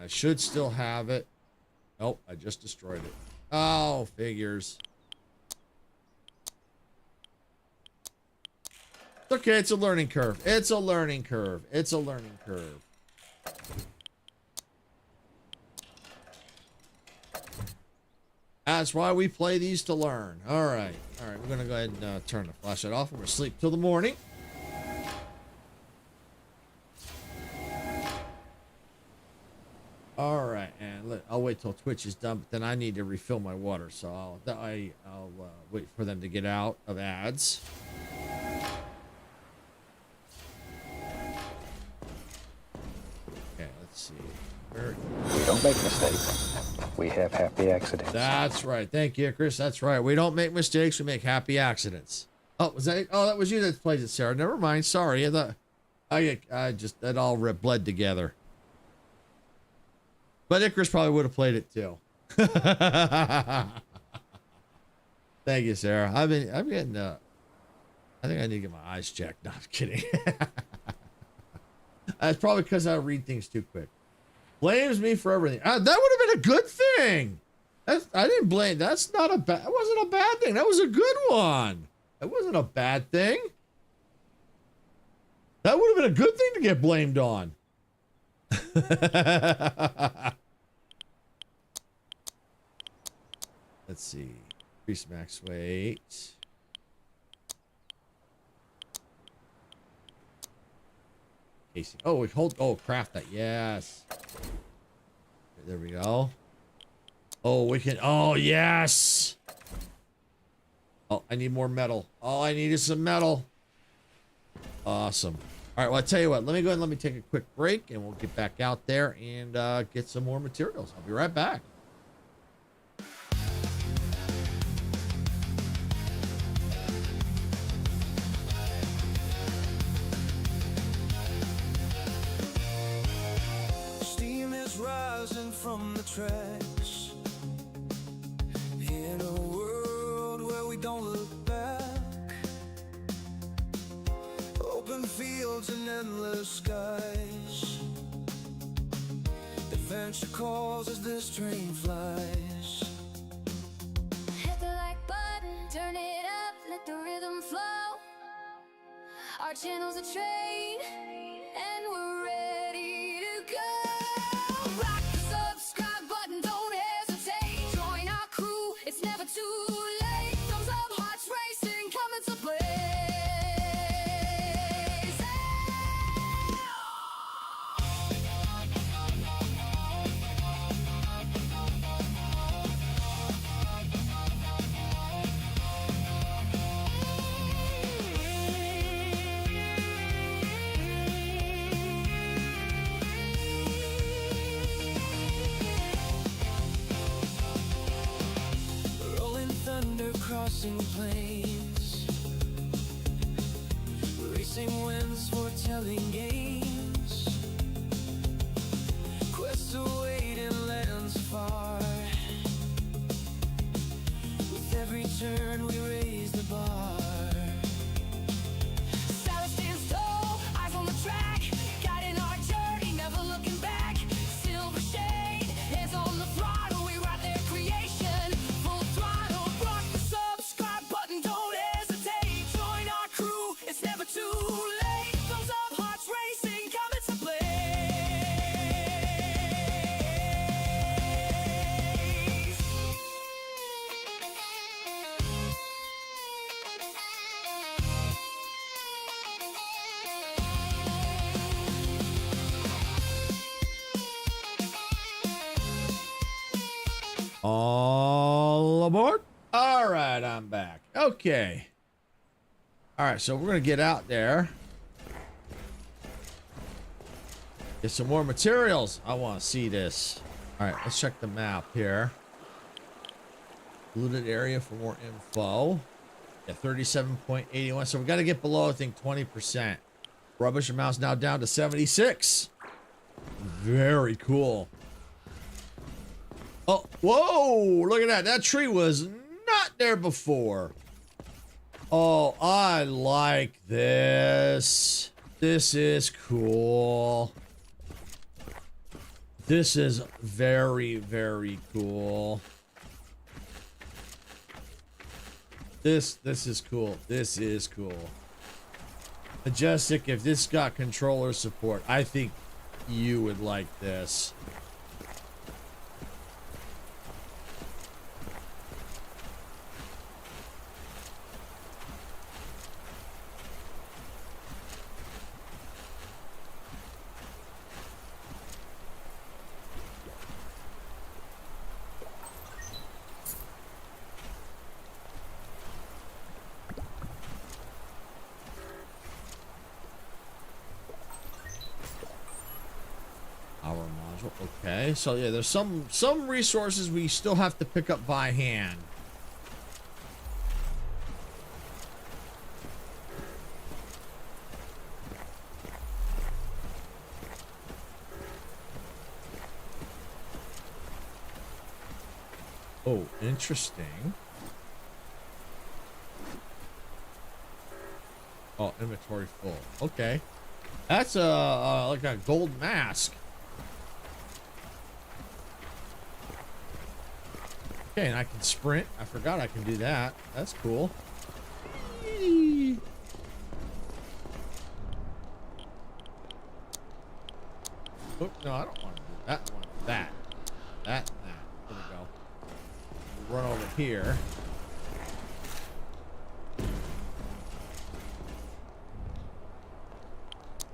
I should still have it. Oh, I just destroyed it. Oh, figures. It's okay, it's a learning curve. It's a learning curve. It's a learning curve. That's why we play these, to learn. All right. All right, we're going to go ahead and turn the flashlight off. We're going to sleep till the morning. All right, and I'll wait till Twitch is done, but then I need to refill my water, so I'll wait for them to get out of ads. Okay, let's see. We don't make mistakes. We have happy accidents. That's right. Thank you, Chris. That's right. We don't make mistakes. We make happy accidents. Oh, was that? Oh, that was you that played it, Sarah. Never mind. Sorry. I thought I just that all bled together. But Icarus probably would have played it too. Thank you, Sarah. I'm getting I think I need to get my eyes checked. No, I'm kidding. That's probably because I read things too quick. Blames me for everything. That would have been a good thing. I didn't blame. That's not a bad. That wasn't a bad thing. That was a good one. That wasn't a bad thing. That would have been a good thing to get blamed on. Let's see. Increase max weight. Casing. Oh, we hold. Oh, craft that. Yes. There we go. Oh, we can. Oh, yes. Oh, I need more metal. All I need is some metal. Awesome. All right. Well, I'll tell you what. Let me go ahead and let me take a quick break, and we'll get back out there and get some more materials. I'll be right back. Rising from the trash in a world where we don't look back. Open fields and endless skies. Adventure calls as this train flies. Hit the like button, turn it up, let the rhythm flow. Our channel's a train, and we're ready to go. Rock the subscribe button, don't hesitate. Join our crew, it's never too late. Thumbs up, hearts racing, coming to play. Crossing plains, racing winds, foretelling games, quests await in lands far. With every turn we raise the bar. Silence stands tall, eyes on the track, guiding our journey, never looking back. Silver shade, hands on the throttle, we ride their creation. Full throttle, rock the subscribe button, don't hesitate. Join our crew, it's never too late. Thumbs up, hearts racing, coming to play. All aboard. All right, I'm back. Okay. All right, so we're going to get out there. Get some more materials. I want to see this. All right, let's check the map here. Looted area for more info. Yeah, 37.81. So we got to get below, I think, 20%. Rubbish amount's now down to 76. Very cool. Oh, whoa, look at that. That tree was not there before. Oh, I like this. This is cool. This is very, very cool. This is cool. This is cool. Majestic, if this got controller support, I think you would like this. Okay, so yeah, there's some resources we still have to pick up by hand. Oh, interesting. Oh, inventory full. Okay, that's like a gold mask. Okay, and I can sprint. I forgot I can do that. That's cool. Oh, no, I don't want to do that. I want that. That and that. There we go. We'll run over here.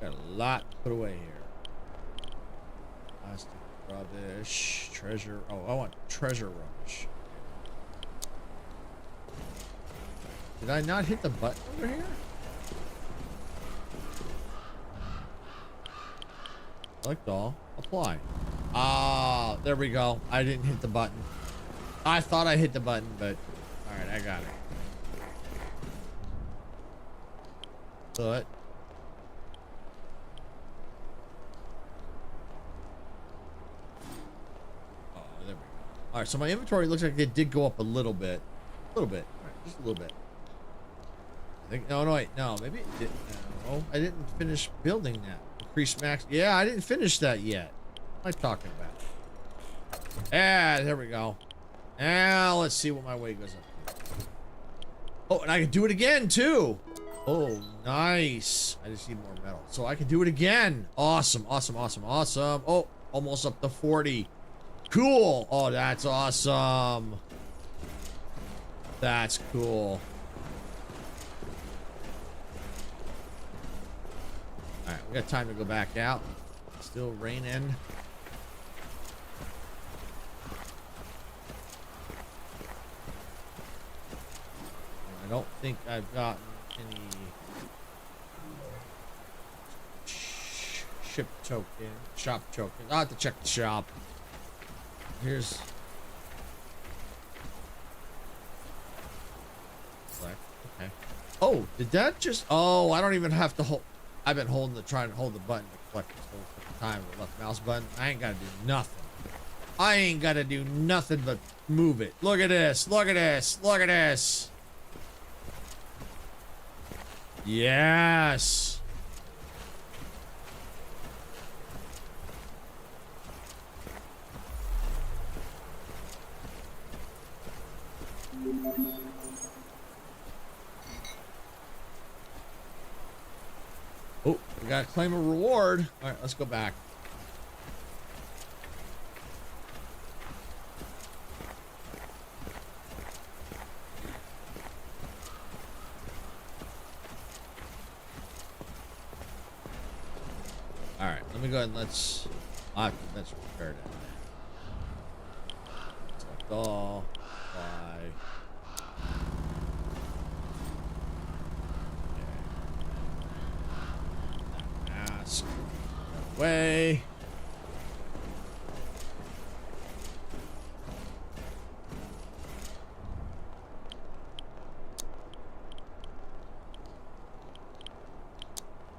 Got a lot to put away here. Plastic, rubbish, treasure. Oh, I want treasure rubbish. Did I not hit the button over here? Select all. Apply. Ah, there we go. I didn't hit the button. I thought I hit the button, but alright, I got it. But oh, there we go. Alright, so my inventory looks like it did go up a little bit. A little bit. Alright, just a little bit. I think no, wait, no, maybe it didn't. No, I didn't finish building that. Increase max. Yeah, I didn't finish that yet. What am I talking about? Yeah, there we go. Now let's see what my weight goes up. Oh, and I can do it again too. Oh, nice. I just need more metal, so I can do it again. Awesome, awesome, awesome, awesome. Oh, almost up to 40. Cool. Oh, that's awesome. That's cool. Alright, we got time to go back out. Still raining. I don't think I've gotten any ship token, shop token. I'll have to check the shop. Here's okay. Oh, did that just? Oh, I don't even have to hold. I've been trying to hold the button to collect this whole time with the left mouse button. I ain't gotta do nothing. I ain't gotta do nothing but move it. Look at this. Look at this. Look at this. Yes. Oh, we gotta claim a reward. All right, let's go back. All right, let me go ahead and let's repair that. Select all. Apply. Mask. Away.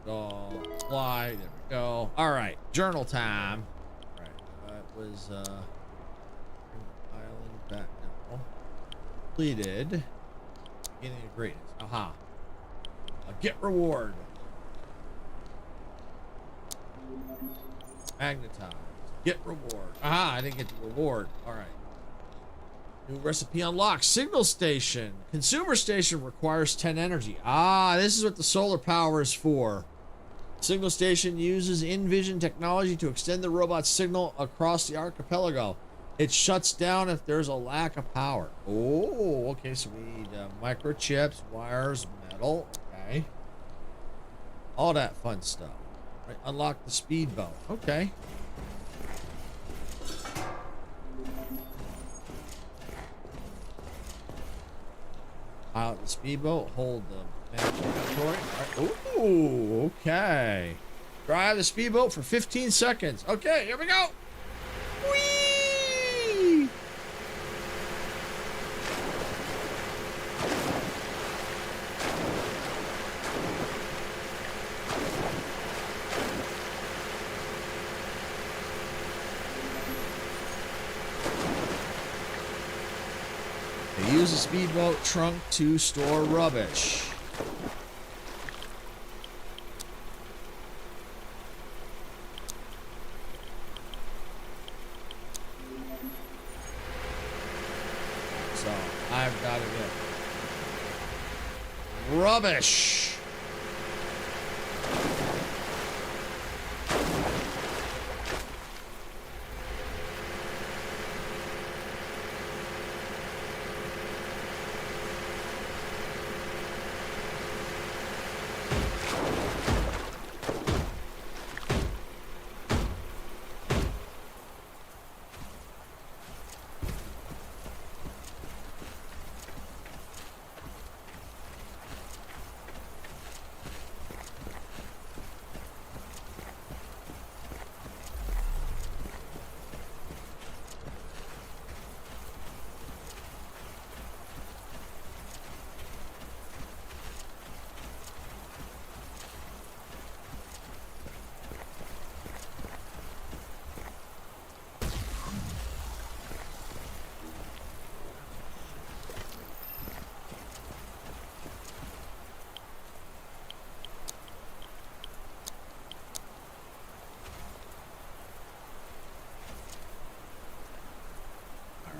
Go. Apply. There we go. All right. Journal time. All right. That was island back now. Completed. Beginning of greatness. Aha. Get reward. Magnetized. Get reward. Aha, I didn't get the reward. All right. New recipe unlocked. Signal station. Consumer station requires 10 energy. Ah, this is what the solar power is for. Signal station uses in-vision technology to extend the robot's signal across the archipelago. It shuts down if there's a lack of power. Oh, okay. So we need microchips, wires, metal. Okay. All that fun stuff. Right. Unlock the speedboat. Okay. Out the speedboat. Hold the map inventory. All right. Ooh, okay. Drive the speedboat for 15 seconds. Okay, here we go. Whee! They use the speedboat trunk to store rubbish. So I've got to get rubbish.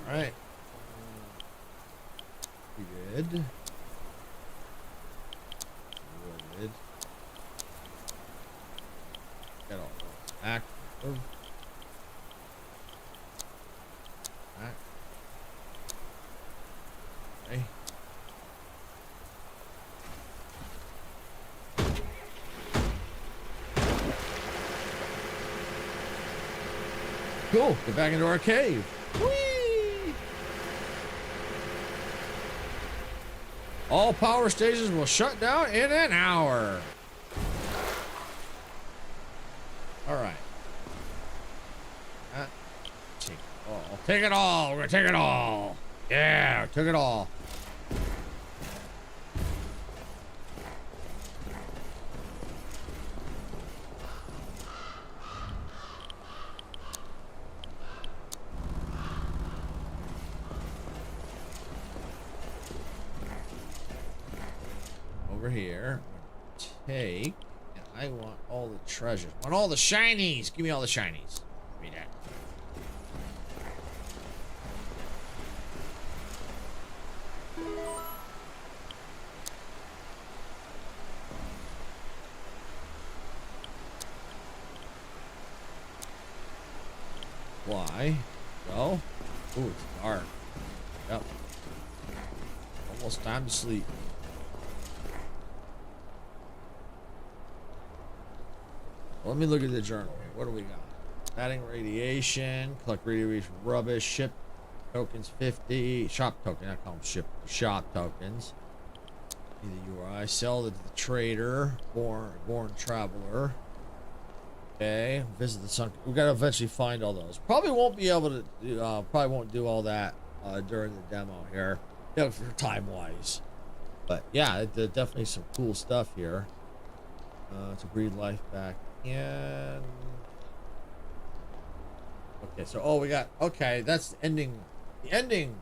All right. We good. Good. Get all those active. Back. Okay. Cool. Get back into our cave. Whee! All power stations will shut down in an hour. All right. Take it all. Take it all. We're gonna take it all. Yeah, took it all. Over here, take, and I want all the treasures. I want all the shinies. Give me all the shinies. Give me that. Why? Go. Ooh, it's dark. Yep. Almost time to sleep. Let me look at the journal here. What do we got? Adding radiation, collect radiation rubbish, ship tokens 50, shop token, I call them shop tokens. Either URI, sell to the trader, born traveler. Okay, visit the sunk. We gotta eventually find all those. Probably won't be able to do, probably won't do all that during the demo here, for time wise. But yeah, definitely some cool stuff here. To breathe life back. And okay, so we got, okay, that's the ending.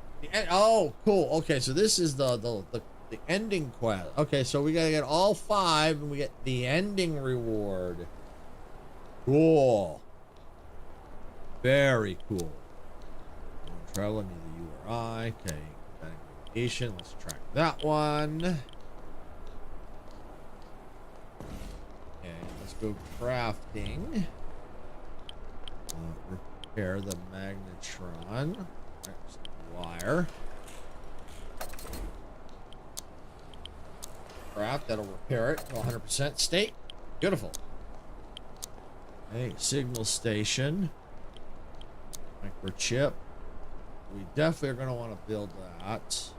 Oh, cool. Okay, so this is the ending quest. Okay, so we gotta get all 5 and we get the ending reward. Cool. Very cool. Travel, neither you or I. Okay. Navigation. Let's track that one. Okay, let's go crafting. Repair the magnetron. There's the wire. Craft, that'll repair it to 100% state. Beautiful. Okay, signal station. Microchip. We definitely are going to want to build that.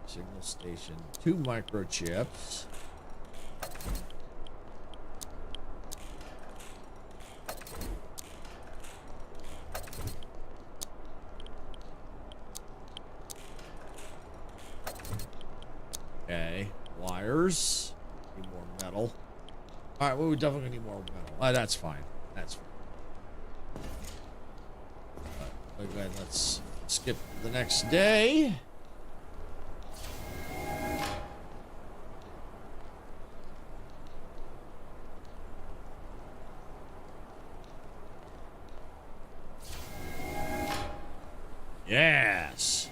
Signal station. 2 microchips. Okay, wires. Need more metal. All right, well, we definitely need more metal. That's fine. That's fine. But go ahead, let's skip the next day. Yes.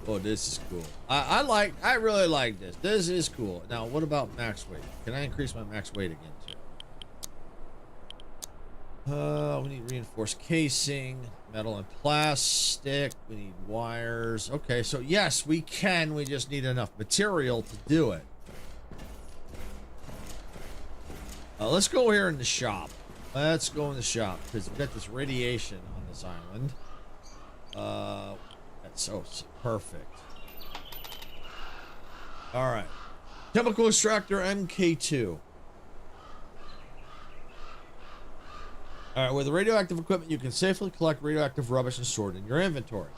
Oh, this is cool. I really like this. This is cool. Now, what about max weight? Can I increase my max weight again too? We need reinforced casing, metal and plastic. We need wires. Okay, so yes, we can. We just need enough material to do it. Let's go here in the shop. Let's go in the shop because we've got this radiation on this island. That's so perfect. All right. Chemical extractor MK2. All right, with the radioactive equipment, you can safely collect radioactive rubbish and store it in your inventory.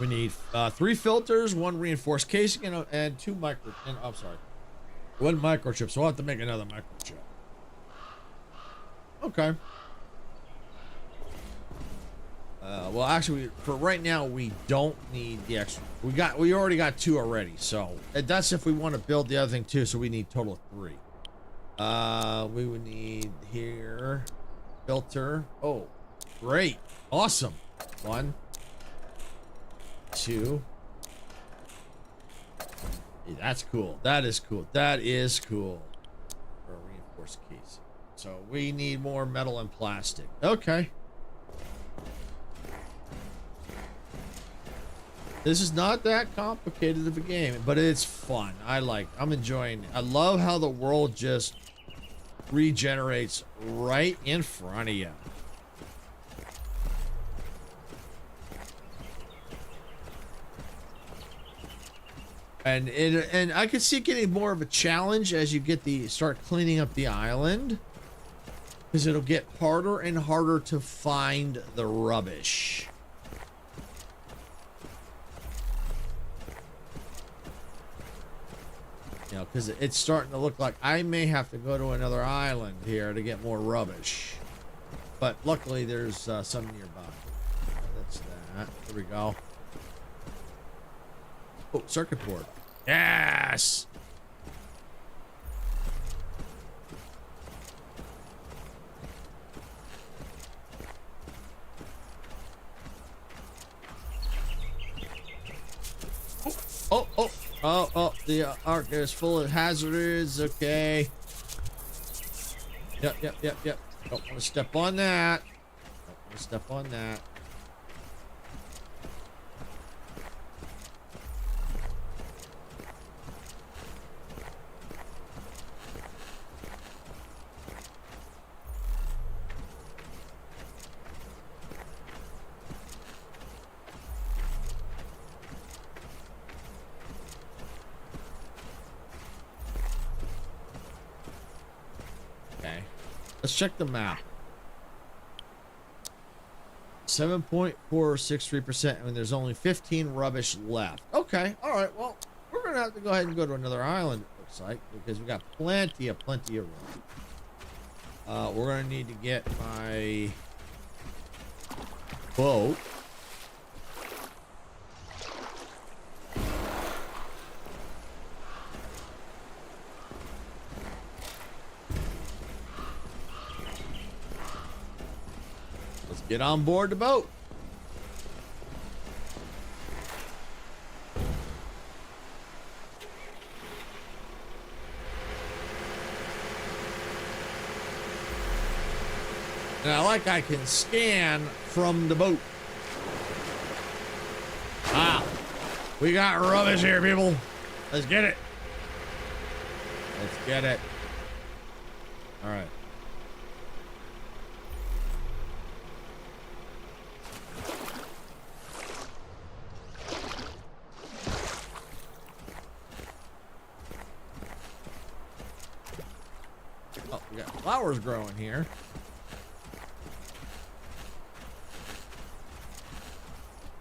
We need 3 filters, 1 reinforced casing, and 2 micro. And I'm sorry, 1 microchip. So I'll have to make another microchip. Okay. Well, actually, for right now, we don't need the extra. We already got 2 already. So that's if we want to build the other thing too. So we need a total of 3. We would need here filter. Oh, great, awesome. 1, 2. Hey, that's cool. That is cool. That is cool. For a reinforced casing. So we need more metal and plastic. Okay. This is not that complicated of a game, but it's fun. I'm enjoying it. I love how the world just regenerates right in front of you. And I could see it getting more of a challenge as you start cleaning up the island, because it'll get harder and harder to find the rubbish. You know, because it's starting to look like I may have to go to another island here to get more rubbish. But luckily there's some nearby. That's that. There we go. Oh, circuit board. Yes! Oh, the arc is full of hazards. Okay. Yep. Don't want to step on that. Don't want to step on that. Let's check the map. 7.463%, and there's only 15 rubbish left. Okay, all right. Well, we're gonna have to go ahead and go to another island. It looks like, because we got plenty of room. We're gonna need to get my boat. Get on board the boat. Now, like I can scan from the boat. Ah, we got rubbish here, people. Let's get it. Let's get it. All right. Oh, we got flowers growing here.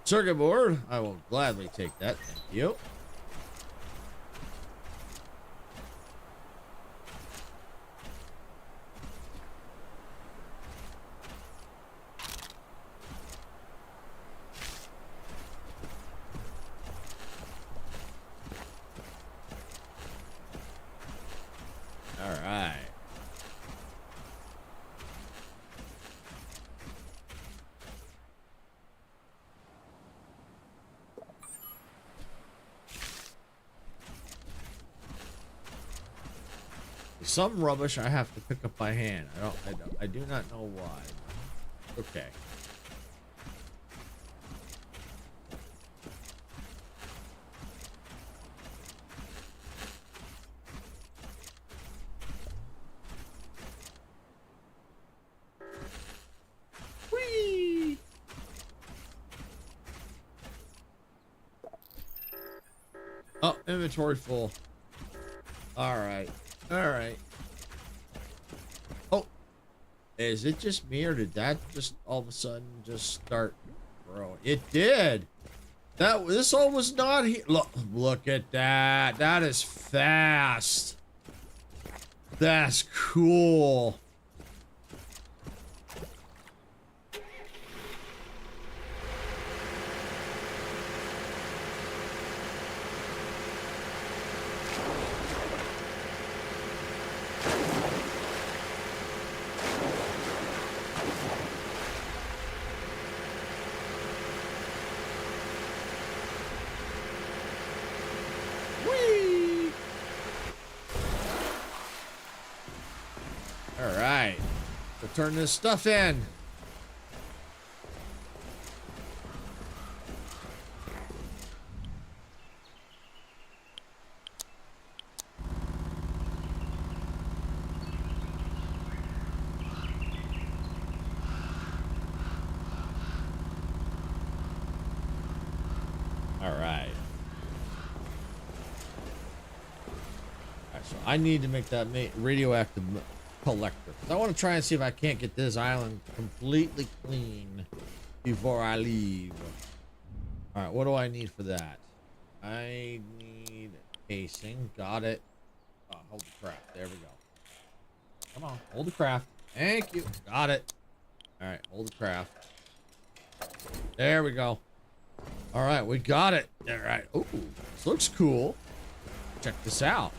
Circuit board. I will gladly take that. Thank you. All right. Some rubbish I have to pick up by hand. I do not know why. Okay. Whee! Oh, inventory full. All right. All right. Oh, is it just me, or did that just all of a sudden just start growing? It did. This all was not here. Look at that. That is fast. That's cool. All right, we'll turn this stuff in. All right. So I need to make that radioactive collector. I want to try and see if I can't get this island completely clean before I leave. All right, what do I need for that? I need casing. Got it. Oh, hold the craft. There we go. Come on, hold the craft. Thank you. Got it. All right, hold the craft. There we go. All right, we got it. All right. Ooh, this looks cool. Check this out.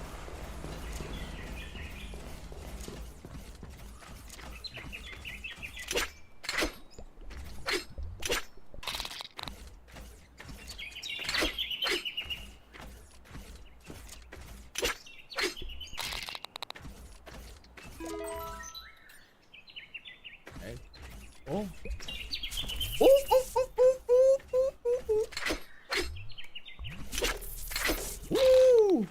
Okay. Oh. Oh, oh, oh, oh, oh, oh, oh, oh. Woo!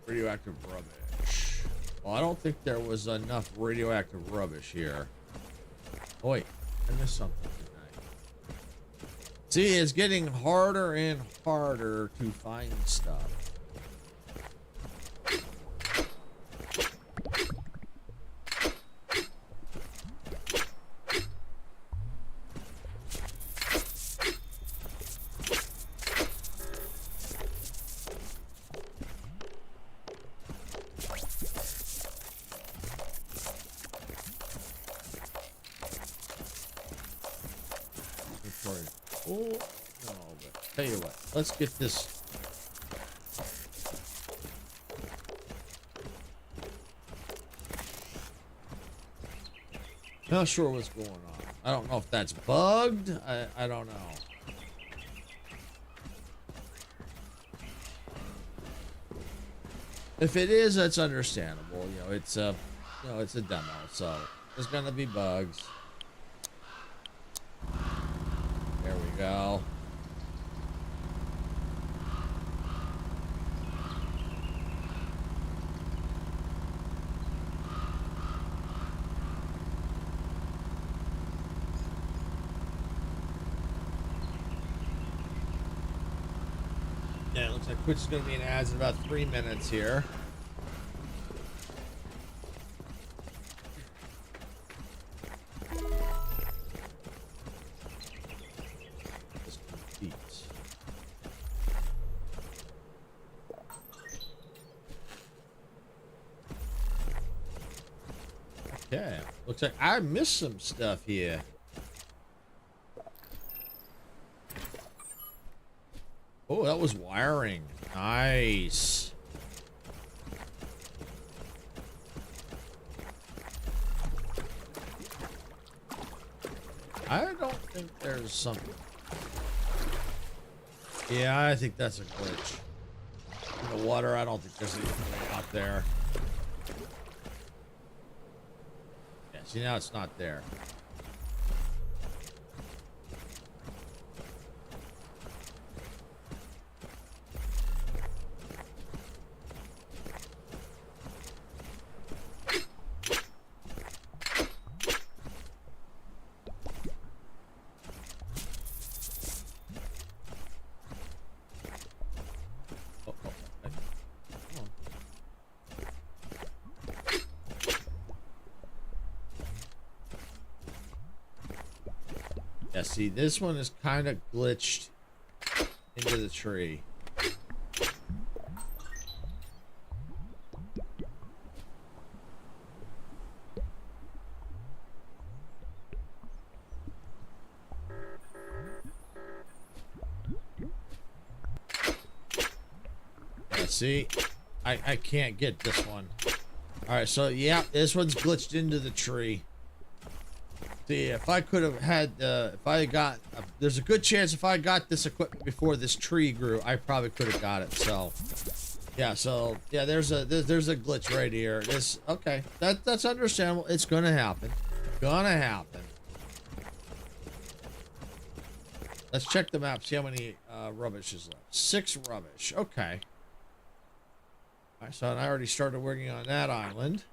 Radioactive rubbish. Well, I don't think there was enough radioactive rubbish here. Oh, wait, I missed something, didn't I? See, it's getting harder and harder to find stuff. Oh, no, but tell you what, let's get this. Not sure what's going on. I don't know if that's bugged. I don't know. If it is, that's understandable. You know, it's a demo, so there's gonna be bugs. There we go. Yeah, it looks like Twitch is going to be in ads in about 3 minutes here. Okay, looks like I missed some stuff here. Oh, that was wiring. Nice. I don't think there's something. Yeah, I think that's a glitch. In the water, I don't think there's anything out there. Yeah, see, now it's not there. Yeah, see, this one is kind of glitched into the tree. Yeah, see, I can't get this one. All right, so yeah, this one's glitched into the tree. See, if I could have had, if I got, there's a good chance if I got this equipment before this tree grew, I probably could have got it. So, yeah, there's a glitch right here. This, okay, that's understandable. It's gonna happen. Gonna happen. Let's check the map. See how many rubbish is left. 6 rubbish. Okay. All right, so I already started working on that island.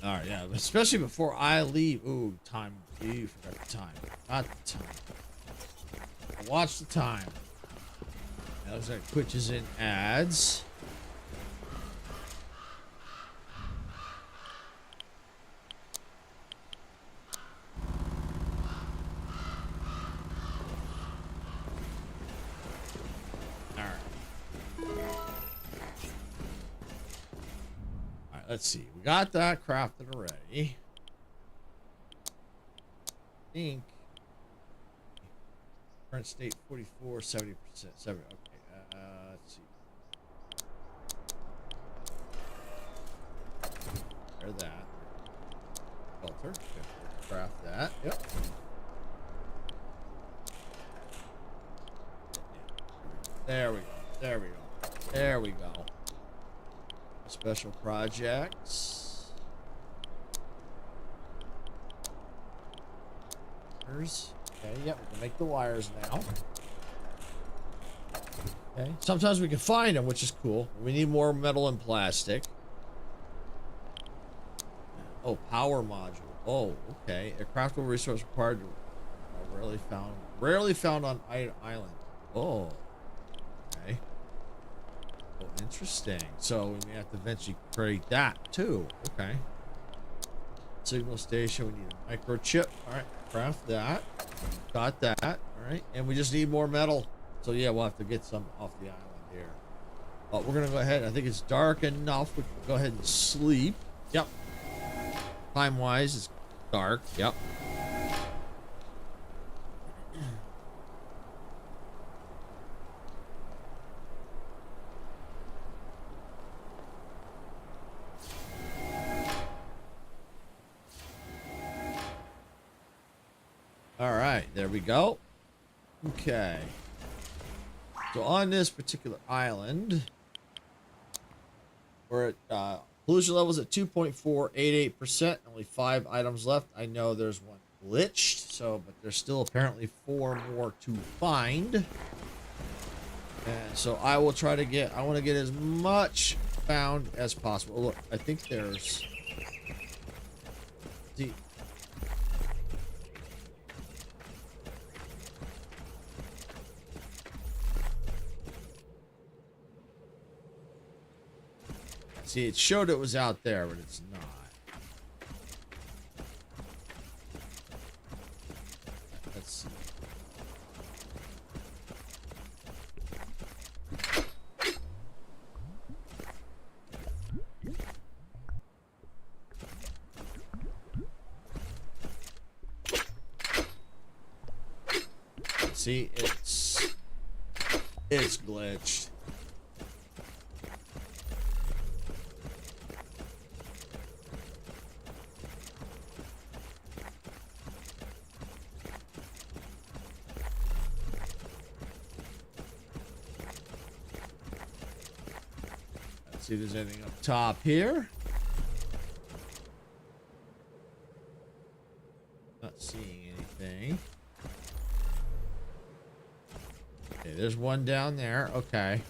All right, yeah, especially before I leave. Ooh, time. You forgot the time. Not the time. Watch the time. That looks like Twitch is in ads. Let's see. We got that crafted already. I think. Current state 44, 70%. 70. Okay. Let's see. There that. Filter. Okay. Craft that. Yep. There we go. There we go. There we go. Special projects. Wires. Okay, yep, we can make the wires now. Okay. Sometimes we can find them, which is cool. We need more metal and plastic. Oh, power module. Oh, okay. A craftable resource required. Rarely found on island. Oh. Okay. Oh, interesting. So we may have to eventually create that too. Okay. Signal station. We need a microchip. All right. Craft that. Got that. All right. And we just need more metal. So yeah, we'll have to get some off the island here. But we're gonna go ahead. I think it's dark enough. We can go ahead and sleep. Yep. Time-wise, it's dark. Yep. All right, there we go. Okay. So on this particular island, we're at pollution levels at 2.488%. Only 5 items left. I know there's one glitched, so but there's still apparently 4 more to find. And so I will try to get. I want to get as much found as possible. Look, I think there's. See. See, it showed it was out there, but it's not. Let's see. See, it's glitched. See if there's anything up top here. Not seeing anything. Okay, there's one down there. Okay.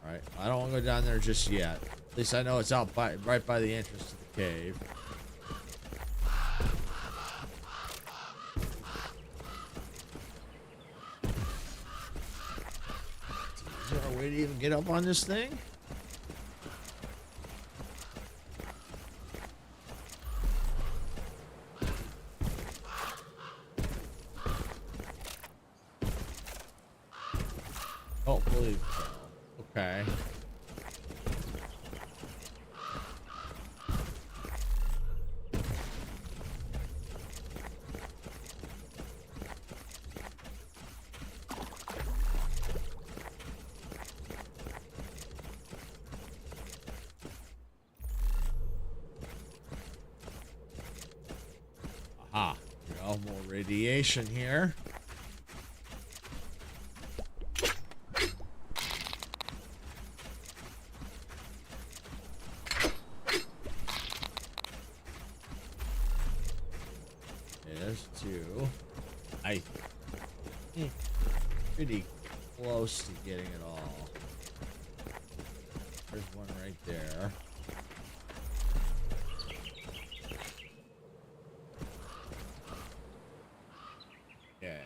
All right. I don't want to go down there just yet. At least I know it's out by right by the entrance to the cave. Is there a way to even get up on this thing? Don't believe so. Okay. Aha. Well, more radiation here. There's 2. I think pretty close to getting it all. There's one right there. Okay.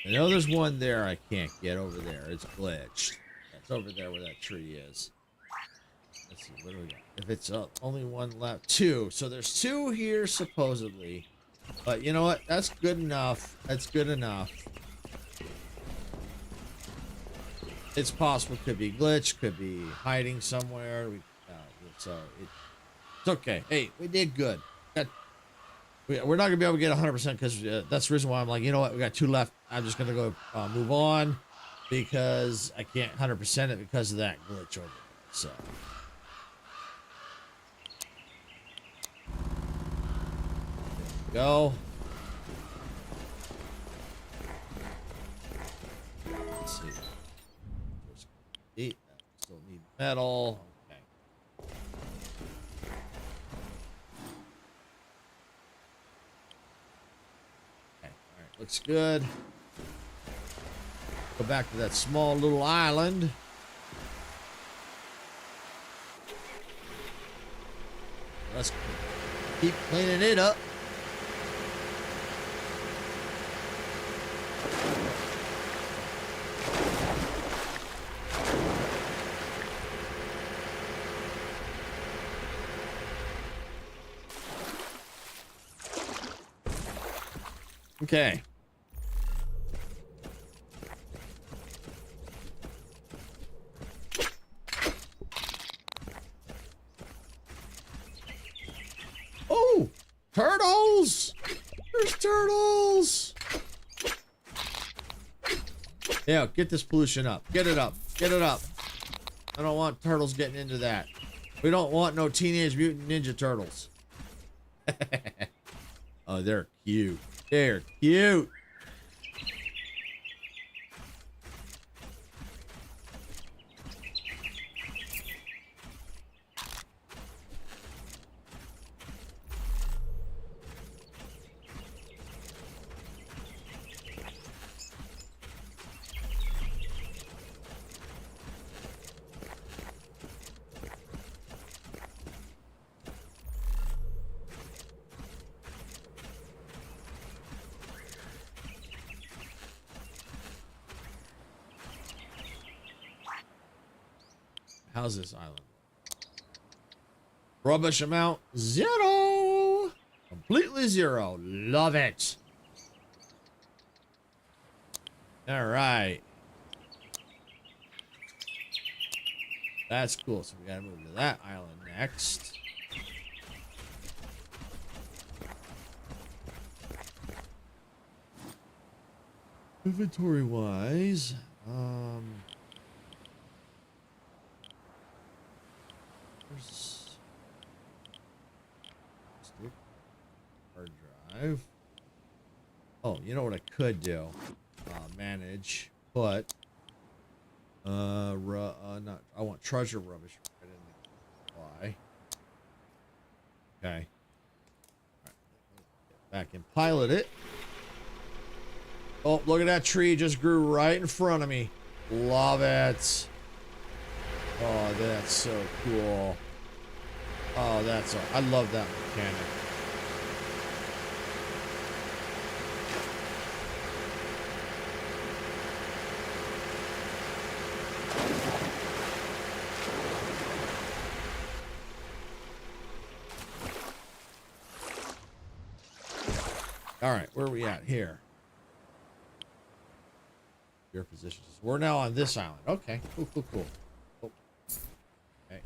I know there's one there I can't get over there. It's glitched. That's over there where that tree is. Let's see, what do we got? If it's only one left. 2. So there's 2 here, supposedly. But you know what? That's good enough. That's good enough. It's possible. Could be glitched. Could be hiding somewhere. So it's okay. Hey, we did good. we're not gonna be able to get 100% because that's the reason why I'm like, you know what, we got 2 left. I'm just gonna go move on because I can't 100% it because of that glitch over there. So. Go. Let's see. Still need metal. Okay. Okay. All right. Looks good. Go back to that small little island. Let's keep cleaning it up. Okay. Oh, turtles! There's turtles! Yeah, get this pollution up. Get it up. Get it up. I don't want turtles getting into that. We don't want no Teenage Mutant Ninja Turtles. Oh, they're cute. They're cute. How's this island? Rubbish amount 0. Completely 0. Love it. All right. That's cool. So we gotta move to that island next. Inventory wise, hard drive. Oh, you know what I could do? Manage, put not, I want treasure rubbish right in the supply. Okay. All right. Get back and pilot it. Oh, look at that tree just grew right in front of me. Love it. Oh, that's so cool. Oh, that's I love that mechanic. All right, where are we at here? Your positions. We're now on this island. Okay, cool, cool, cool. Oh. Okay.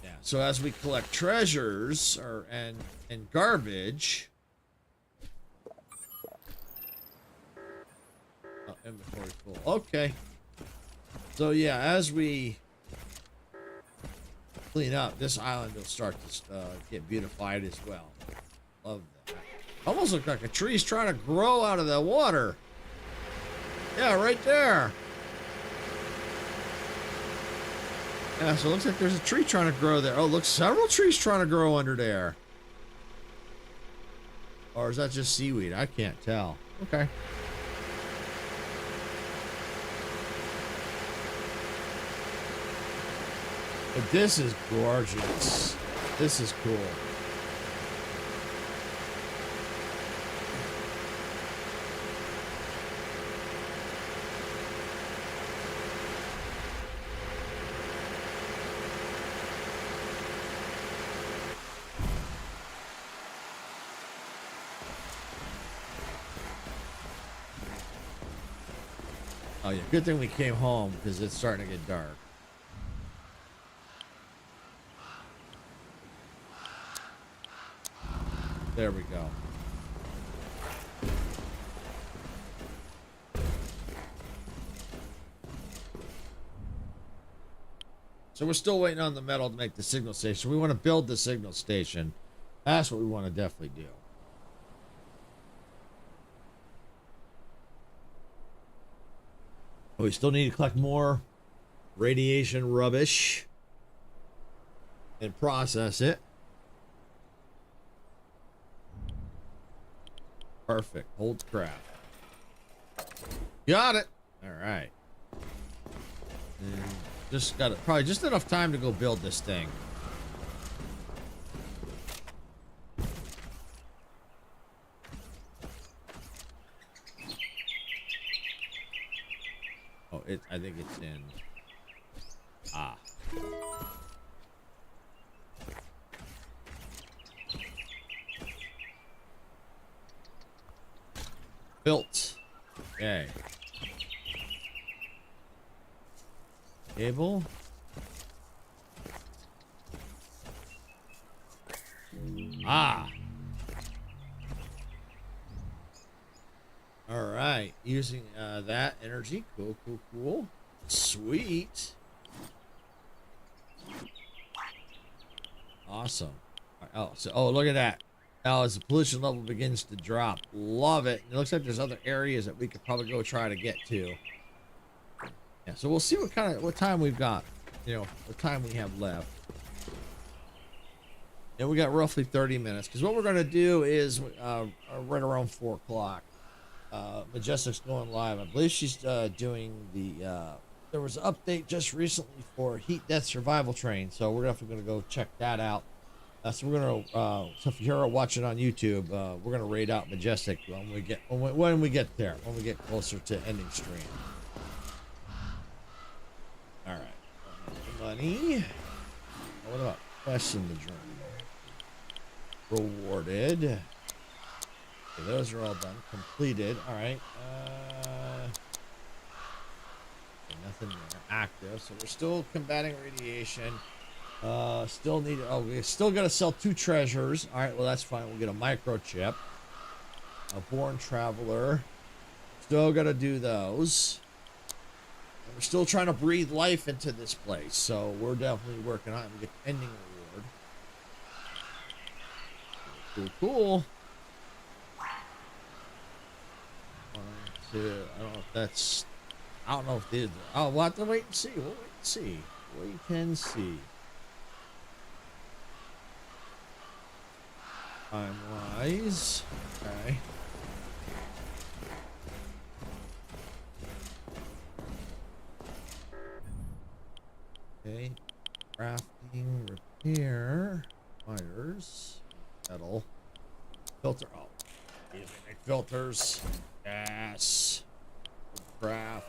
Yeah. So as we collect treasures and garbage. Inventory full. Okay. So yeah, as we clean up, this island will start to get beautified as well. Love that. Almost looks like a tree's trying to grow out of the water. Yeah, right there. Yeah, so it looks like there's a tree trying to grow there. Oh, look, several trees trying to grow under there. Or is that just seaweed? I can't tell. Okay. But this is gorgeous. This is cool. Oh yeah, good thing we came home because it's starting to get dark. There we go. So we're still waiting on the metal to make the signal station. We want to build the signal station. That's what we want to definitely do. We still need to collect more radiation rubbish and process it. Perfect. Hold craft. Got it. All right. And just got it. Probably just enough time to go build this thing. Oh, I think it's in. Ah. Built. Okay. Cable. Ah. All right. Using that energy. Cool, cool, cool. Sweet. Awesome. Oh, so look at that. Now as the pollution level begins to drop. Love it. It looks like there's other areas that we could probably go try to get to. Yeah, so we'll see what time we've got. You know, what time we have left. And we got roughly 30 minutes. Because what we're going to do is right around 4 o'clock. Majestic's going live. I believe she's doing the... there was an update just recently for Heat Death Survival Train. So we're definitely going to go check that out. So we're going to... so if you're watching on YouTube, we're going to raid out Majestic when we get there. When we get closer to ending stream. All right. Money. What about quests in the journal? Rewarded. Okay, those are all done. Completed. All right. Okay, nothing there. Active. So we're still combating radiation. Still need. Oh, we still got to sell 2 treasures. All right. Well, that's fine. We'll get a microchip. A born traveler. Still got to do those. We're still trying to breathe life into this place, so we're definitely working on it. We get the ending reward. Cool, cool. 1, 2. I don't know if that's. I don't know if these. Oh, we'll have to wait and see. We'll wait and see. Wait and see. Time wise. Okay. Okay, crafting, repair, wires, metal, filter. Oh, make filters. Yes. Craft.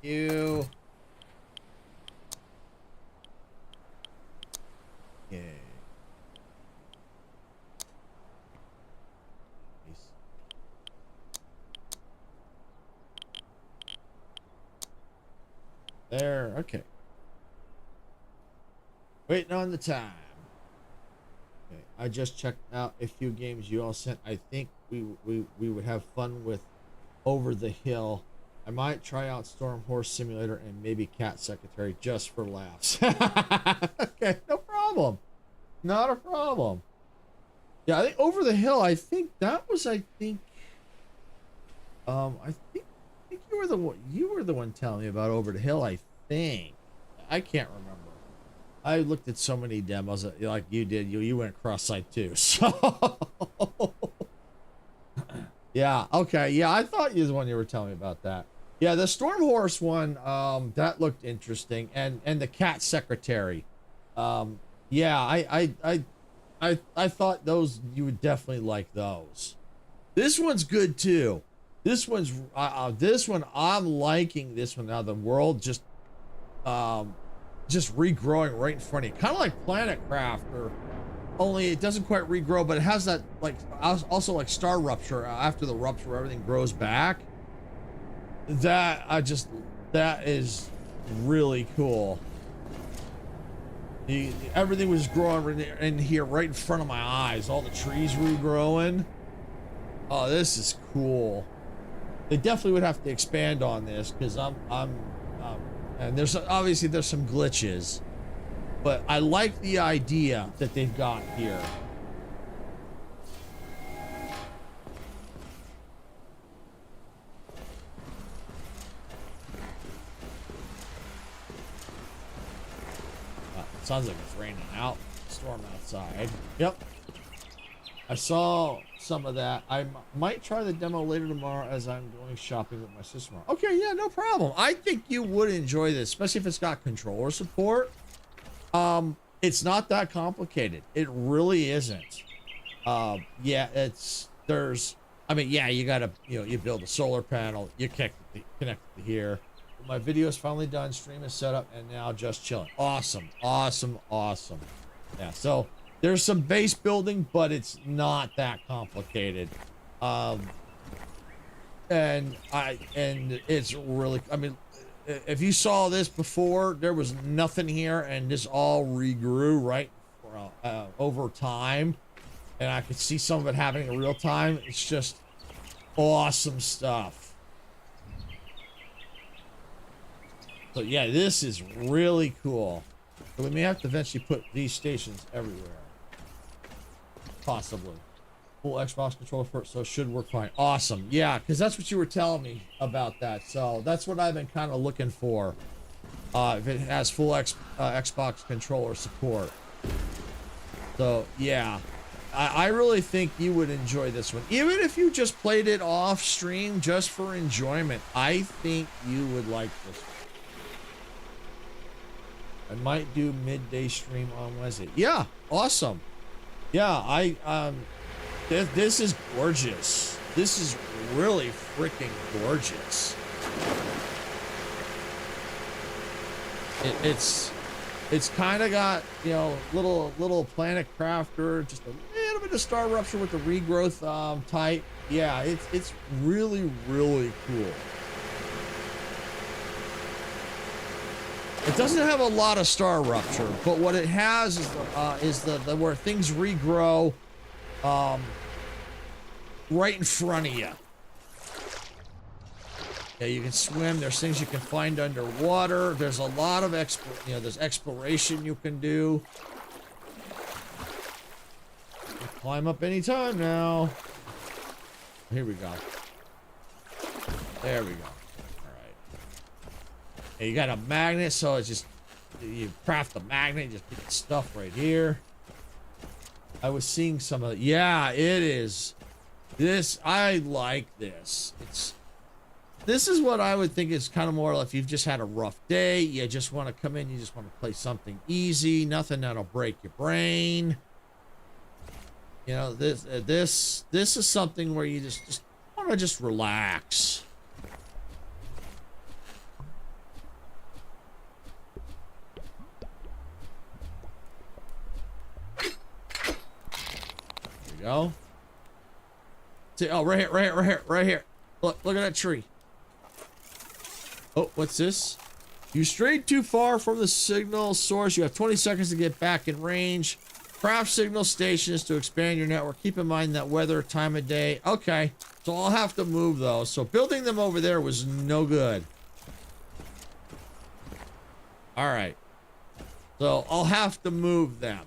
You. Okay. There. Okay. Waiting on the time. Okay, I just checked out a few games you all sent. I think we would have fun with Over the Hill. I might try out Storm Horse Simulator and maybe Cat Secretary just for laughs. Okay, no problem. Not a problem. Yeah, I think Over the Hill. I think that was. I think you were the one telling me about Over the Hill. I think. I can't remember. I looked at so many demos like you did. You went cross-site too. So yeah, okay. Yeah, I thought you was the one you were telling me about that. Yeah, the Storm Horse one, that looked interesting. And the Cat Secretary. Yeah, I thought those you would definitely like those. This one's good too. This one I'm liking this one now. The world just regrowing right in front of you, kind of like Planet Crafter, only it doesn't quite regrow, but it has that like also like Star Rupture. After the rupture, everything grows back. That That is really cool. Everything was growing in here right in front of my eyes. All the trees regrowing. Oh, this is cool. They definitely would have to expand on this because and there's obviously there's some glitches, but I like the idea that they've got here. Sounds like it's raining out. Storm outside. Yep. I saw some of that. I might try the demo later tomorrow as I'm going shopping with my sister tomorrow. Okay, yeah, no problem. I think you would enjoy this, especially if it's got controller support. It's not that complicated. It really isn't. Yeah, I mean, yeah, you gotta, you build a solar panel, you connect it to here. My video is finally done, stream is set up, and now just chilling. Awesome, awesome, awesome. Yeah, so there's some base building, but it's not that complicated. And it's really, I mean, if you saw this before, there was nothing here, and this all regrew right over time, and I could see some of it happening in real time. It's just awesome stuff. So yeah, this is really cool. So we may have to eventually put these stations everywhere. Possibly. Full Xbox controller for it, so it should work fine. Awesome. Yeah, because that's what you were telling me about that. So that's what I've been kind of looking for. If it has full Xbox controller support. So yeah, I really think you would enjoy this one. Even if you just played it off stream just for enjoyment, I think you would like this one. I might do midday stream on Wednesday. Yeah, awesome. Yeah, this is gorgeous. This is really freaking gorgeous. It's kind of got, little planet crafter, just a little bit of star rupture with the regrowth type. Yeah, it's really, really cool. It doesn't have a lot of star rupture, but what it has is the where things regrow right in front of you. Yeah, you can swim. There's things you can find underwater. There's a lot of there's exploration you can do. You can climb up anytime now. Here we go. There we go. You got a magnet, so it's just, you craft the magnet, just put the stuff right here. I was seeing some of, yeah, it is. I like this. This is what I would think is kind of more like if you've just had a rough day, you just want to come in, you just want to play something easy, nothing that'll break your brain. This is something where you just want to just relax. Go. See, oh, right here. Look at that tree. Oh, what's this? You strayed too far from the signal source. You have 20 seconds to get back in range. Craft signal stations to expand your network. Keep in mind that weather, time of day. Okay, so I'll have to move those. So building them over there was no good. All right. So I'll have to move them.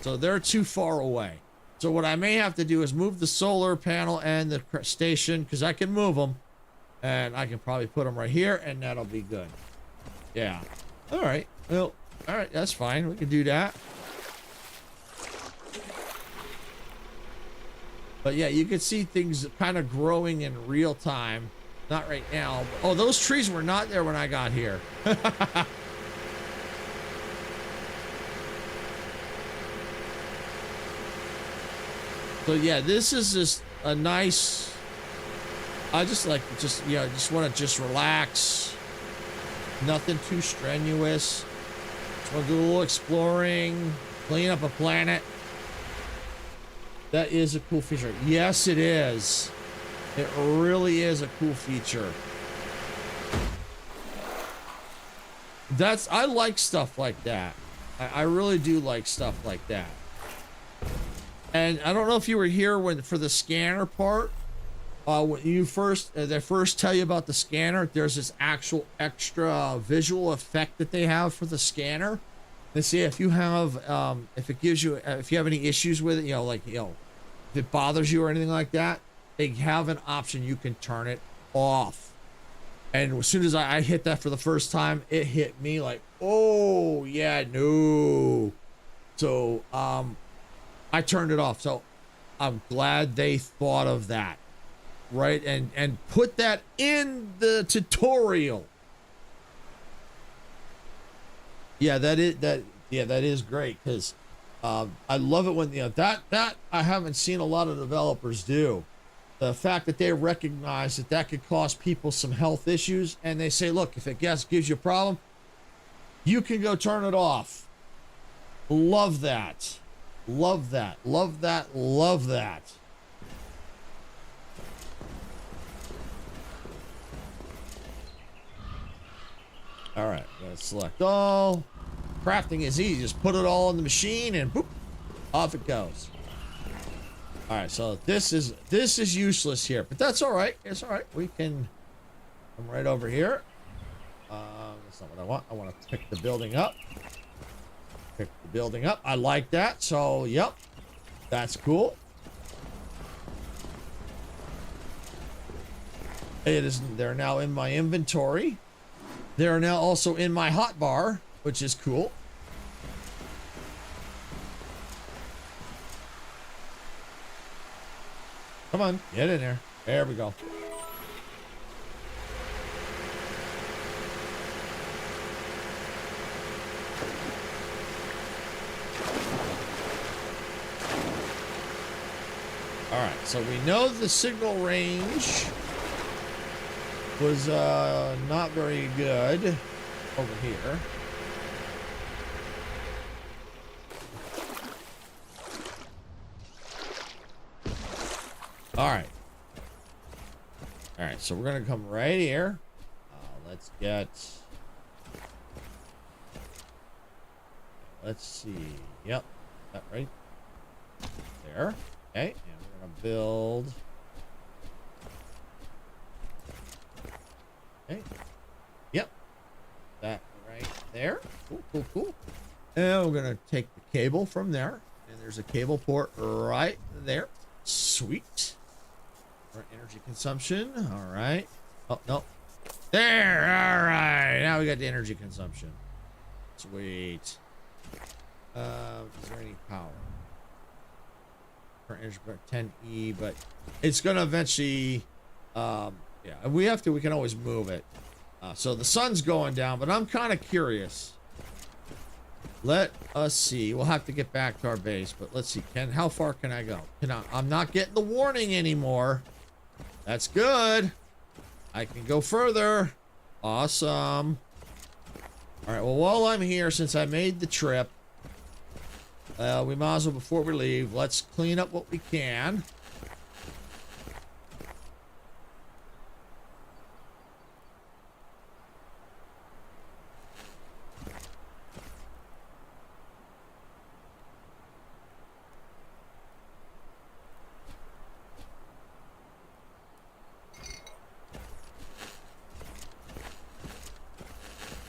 So they're too far away. So what I may have to do is move the solar panel and the station, because I can move them. And I can probably put them right here, and that'll be good. Yeah. All right. Well, all right. That's fine. We can do that. But yeah, you can see things kind of growing in real time. Not right now. Oh, those trees were not there when I got here. So yeah, this is just a nice, I just want to relax. Nothing too strenuous. Just want to do a little exploring, clean up a planet. That is a cool feature. Yes, it is. It really is a cool feature. I like stuff like that. I really do like stuff like that. And I don't know if you were here for the scanner part. When you they first tell you about the scanner, there's this actual extra visual effect that they have for the scanner. They say if you have, if it gives you, if you have any issues with it, if it bothers you or anything like that, they have an option. You can turn it off. And as soon as I hit that for the first time, it hit me like, oh yeah, no. So, I turned it off. So I'm glad they thought of that. Right, and put that in the tutorial. Yeah, that is great, because I love it when that I haven't seen a lot of developers do. The fact that they recognize that could cause people some health issues, and they say, look, if it gives you a problem, you can go turn it off. Love that. Love that. Love that. Love that. All right, let's select all. Crafting is easy. Just put it all in the machine and boop, off it goes. All right, so this is useless here, but that's all right. It's all right. We can come right over here. That's not what I want. I want to pick the building up. Pick the building up. I like that. So, yep, that's cool. They're now in my inventory. They are now also in my hotbar, which is cool. Come on, get in there. There we go. All right, so we know the signal range was not very good over here. All right, so we're gonna come right here. Let's see, yep, that right there. Okay, and we're gonna build. Okay. Yep. That right there. Cool. And we're going to take the cable from there. And there's a cable port right there. Sweet. For energy consumption. All right. Oh, no. There. All right. Now we got the energy consumption. Sweet. Is there any power? For energy, 10E, but it's going to eventually... yeah, we can always move it. So the sun's going down, but I'm kind of curious. Let us see. We'll have to get back to our base, but let's see. How far can I go? I'm not getting the warning anymore. That's good. I can go further. Awesome. All right, well, while I'm here, since I made the trip, we might as well, before we leave, let's clean up what we can.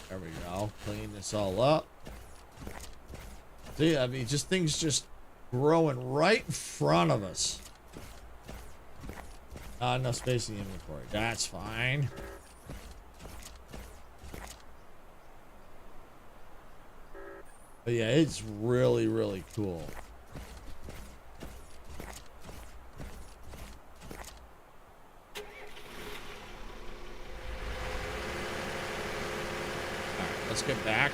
There we go. Clean this all up. See, I mean, things just growing right in front of us. No space in the inventory. That's fine. But yeah, it's really, really cool. Let's get back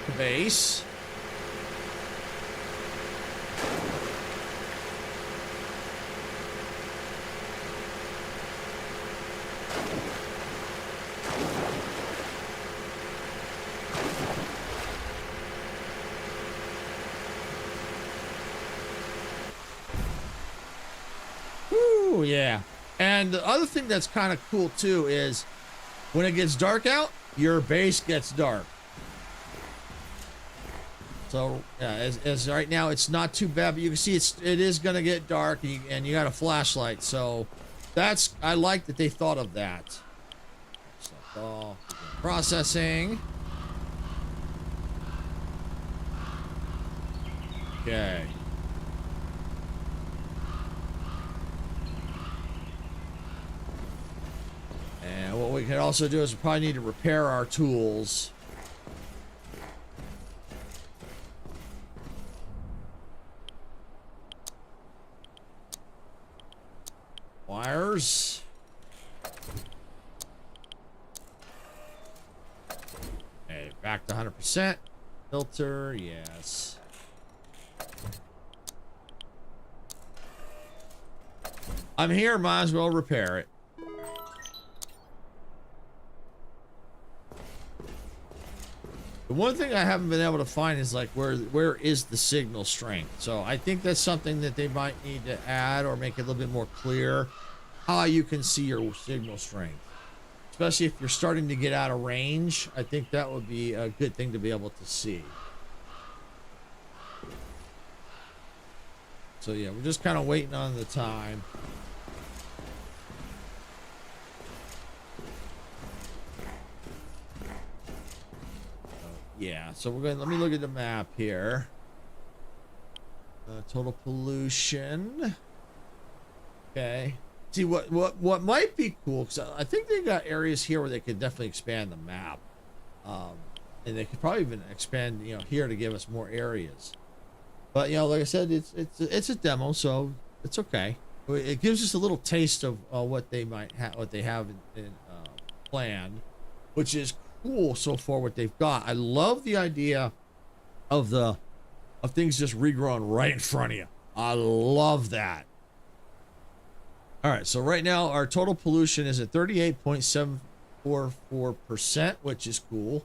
to base. Woo, yeah. And the other thing that's kind of cool too is when it gets dark out, your base gets dark. So as right now, it's not too bad, but you can see it is gonna get dark, and you got a flashlight. So I like that they thought of that. So, processing. Okay. And what we can also do is we probably need to repair our tools. Wires. Okay, back to 100%. Filter, yes. I'm here, might as well repair it. The one thing I haven't been able to find is like where is the signal strength. So I think that's something that they might need to add or make it a little bit more clear how you can see your signal strength. Especially if you're starting to get out of range, I think that would be a good thing to be able to see. So yeah, we're just kind of waiting on the time. Yeah, so we're going to, let me look at the map here. Total pollution. Okay. See what might be cool, because I think they got areas here where they could definitely expand the map. And they could probably even expand, you know, here to give us more areas. But, you know, like I said, it's a demo, so it's okay. It gives us a little taste of what they might have, what they have in planned, which is cool so far what they've got. I love the idea of things just regrowing right in front of you. I love that. All right, so right now our total pollution is at 38.744%, which is cool.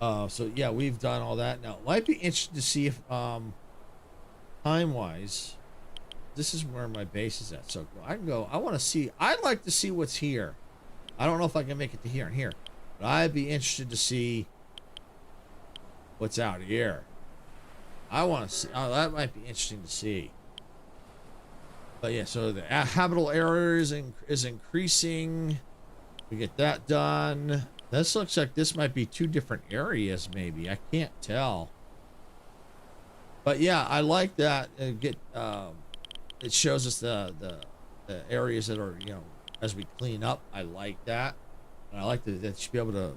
So yeah, we've done all that. Now it might be interesting to see if time-wise, this is where my base is at. So I can go. I want to see. I'd like to see what's here. I don't know if I can make it to here and here. But I'd be interested to see what's out here. I want to see. Oh, that might be interesting to see. But yeah, so the habitable area is increasing. We get that done. This looks like this might be two different areas, maybe. I can't tell. But yeah, I like that. It shows us the areas that are, you know, as we clean up. I like that. And I like that you should be able to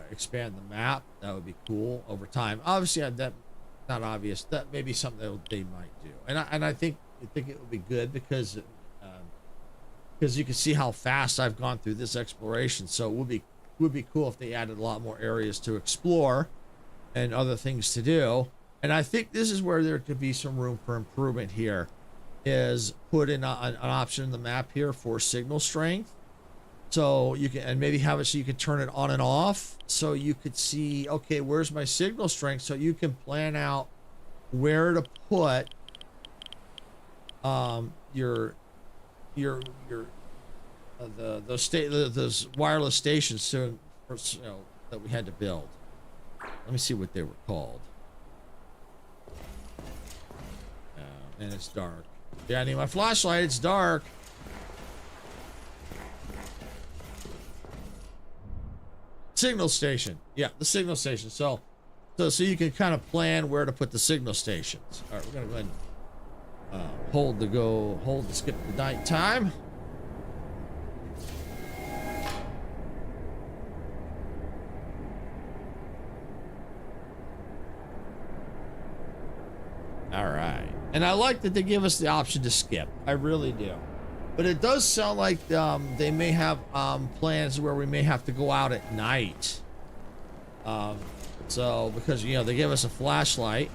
expand the map. That would be cool over time. Obviously, that not obvious. That may be something that they might do. And I think it would be good because you can see how fast I've gone through this exploration. So it would be cool if they added a lot more areas to explore and other things to do. And I think this is where there could be some room for improvement here. Is put in an option in the map here for signal strength. So you can, and maybe have it so you can turn it on and off. So you could see, okay, where's my signal strength? So you can plan out where to put those wireless stations to, you know, that we had to build. Let me see what they were called. And it's dark. Yeah, I need my flashlight. It's dark. Signal station. Yeah, the signal station. So you can kind of plan where to put the signal stations. All right, we're gonna go ahead and hold to skip the night time. All right, and I like that they give us the option to skip. I really do. But it does sound like they may have plans where we may have to go out at night. So because, you know, they give us a flashlight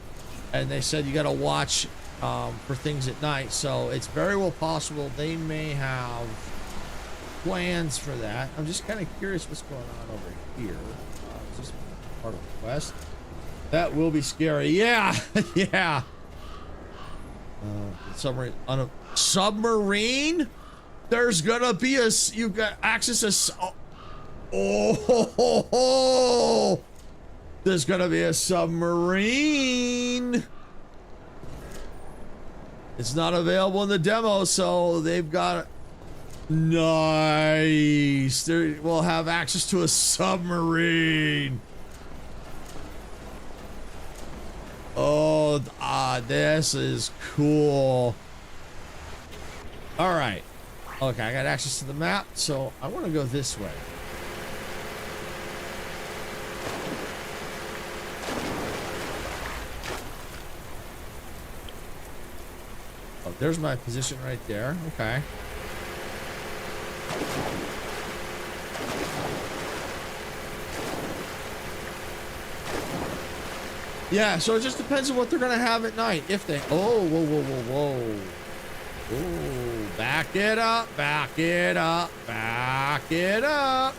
and they said you got to watch for things at night. So it's very well possible they may have plans for that. I'm just kind of curious what's going on over here. Is this part of the quest? That will be scary. Yeah, yeah. Submarine on a submarine. There's gonna be you got access to. Oh, There's gonna be a submarine. It's not available in the demo, so they've got. Nice. We'll have access to a submarine. Oh, this is cool. All right. Okay, I got access to the map, so I want to go this way. Oh, there's my position right there. Okay. Yeah, so it just depends on what they're gonna have at night. If they, oh, whoa, whoa, whoa, whoa. Oh, back it up, back it up, back it up.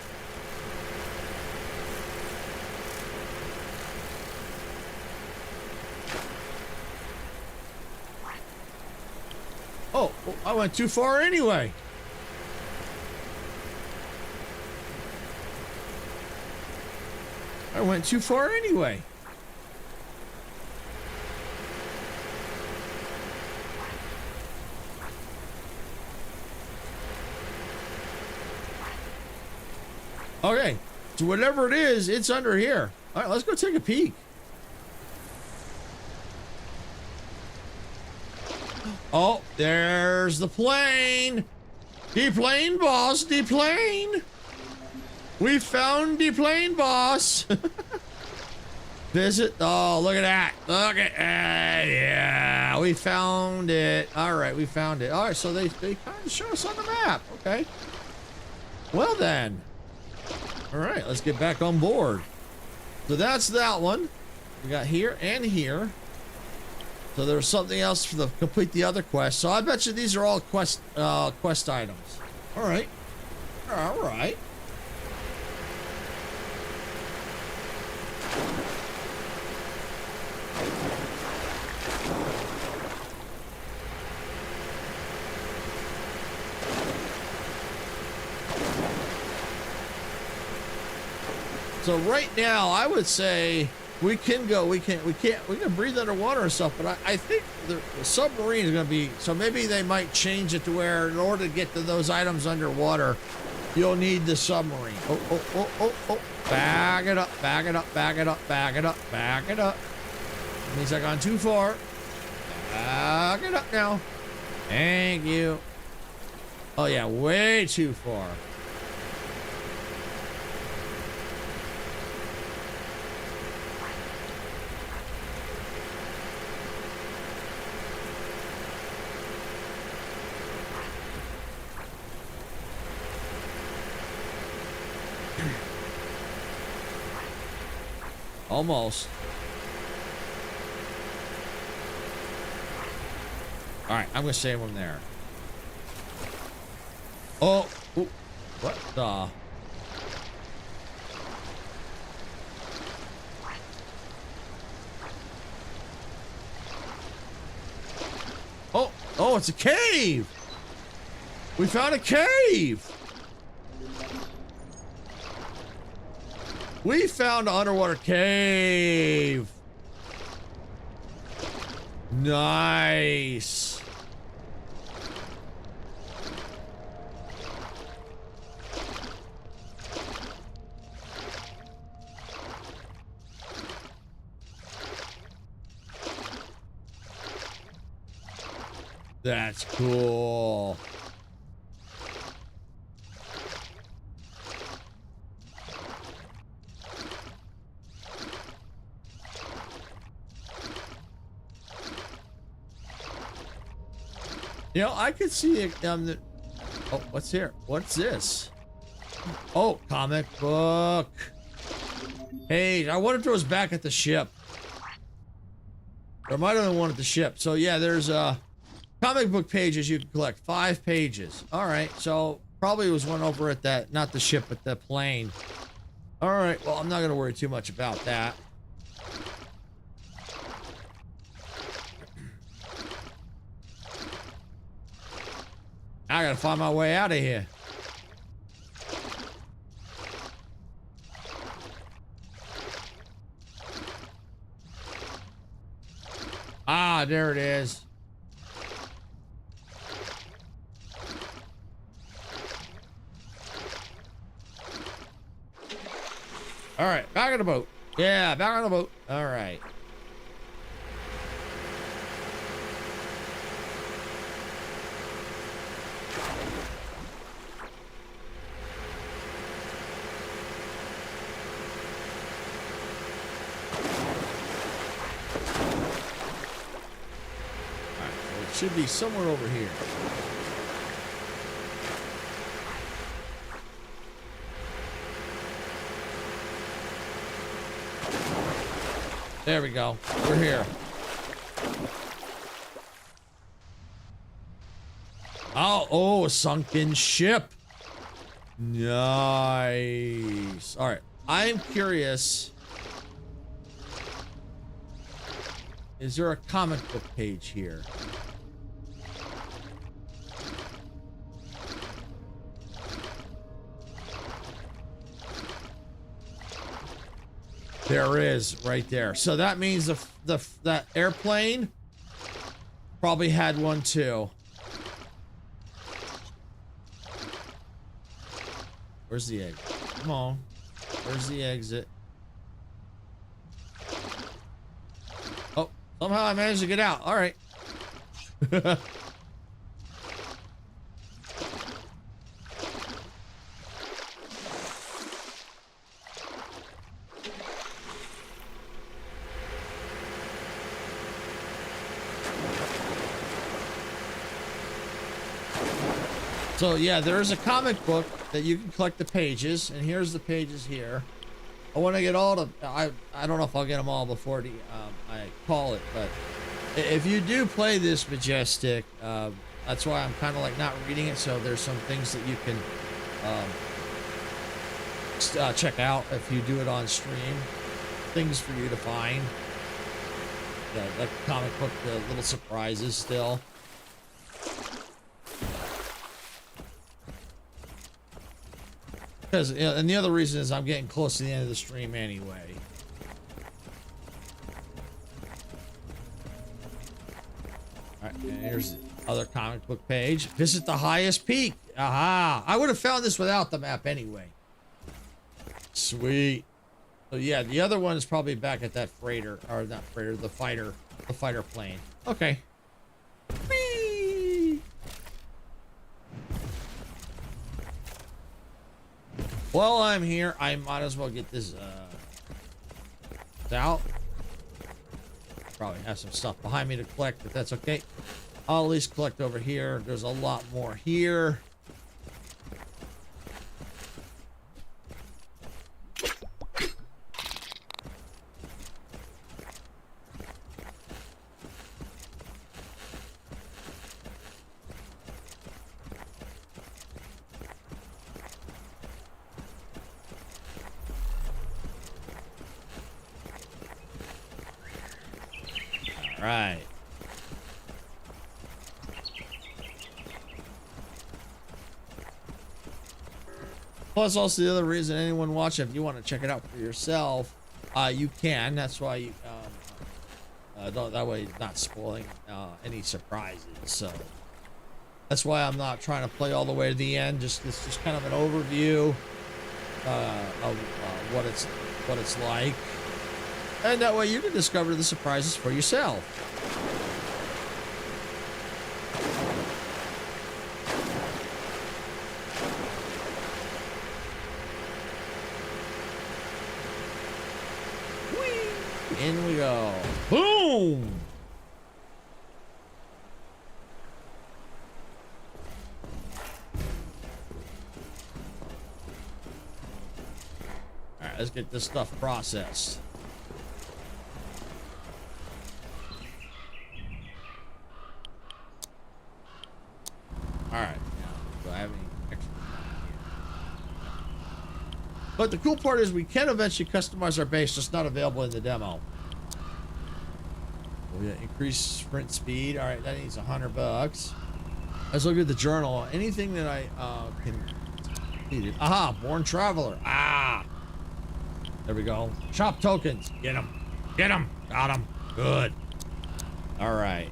Oh, I went too far anyway. I went too far anyway. Okay, so whatever it is, it's under here. All right, let's go take a peek. Oh, there's the plane. The plane, boss, the plane. We found the plane, boss. Visit. Oh, look at that. Look at that. Yeah, we found it. All right, we found it. All right, so they kind of show us on the map. Okay. Well, then. All right, let's get back on board. So that's that one. We got here and here. So there's something else for the complete the other quest. So I bet you these are all quest items. All right. All right. So right now, I would say we can go. We can breathe underwater and stuff. But I think the submarine is going to be. So maybe they might change it to where, in order to get to those items underwater, you'll need the submarine. Oh, oh, oh, oh, oh! Back it up! Back it up! Back it up! Back it up! Back it up! That means I gone too far. Back it up now. Thank you. Oh yeah, way too far. Almost. All right, I'm gonna save them there. Oh, ooh, what the? Oh, oh, it's a cave. We found a cave. We found an underwater cave. Nice. That's cool. You know, I could see it. Oh, what's here? What's this? Oh, comic book. Hey, I wonder if it was back at the ship. There might have been one at the ship. So yeah, there's comic book pages you can collect. 5 pages. All right, so probably was one over at that, not the ship, but the plane. All right, well, I'm not gonna worry too much about that. I gotta find my way out of here. there it is. All right, back on the boat. Yeah, back on the boat. All right. Should be somewhere over here. There we go. We're here. Oh, a sunken ship. Nice. All right. I'm curious. Is there a comic book page here? There is right there. So that means that airplane probably had one too. Where's the egg? Come on. Where's the exit? Oh, somehow I managed to get out. All right. So yeah, there is a comic book that you can collect the pages, and here's the pages here. I want to get all the, I don't know if I'll get them all before the, I call it, but if you do play this Majestic, that's why I'm kind of like not reading it, so there's some things that you can check out if you do it on stream. Things for you to find. Like the comic book, the little surprises still. Because, and the other reason is I'm getting close to the end of the stream anyway. All right, and here's the other comic book page. Visit the highest peak. Aha! I would have found this without the map anyway. Sweet. So yeah, the other one is probably back at that freighter, or not freighter, the fighter plane. Okay. Whee! While I'm here, I might as well get this out. Probably have some stuff behind me to collect, but that's okay. I'll at least collect over here. There's a lot more here. Right. Plus, also the other reason anyone watching, if you want to check it out for yourself, you can. That's why you don't. That way, you're not spoiling any surprises. So that's why I'm not trying to play all the way to the end. Just it's just kind of an overview of what it's like. And that way you can discover the surprises for yourself. Whee! In we go. Boom! All right, let's get this stuff processed. Alright, do I have any extra here? But the cool part is we can eventually customize our base, just not available in the demo. Oh yeah, increase sprint speed. Alright, that needs $100. Let's look at the journal. Anything that I can complete. Aha, Born Traveler. Ah! There we go. Shop tokens. Get them. Get them. Got them. Good. All right.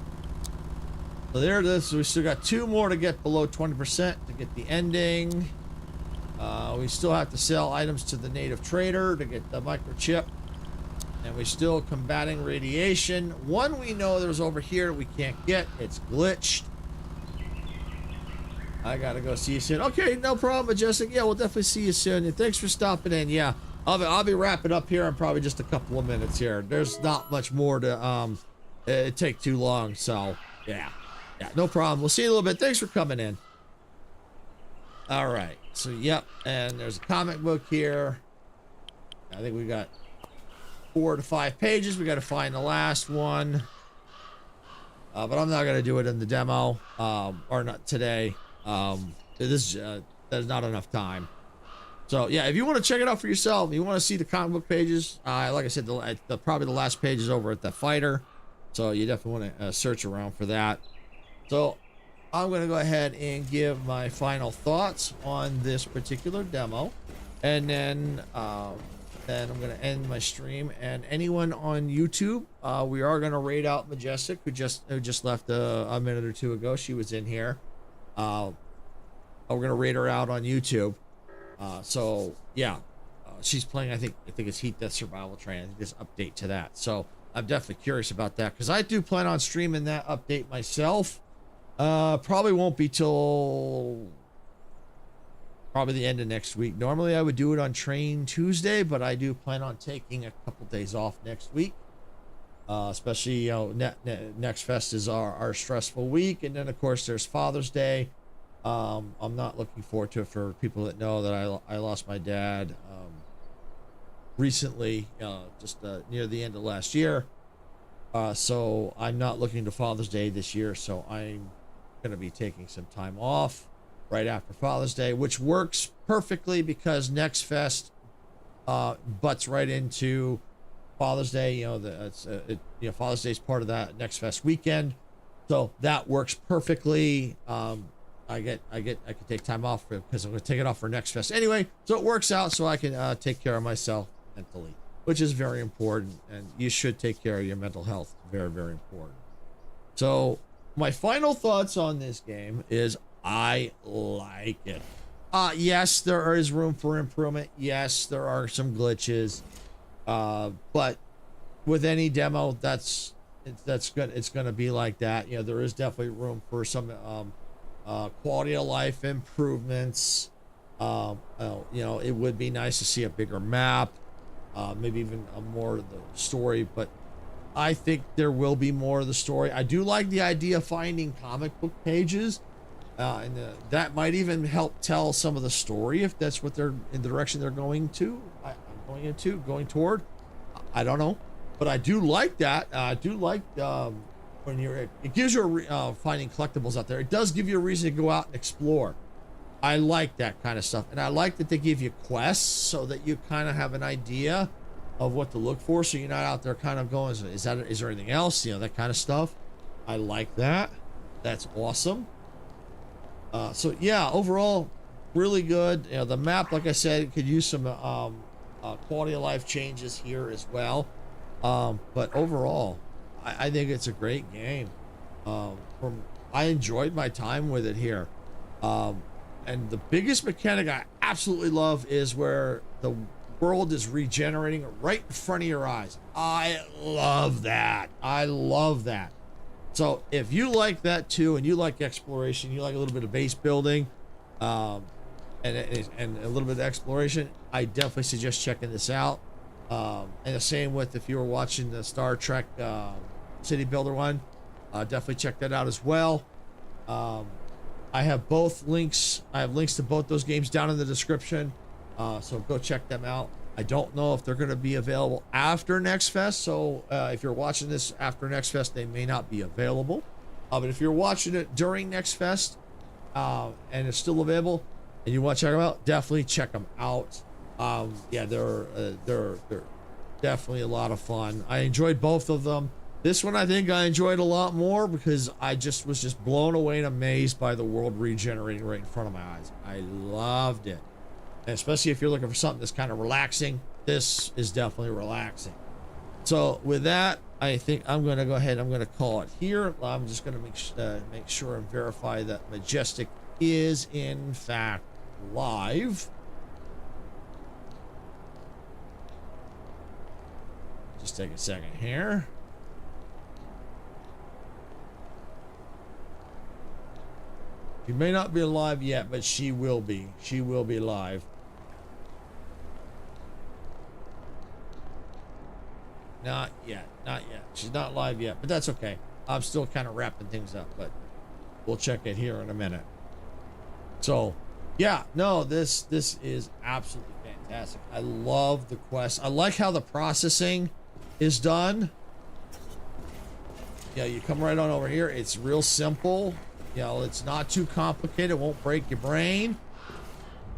So there it is. We still got 2 more to get below 20% to get the ending. We still have to sell items to the native trader to get the microchip. And we're still combating radiation. One we know there's over here we can't get. It's glitched. I gotta go see you soon. Okay, no problem, Majestic. Yeah, we'll definitely see you soon. And thanks for stopping in. Yeah, I'll be wrapping up here in probably just a couple of minutes here. There's not much more to it take too long. So yeah, no problem. We'll see you in a little bit. Thanks for coming in. All right. So yep, and there's a comic book here. I think we got 4 to 5 pages. We got to find the last one. But I'm not gonna do it in the demo, or not today. There's not enough time. So yeah, if you want to check it out for yourself, you want to see the comic book pages, like I said, probably the last page is over at the fighter, so you definitely want to search around for that. So I'm going to go ahead and give my final thoughts on this particular demo, and then I'm going to end my stream. And anyone on YouTube, we are going to raid out Majestic, who just left a minute or two ago. She was in here. We're going to raid her out on YouTube. So yeah, she's playing, I think it's Heat Death Survival Train. I think there's an update to that. So I'm definitely curious about that, because I do plan on streaming that update myself. Probably won't be till probably the end of next week. Normally I would do it on Train Tuesday, but I do plan on taking a couple days off next week. Especially, you know, Next Fest is our stressful week, and then of course there's Father's Day. I'm not looking forward to it, for people that know that I lost my dad recently, just near the end of last year. So I'm not looking to Father's Day this year, so I'm going to be taking some time off right after Father's Day, which works perfectly because Next Fest butts right into Father's Day. You know, Father's Day is part of that Next Fest weekend, so that works perfectly. I can take time off because I'm going to take it off for Next Fest anyway, so it works out, so I can take care of myself mentally, which is very important, and you should take care of your mental health. Very, very important. So my final thoughts on this game is I like it. Yes, there is room for improvement. Yes, there are some glitches, but with any demo, it's going to be like that. You know, there is definitely room for some quality of life improvements. You know, it would be nice to see a bigger map, maybe even more of the story, but I think there will be more of the story. I do like the idea of finding comic book pages, and that might even help tell some of the story, if that's what they're in the direction they're going toward. I don't know, but I do like that. I do like when it gives you finding collectibles out there. It does give you a reason to go out and explore. I like that kind of stuff, and I like that they give you quests so that you kind of have an idea of what to look for, so you're not out there kind of going, is there anything else, you know, that kind of stuff. I like that. That's awesome. So yeah, overall really good. You know, the map, like I said, could use some quality of life changes here as well, but overall I think it's a great game. I enjoyed my time with it here, and the biggest mechanic I absolutely love is where the world is regenerating right in front of your eyes. I love that. I love that. So if you like that too, and you like exploration, you like a little bit of base building, and a little bit of exploration, I definitely suggest checking this out. And the same with, if you were watching the Star Trek City Builder one, definitely check that out as well. I have both links. I have links to both those games down in the description, so go check them out. I don't know if they're going to be available after Next Fest, so if you're watching this after Next Fest, they may not be available. But if you're watching it during Next Fest and it's still available and you want to check them out, definitely check them out. Yeah, they're definitely a lot of fun. I enjoyed both of them. This one I think I enjoyed a lot more because I was just blown away and amazed by the world regenerating right in front of my eyes. I loved it. And especially if you're looking for something that's kind of relaxing, this is definitely relaxing. So with that, I think I'm going to go ahead. I'm going to call it here. I'm just going to make sure and verify that Majestic is in fact live. Just take a second here. She may not be live yet, but she will be. She will be live. Not yet. Not yet. She's not live yet, but that's okay. I'm still kind of wrapping things up, but we'll check it here in a minute. So, yeah, no, this is absolutely fantastic. I love the quest. I like how the processing is done. Yeah, you come right on over here. It's real simple. You know, it's not too complicated. It won't break your brain.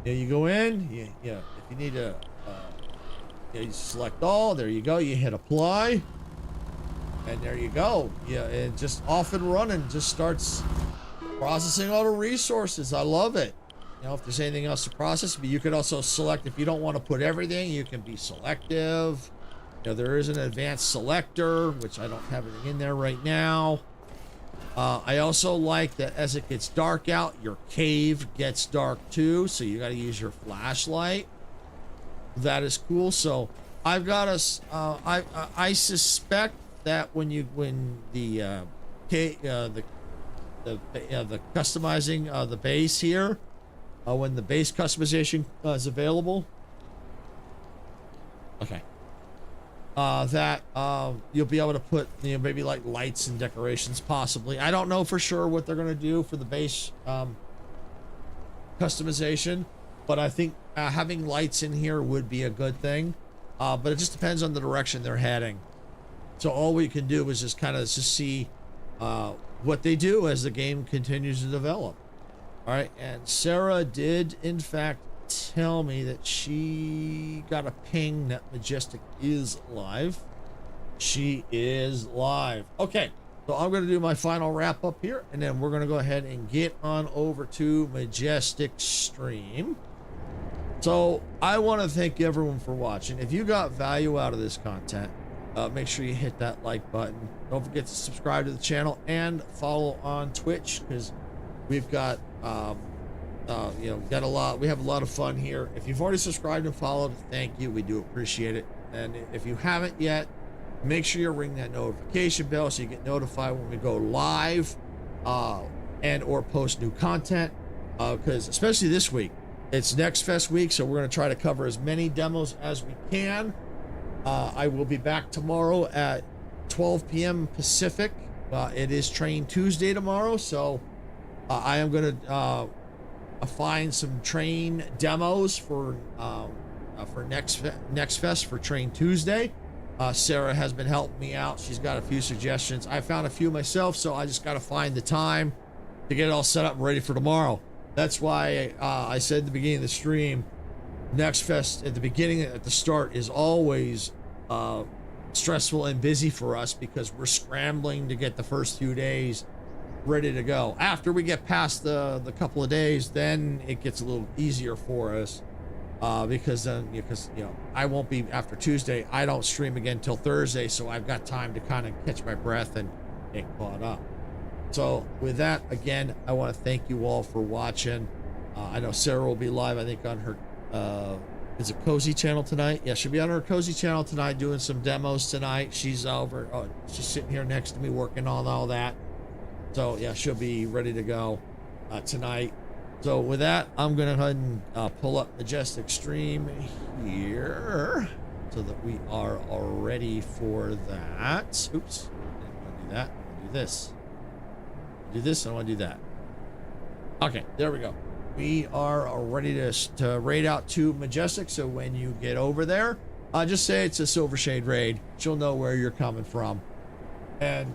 Yeah, you go in. Yeah, if you need to, you select all. There you go. You hit apply, and there you go. Yeah, it just off and running. Just starts processing all the resources. I love it. You know, if there's anything else to process, but you could also select if you don't want to put everything. You can be selective. You know, there is an advanced selector, which I don't have anything in there right now. I also like that as it gets dark out, your cave gets dark too, so you got to use your flashlight. That is cool. So I've got I suspect that when the customizing the base here, when the base customization is available, okay. That you'll be able to put, you know, maybe like lights and decorations possibly. I don't know for sure what they're going to do for the base customization, but I think having lights in here would be a good thing. But it just depends on the direction they're heading. So all we can do is just kind of just see what they do as the game continues to develop. All right, and Sarah did in fact tell me that she got a ping that Majestic is live. She is live. Okay, so I'm going to do my final wrap up here, and then we're going to go ahead and get on over to Majestic stream. So I want to thank everyone for watching. If you got value out of this content, make sure you hit that like button. Don't forget to subscribe to the channel and follow on Twitch, because we've got you know, we have a lot of fun here. If you've already subscribed and followed, thank you. We do appreciate it. And if you haven't yet, make sure you ring that notification bell so you get notified when we go live and or post new content. Because especially this week, it's Next Fest week, so we're going to try to cover as many demos as we can. I will be back tomorrow at 12 p.m. Pacific. It is Train Tuesday tomorrow, so I am going to find some train demos for Next Fest for Train Tuesday. Sarah has been helping me out. She's got a few suggestions. I found a few myself, so I just got to find the time to get it all set up and ready for tomorrow. That's why I said at the beginning of the stream, Next Fest at the start is always stressful and busy for us, because we're scrambling to get the first few days ready to go. After we get past the couple of days, then it gets a little easier for us, because you know, I won't be after Tuesday. I don't stream again till Thursday, so I've got time to kind of catch my breath and get caught up. So with that, again, I want to thank you all for watching. I know Sarah will be live, I think, on her is it Cozy channel tonight? Yeah, she'll be on her Cozy channel tonight doing some demos tonight. She's over, she's sitting here next to me working on all that. So yeah, she'll be ready to go tonight. So with that, I'm gonna go ahead and pull up Majestic stream here so that we are all ready for that. Oops, I didn't want to do that. I want to do this. Do this, and I want to do that. Okay, there we go. We are ready to raid out to Majestic. So when you get over there, just say it's a Silver Shade raid. She'll know where you're coming from. And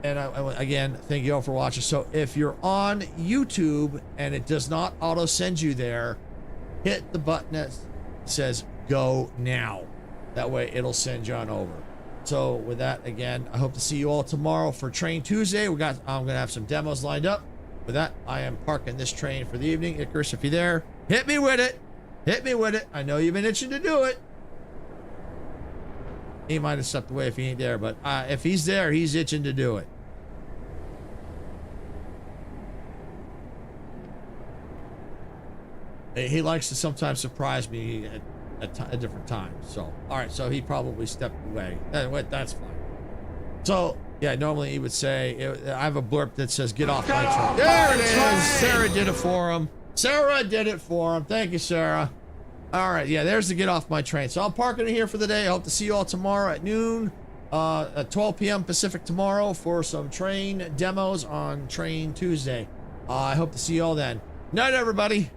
I again, thank you all for watching. So if you're on YouTube and it does not auto send you there, hit the button that says go now. That way it'll send you on over. So with that, again, I hope to see you all tomorrow for Train Tuesday. I'm gonna have some demos lined up. With that, I am parking this train for the evening. Icarus, if you're there, hit me with it. Hit me with it. I know you've been itching to do it. He might have stepped away if he ain't there, but if he's there, he's itching to do it. He likes to sometimes surprise me at different times. So, all right, so he probably stepped away. That's fine. So, yeah, normally he would say, I have a blurb that says, get off my train. There it is. Sarah did it for him. Sarah did it for him. Thank you, Sarah. All right, yeah, there's the get off my train. So I'm parking it here for the day. I hope to see you all tomorrow at noon, at 12 p.m. Pacific tomorrow for some train demos on Train Tuesday. I hope to see you all then. Night, everybody.